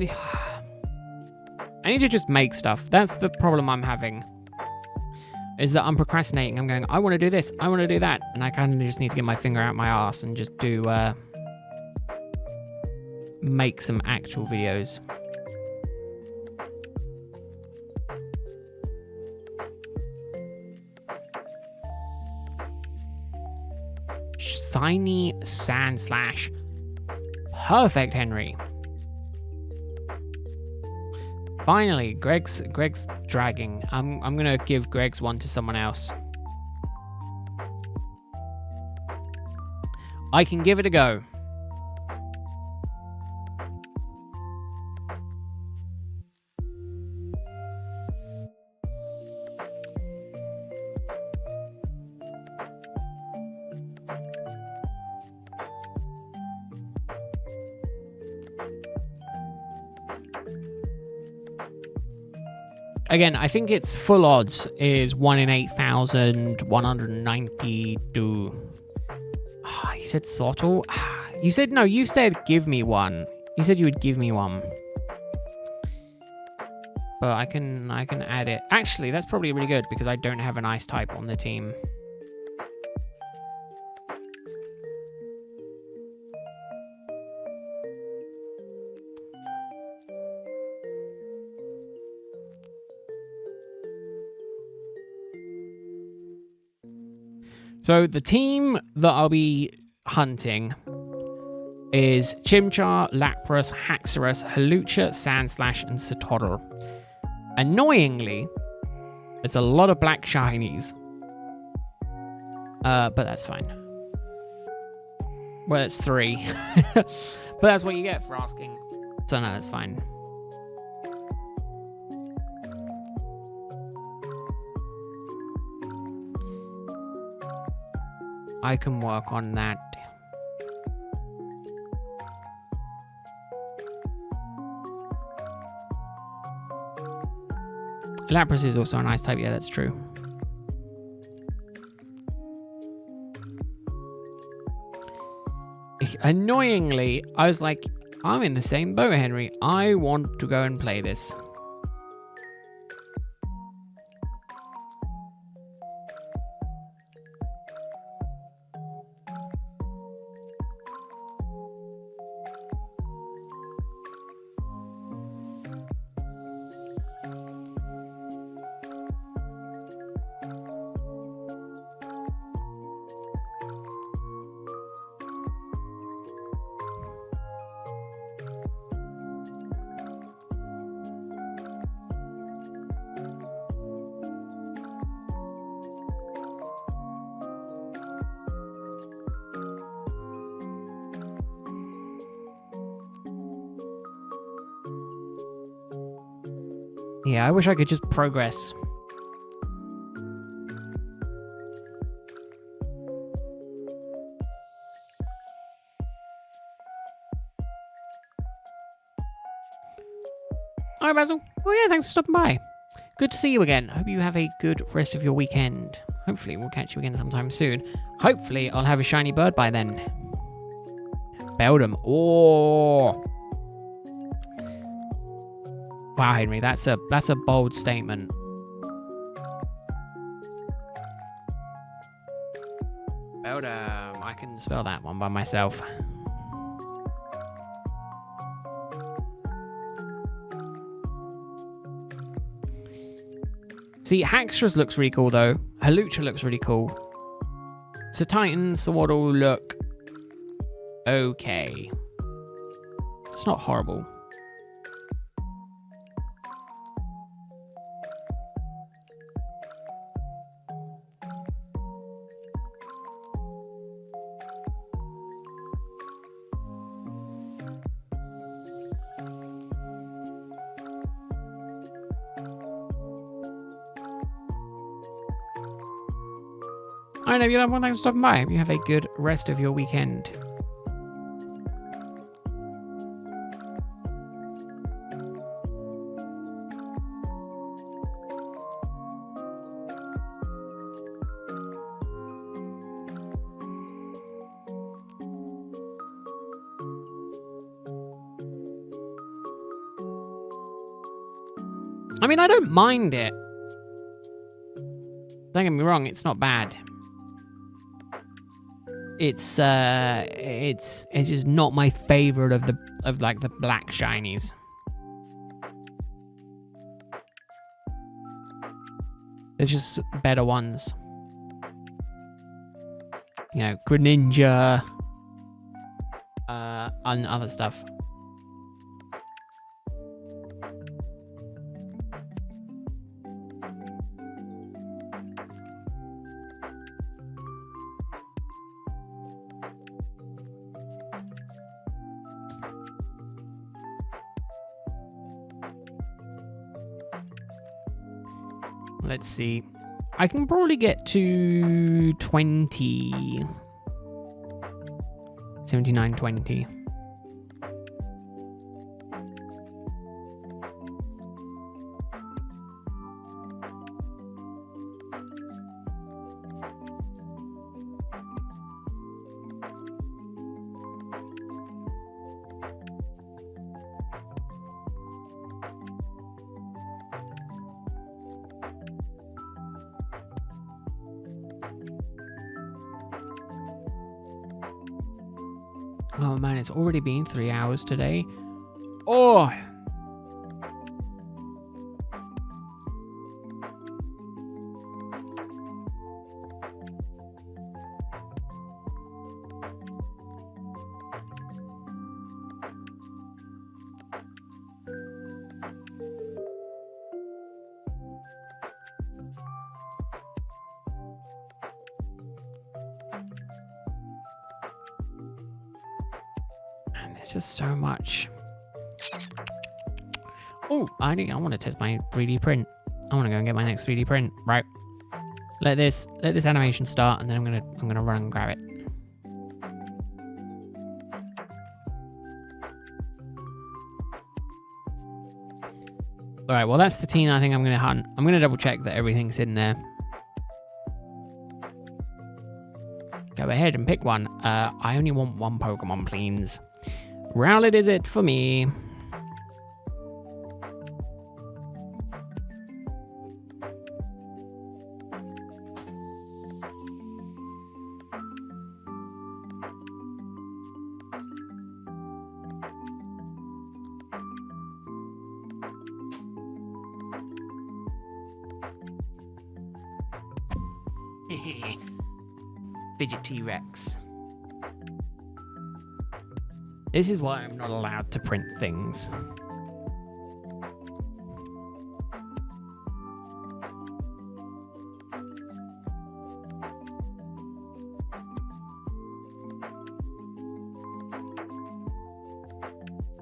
need to just make stuff. That's the problem I'm having. Is that I'm procrastinating. I'm going, I want to do this, I want to do that, and I kind of just need to get my finger out my ass and just do make some actual videos. Shiny sand slash. Perfect, Henry. Finally, Greg's dragging. I'm gonna give Greg's one to someone else. I can give it a go. Again, I think it's full odds is 1 in 8,192. Oh, you said Sottle? You said, no, you said give me one. You said you would give me one. But I can add it. Actually, that's probably really good because I don't have an ice type on the team. So the team that I'll be hunting is Chimchar, Lapras, Haxorus, Hawlucha, Sandslash, and Sotodle. Annoyingly, it's a lot of black shinies. But that's fine. Well, it's 3. But that's what you get for asking. So no, that's fine. I can work on that. Lapras is also an ice type. Yeah, that's true. Annoyingly, I was like, I'm in the same boat, Henry. I want to go and play this. Yeah, I wish I could just progress. Alright, Basil. Oh yeah, thanks for stopping by. Good to see you again. Hope you have a good rest of your weekend. Hopefully we'll catch you again sometime soon. Hopefully I'll have a shiny bird by then. Beldum. Oh. Wow, Henry, that's a bold statement. Beldam. I can spell that one by myself. See, Haxorus looks really cool, though. Halucha looks really cool. So Titan, Swaddle look okay. It's not horrible. I know you don't want thanks for stopping by. Hope you have a good rest of your weekend. I mean, I don't mind it. Don't get me wrong, it's not bad. It's just not my favorite of the black shinies. There's just better ones. You know, Greninja, and other stuff. Let's see. I can probably get to 20. 79, 20. Oh man, it's already been 3 hours today. Oh! There's just so much. Oh, I want to test my 3D print. I want to go and get my next 3D print. Right. Let this animation start, and then I'm gonna run and grab it. All right. Well, that's the team I think I'm gonna hunt. I'm gonna double check that everything's in there. Go ahead and pick one. I only want one Pokemon, please. Rowlet is it for me. Fidget T-Rex. This is why I'm not allowed to print things.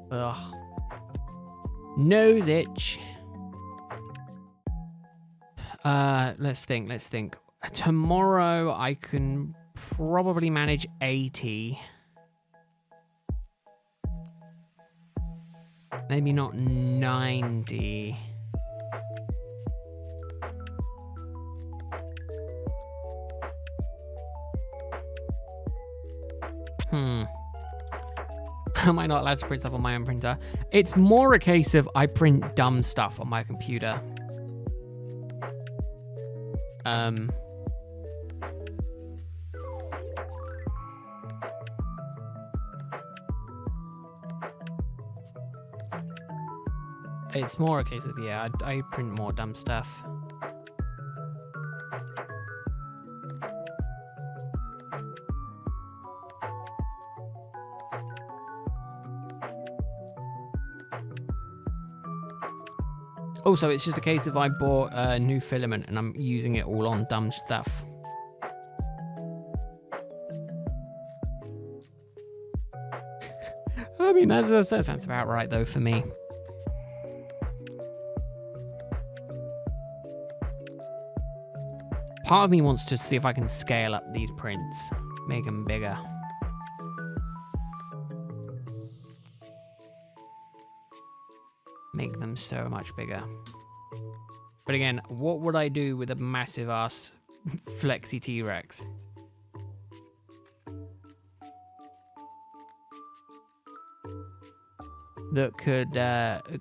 Ugh. Nose itch. Let's think. Tomorrow I can probably manage 80. Maybe not 90. am I not allowed to print stuff on my own printer? It's more a case of I print dumb stuff on my computer. It's more a case of, yeah, I print more dumb stuff. Also, it's just a case of I bought a new filament and I'm using it all on dumb stuff. I mean, that sounds about right, though, for me. Part of me wants to see if I can scale up these prints, make them bigger. Make them so much bigger. But again, what would I do with a massive ass flexi T-Rex? That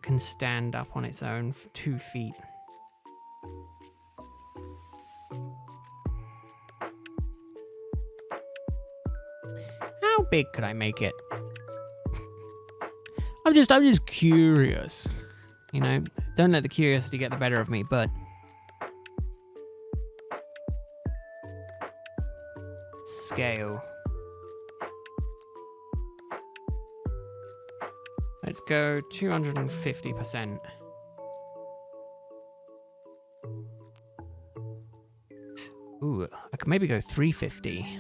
can stand up on its own 2 feet. How big could I make it? I'm just curious. You know, don't let the curiosity get the better of me, but scale. Let's go 250%. Ooh, I could maybe go 350.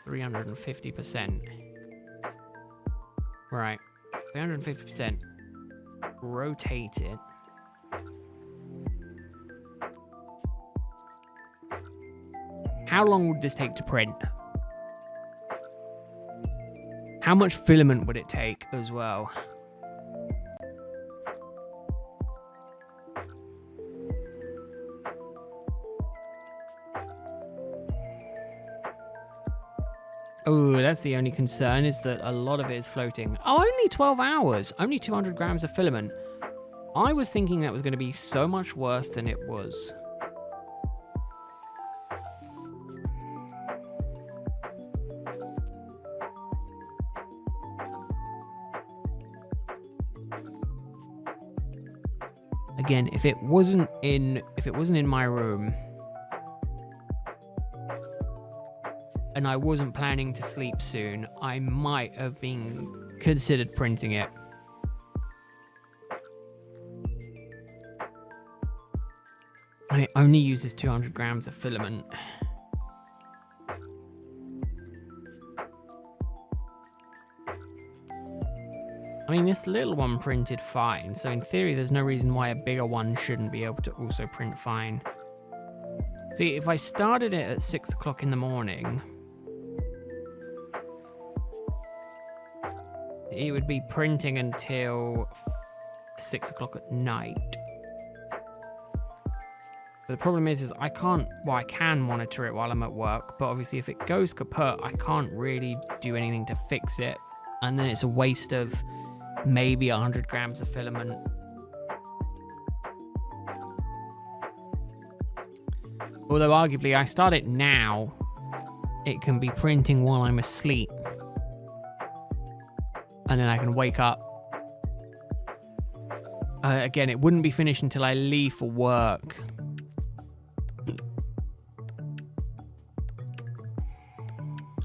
350%. Right, 350%. Rotate it. How long would this take to print? How much filament would it take as well? Oh, that's the only concern, is that a lot of it is floating. Oh, only 12 hours. Only 200 grams of filament. I was thinking that was going to be so much worse than it was. Again, if it wasn't in my room, and I wasn't planning to sleep soon, I might have been considered printing it. And it only uses 200 grams of filament. I mean, this little one printed fine, so in theory there's no reason why a bigger one shouldn't be able to also print fine. See, if I started it at 6 o'clock in the morning, it would be printing until 6 o'clock at night. But the problem is I can't, well, I can monitor it while I'm at work, but obviously if it goes kaput, I can't really do anything to fix it. And then it's a waste of maybe 100 grams of filament. Although arguably I start it now, it can be printing while I'm asleep. And then I can wake up. Again, it wouldn't be finished until I leave for work.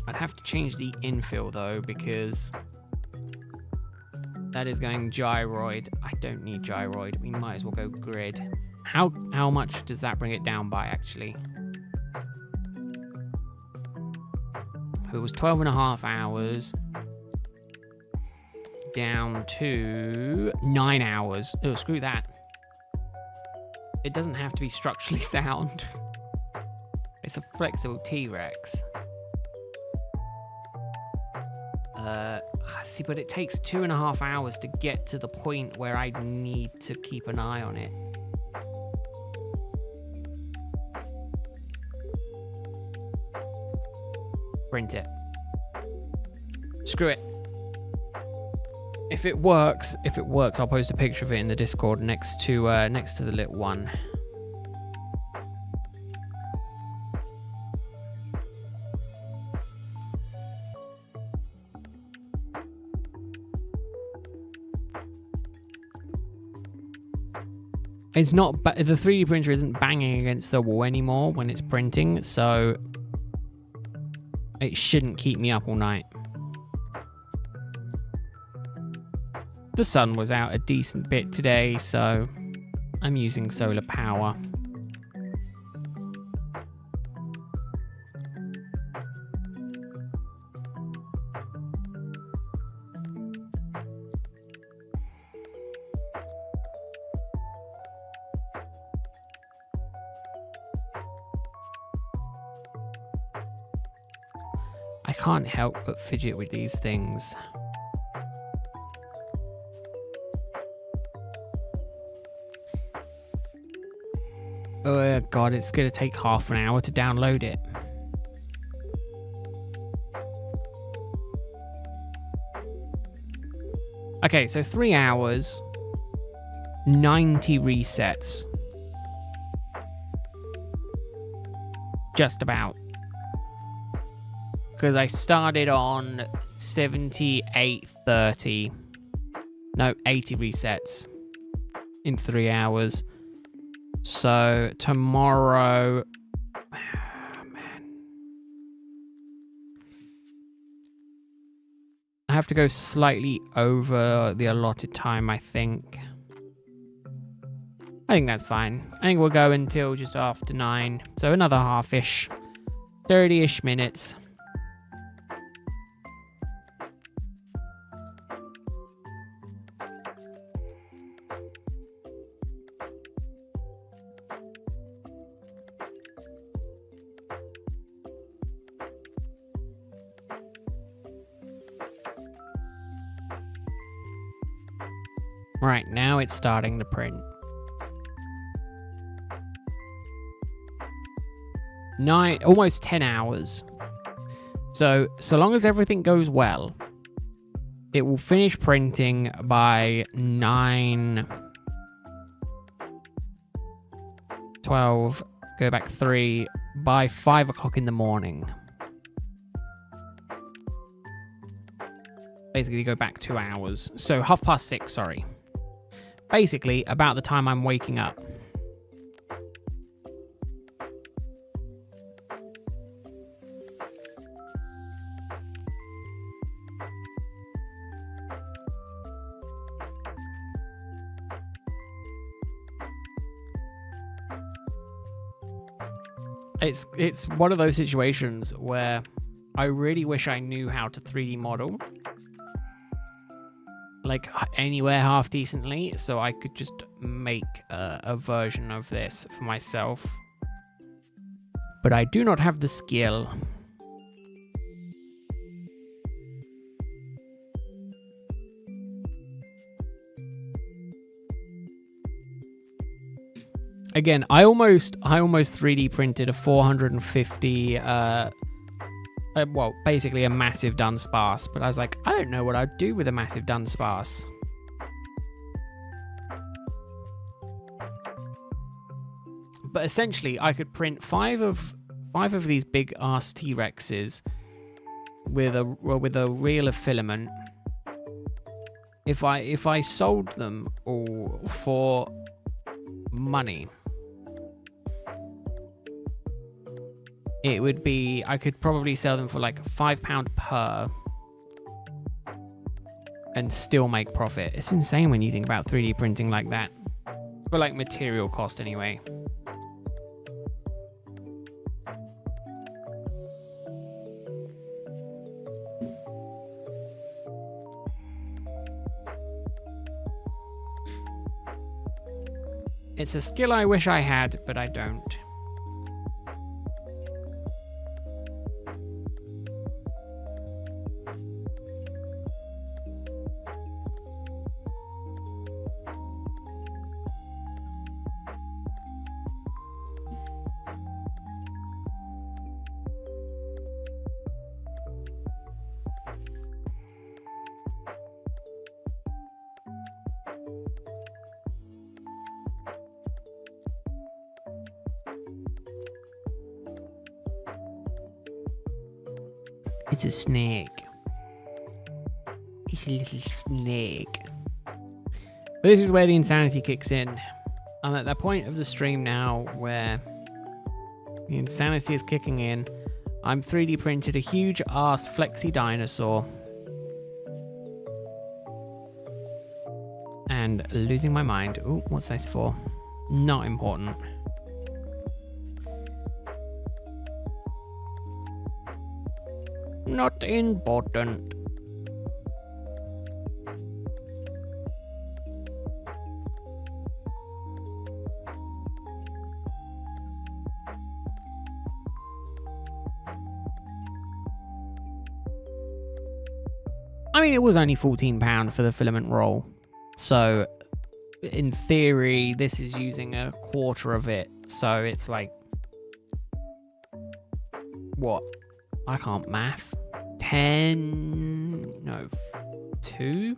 I'd have to change the infill though, because that is going gyroid. I don't need gyroid. We might as well go grid. How much does that bring it down by, actually? It was 12.5 hours. Down to 9 hours. Oh, screw that. It doesn't have to be structurally sound. It's a flexible T-Rex. See, but it takes 2.5 hours to get to the point where I need to keep an eye on it. Print it. Screw it. If it works, I'll post a picture of it in the Discord next to the little one. It's not, the 3D printer isn't banging against the wall anymore when it's printing, so it shouldn't keep me up all night. The sun was out a decent bit today, so I'm using solar power. I can't help but fidget with these things. Oh god, it's gonna take half an hour to download it. Okay, so 3 hours, 90 resets. Just about. Because I started on 78:30. No, 80 resets in 3 hours. So tomorrow, man, I have to go slightly over the allotted time, I think. I think that's fine. I think we'll go until just after 9. So another half-ish, 30-ish minutes. Right, now it's starting to print. 9, almost 10 hours. So long as everything goes well, it will finish printing by 9, 12, go back 3, by 5 o'clock in the morning. Basically go back 2 hours. So 6:30, sorry. Basically, about the time I'm waking up. It's one of those situations where I really wish I knew how to 3D model. Like anywhere half decently, so I could just make a version of this for myself. But I do not have the skill. Again, I almost 3D printed a 450 well, basically a massive Dunsparce, but I was like, I don't know what I'd do with a massive Dunsparce. But essentially, I could print five of these big ass T-Rexes with a reel of filament. If I sold them all for money, it would be, I could probably sell them for like £5 per and still make profit. It's insane when you think about 3D printing like that. For like material cost anyway. It's a skill I wish I had, but I don't. It's a snake. It's a little snake. But this is where the insanity kicks in. I'm at that point of the stream now where the insanity is kicking in. I'm 3D printed a huge ass flexi dinosaur. And losing my mind. Ooh, what's this for? Not important. Not important. I mean, it was only £14 for the filament roll. So, in theory, this is using a quarter of it. So, it's like... What? I can't math. 10... No. £2?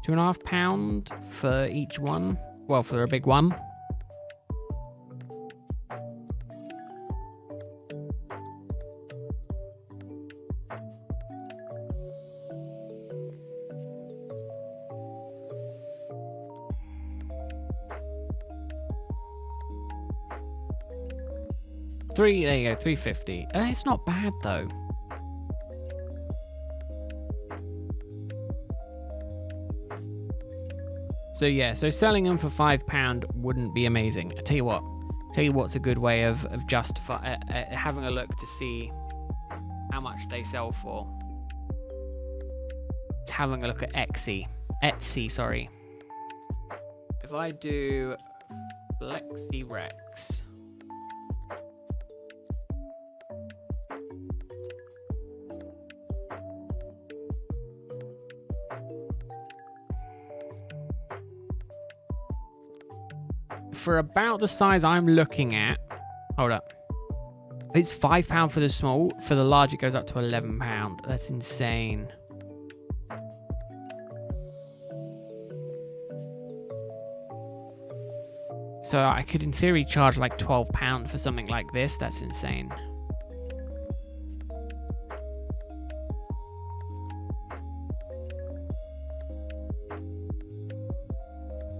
£2.5 for each one. Well, for a big one. There you go, $3.50. It's not bad though. So yeah, so selling them for £5 wouldn't be amazing. I tell you what's a good way of having a look to see how much they sell for. It's having a look at Etsy, sorry. If I do Flexi Rex. For about the size I'm looking at, hold up. It's £5 for the small. For the large, it goes up to £11. That's insane. So I could, in theory, charge like £12 for something like this. That's insane.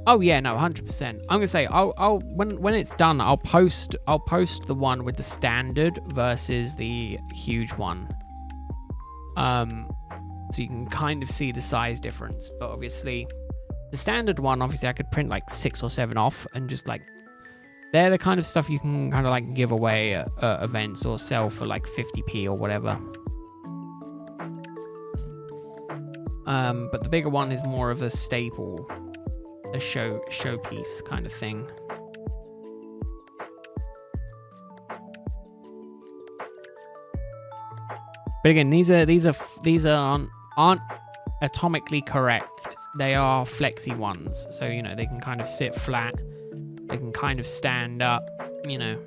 Oh yeah, no, 100%. I'm gonna say, when it's done, I'll post the one with the standard versus the huge one. So you can kind of see the size difference. But obviously, the standard one, obviously, I could print like 6 or 7 off, and just like, they're the kind of stuff you can kind of like give away at events or sell for like 50p or whatever. But the bigger one is more of a staple. A showpiece kind of thing. But again, these aren't atomically correct. They are flexi ones, so you know they can kind of sit flat. They can kind of stand up, you know.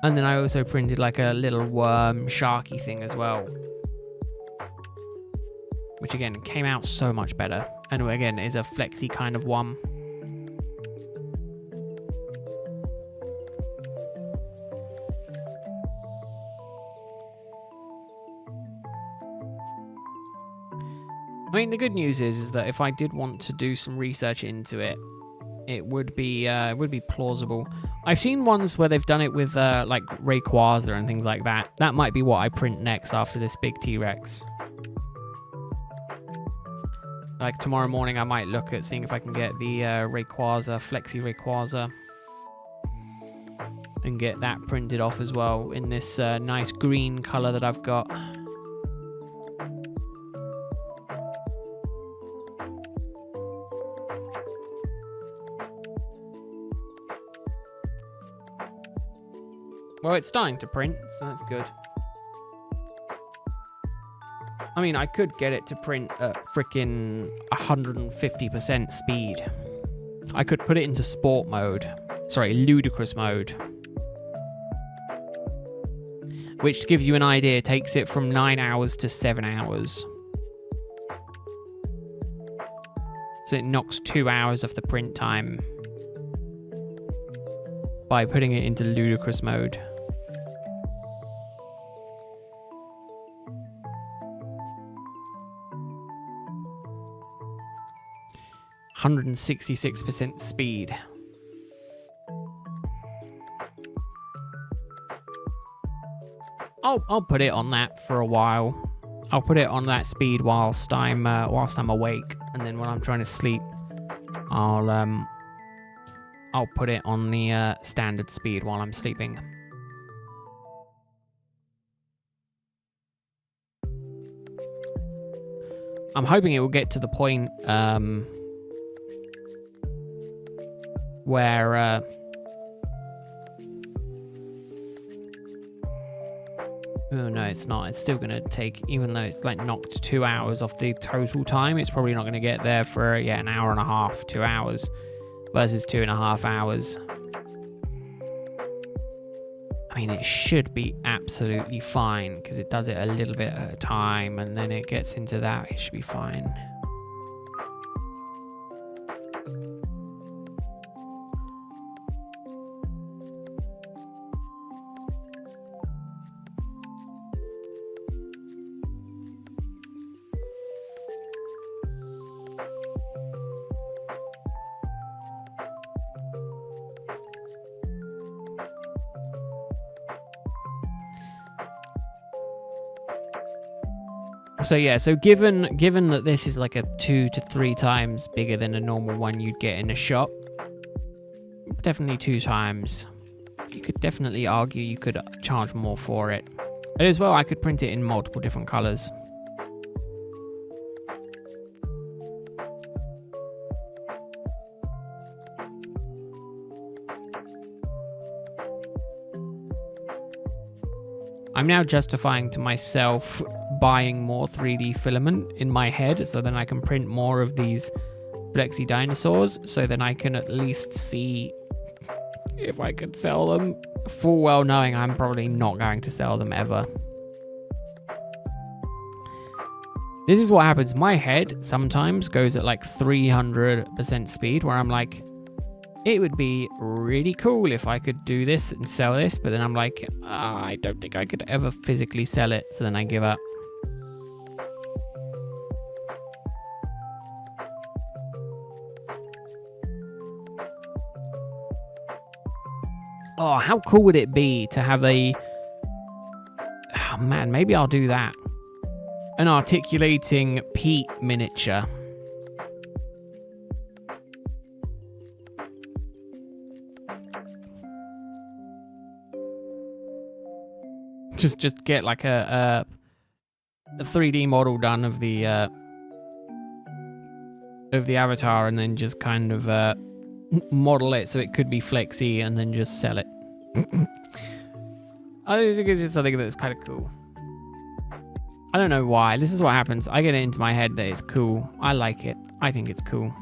And then I also printed like a little worm sharky thing as well, which again came out so much better. And again, is a flexi kind of one. I mean, the good news is that if I did want to do some research into it, it would be plausible. I've seen ones where they've done it with like Rayquaza and things like that. That might be what I print next after this big T-Rex. Like tomorrow morning, I might look at seeing if I can get the Rayquaza, Flexi Rayquaza, and get that printed off as well in this nice green color that I've got. Well, it's starting to print, so that's good. I mean, I could get it to print at frickin' 150% speed. I could put it into sport mode. Sorry, ludicrous mode. Which, to give you an idea, takes it from 9 hours to 7 hours. So it knocks 2 hours off the print time by putting it into ludicrous mode. 166% speed. I'll put it on that for a while. I'll put it on that speed whilst I'm awake, and then when I'm trying to sleep, I'll put it on the standard speed while I'm sleeping. I'm hoping it will get to the point where oh no, it's not. It's still going to take, even though it's like knocked 2 hours off the total time, it's probably not going to get there for, an hour and a half, 2 hours versus 2.5 hours. I mean, it should be absolutely fine because it does it a little bit at a time and then it gets into that. It should be fine. So yeah, so given that this is like a 2 to 3 times bigger than a normal one you'd get in a shop, definitely 2 times. You could definitely argue you could charge more for it. But as well, I could print it in multiple different colors. I'm now justifying to myself buying more 3D filament in my head so then I can print more of these flexi dinosaurs so then I can at least see if I could sell them, full well knowing I'm probably not going to sell them ever. This is what happens. My head sometimes goes at like 300% speed where I'm like, it would be really cool if I could do this and sell this, but then I'm like, I don't think I could ever physically sell it, so then I give up. Oh, how cool would it be to have a... Oh man, maybe I'll do that. An articulating Pete miniature. Just get like a 3D model done of the avatar and then just kind of model it so it could be flexy and then just sell it. I think it's just something that's kind of cool. I don't know why. This is what happens. I get it into my head that it's cool. I like it. I think it's cool.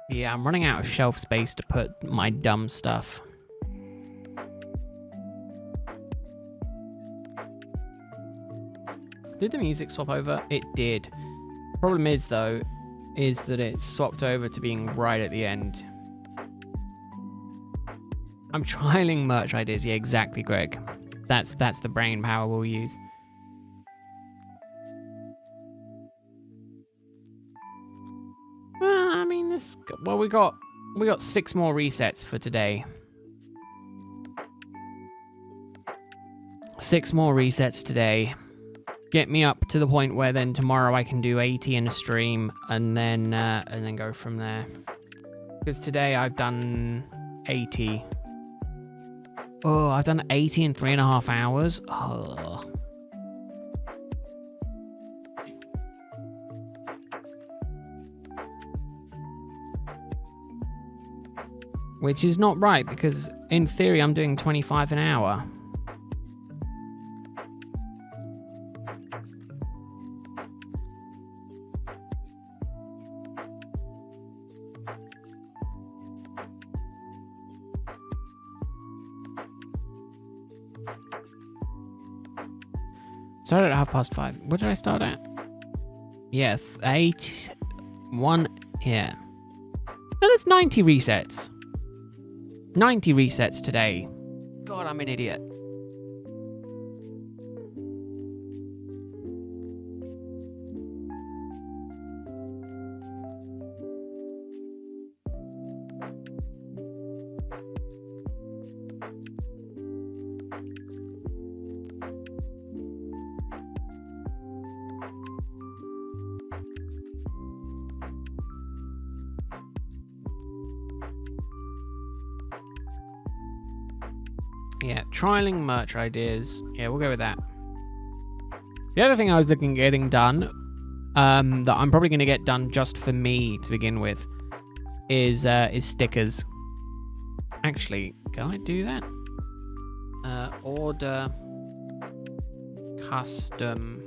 Yeah, I'm running out of shelf space to put my dumb stuff. Did the music swap over? It did. Problem is, though, is that it swapped over to being right at the end. I'm trialing merch ideas. Yeah, exactly, Greg. That's the brain power we'll use. Well, we got 6 more resets for today. 6 more resets today. Get me up to the point where then tomorrow I can do 80 in a stream and then go from there. Because today I've done 80. Oh, I've done 80 in 3.5 hours. Oh. Which is not right, because in theory I'm doing 25 an hour. Started at 5:30. What did I start at? Yeah, 8, 1, yeah. No, that's 90 resets. 90 resets today. God, I'm an idiot. Yeah, trialing merch ideas. Yeah, we'll go with that. The other thing I was looking at getting done, that I'm probably going to get done just for me to begin with, is stickers. Actually, can I do that? Order custom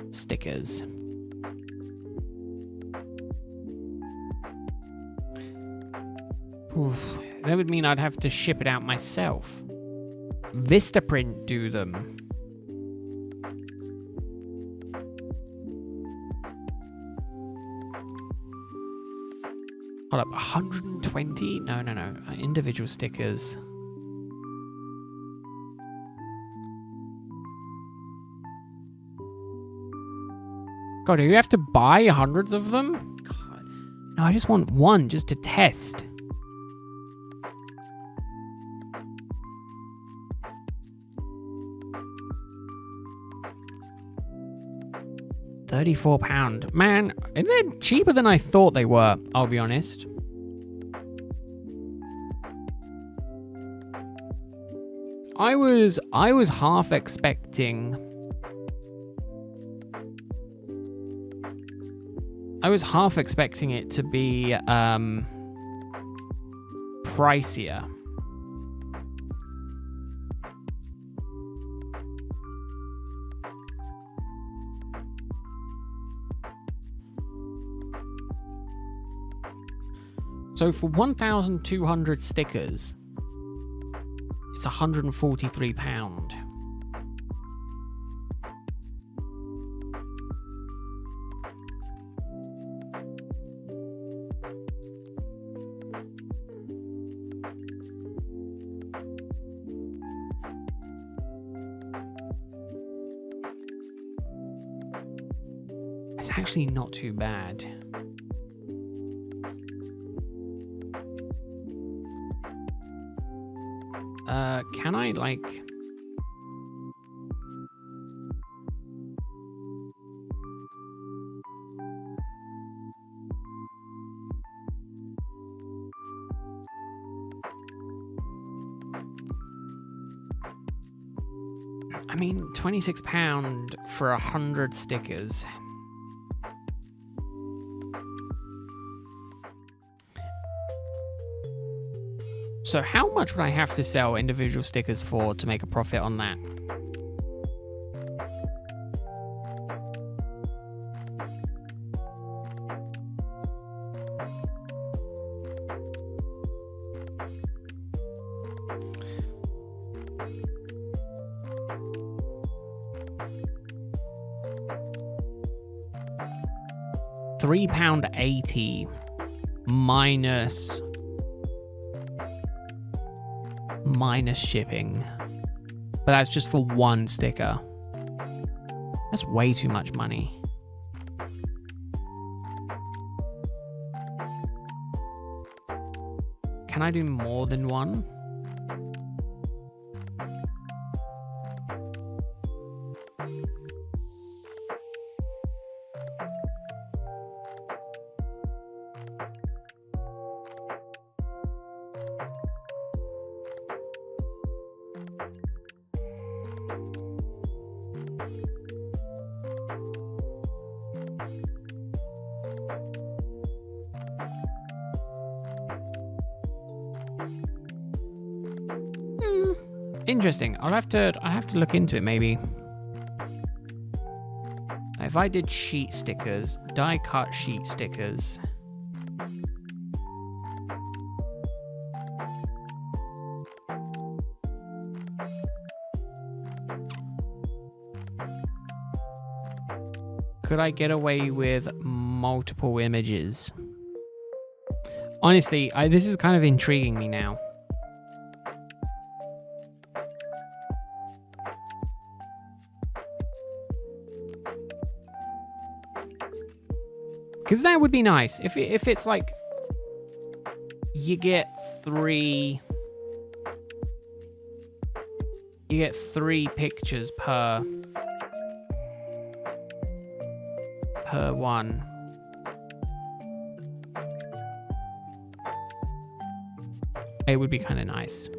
stickers. Oof, that would mean I'd have to ship it out myself. Vistaprint do them. Hold up, 120? No. Individual stickers. God, do you have to buy hundreds of them? God. No, I just want one just to test. £34. Man, they're cheaper than I thought they were, I'll be honest. I was half expecting it to be pricier. So for 1,200 stickers, it's £143. It's actually not too bad. Can I, like... I mean, £26 for 100 stickers. So how much would I have to sell individual stickers for to make a profit on that? £3.80 minus shipping, but that's just for one sticker. That's way too much money. Can I do more than one? Interesting. I'll have to look into it maybe. If I did sheet stickers, die cut sheet stickers. Could I get away with multiple images? Honestly, this is kind of intriguing me now. Because that would be nice. If it's like, you get three pictures per one. It would be kind of nice.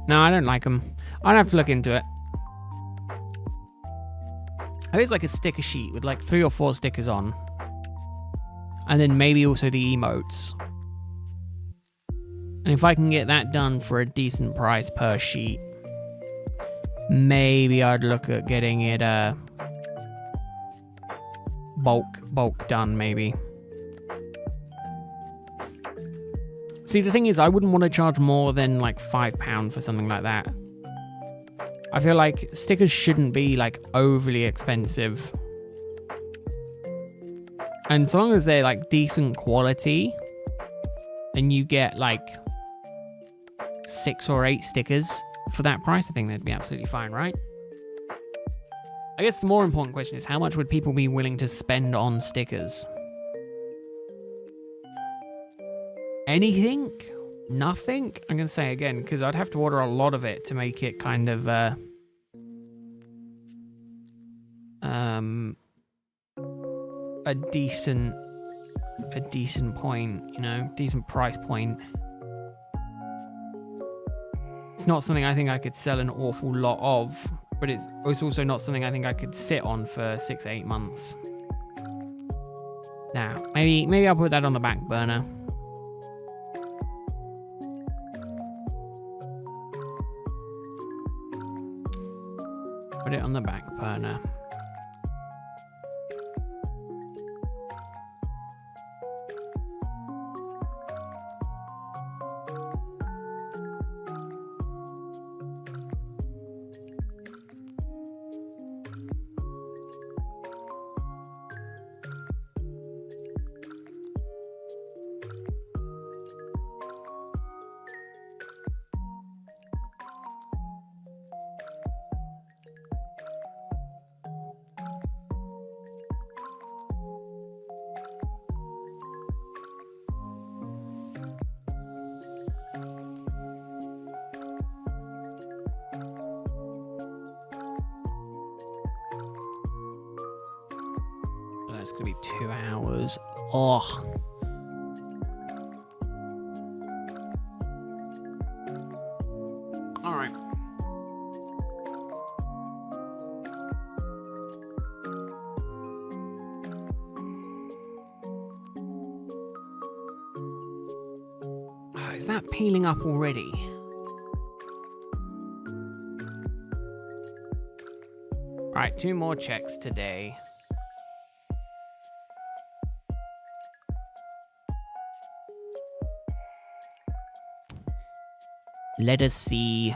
No, I don't like them. I'd have to look into it. I think it's like a sticker sheet with like 3 or 4 stickers on. And then maybe also the emotes. And if I can get that done for a decent price per sheet, maybe I'd look at getting it bulk done maybe. See, the thing is, I wouldn't want to charge more than like £5 for something like that. I feel like stickers shouldn't be like overly expensive. And so long as they're like decent quality and you get like 6 or 8 stickers for that price, I think that'd be absolutely fine, right? I guess the more important question is, how much would people be willing to spend on stickers? Anything? Nothing? I'm going to say again, because I'd have to order a lot of it to make it kind of a decent point, you know, decent price point. It's not something I think I could sell an awful lot of, but it's also not something I think I could sit on for 6 or 8 months. Now, maybe I'll put that on the back burner. Put it on the back burner. It's gonna be 2 hours. Oh. All right. Oh, is that peeling up already? All right, 2 more checks today. Let us see.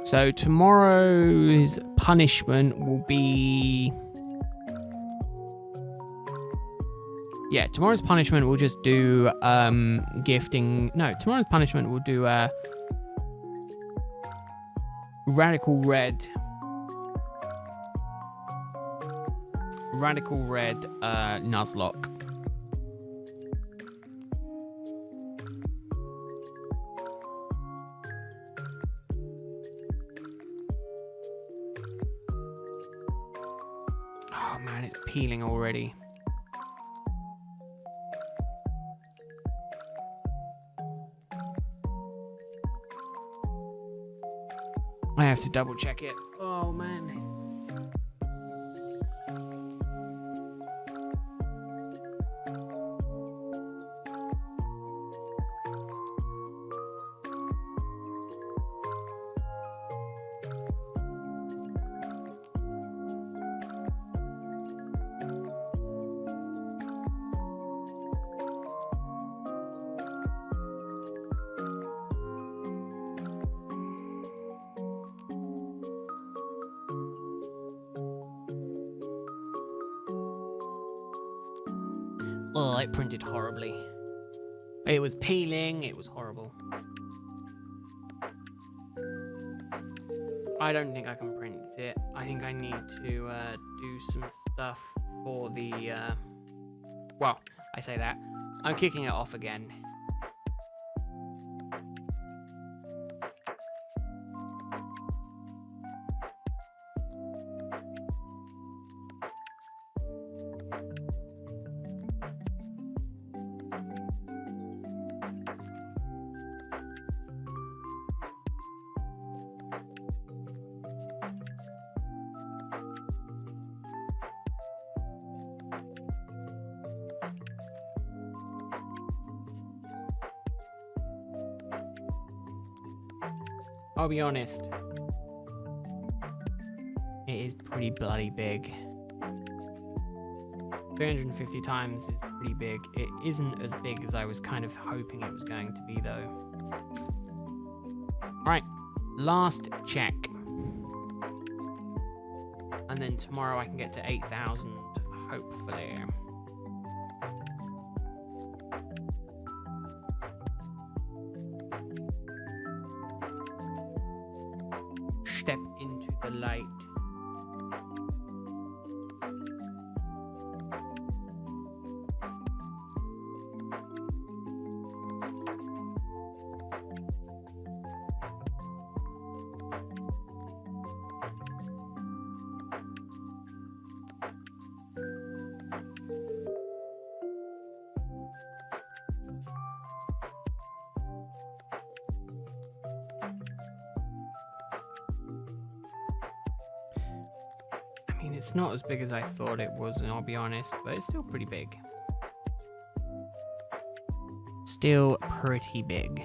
So tomorrow's punishment will be... Yeah, tomorrow's punishment will just do gifting... No, tomorrow's punishment will do Radical Red Nuzlocke. Oh man, it's peeling already. I have to double check it. Oh man. Oh, it printed horribly. It was peeling. It was horrible. I don't think I can print it. I think I need to do some stuff for the... Well, I say that. I'm kicking it off again. I'll be honest. It is pretty bloody big. 350 times is pretty big. It isn't as big as I was kind of hoping it was going to be, though. Alright, last check. And then tomorrow I can get to 8,000, hopefully. Step into the light. It's not as big as I thought it was, and I'll be honest, but it's still pretty big. Still pretty big.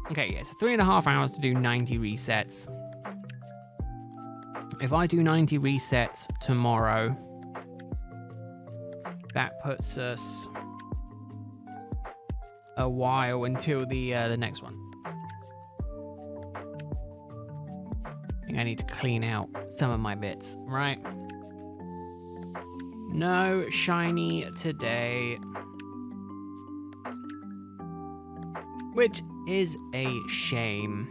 Okay, yeah, so 3.5 hours to do 90 resets. If I do 90 resets tomorrow, that puts us a while until the next one. I think I need to clean out some of my bits, right? No shiny today, which is a shame.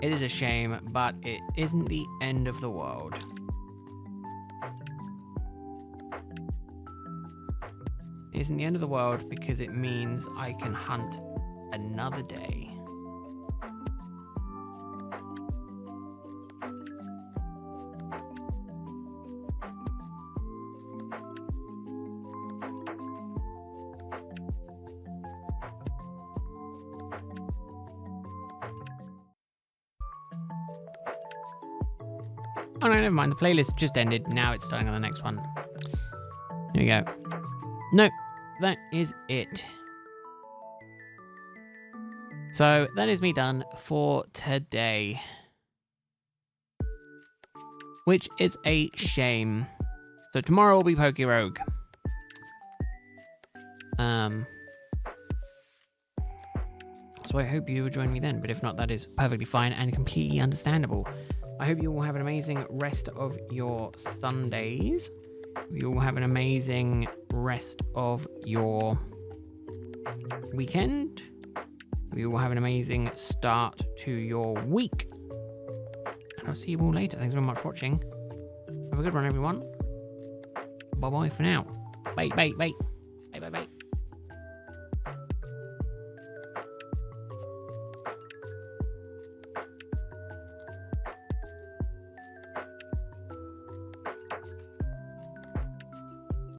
It is a shame, but it isn't the end of the world. It isn't the end of the world because it means I can hunt another day. Oh no, never mind. The playlist just ended. Now it's starting on the next one. Here we go. Nope, that is it. So that is me done for today. Which is a shame. So tomorrow will be Poke Rogue. So I hope you will join me then, but if not, that is perfectly fine and completely understandable. I hope you all have an amazing rest of your Sundays. You all have an amazing rest of your weekend. You all have an amazing start to your week. And I'll see you all later. Thanks very much for watching. Have a good one, everyone. Bye-bye for now. Bye, bye, bye. Bye, bye, bye.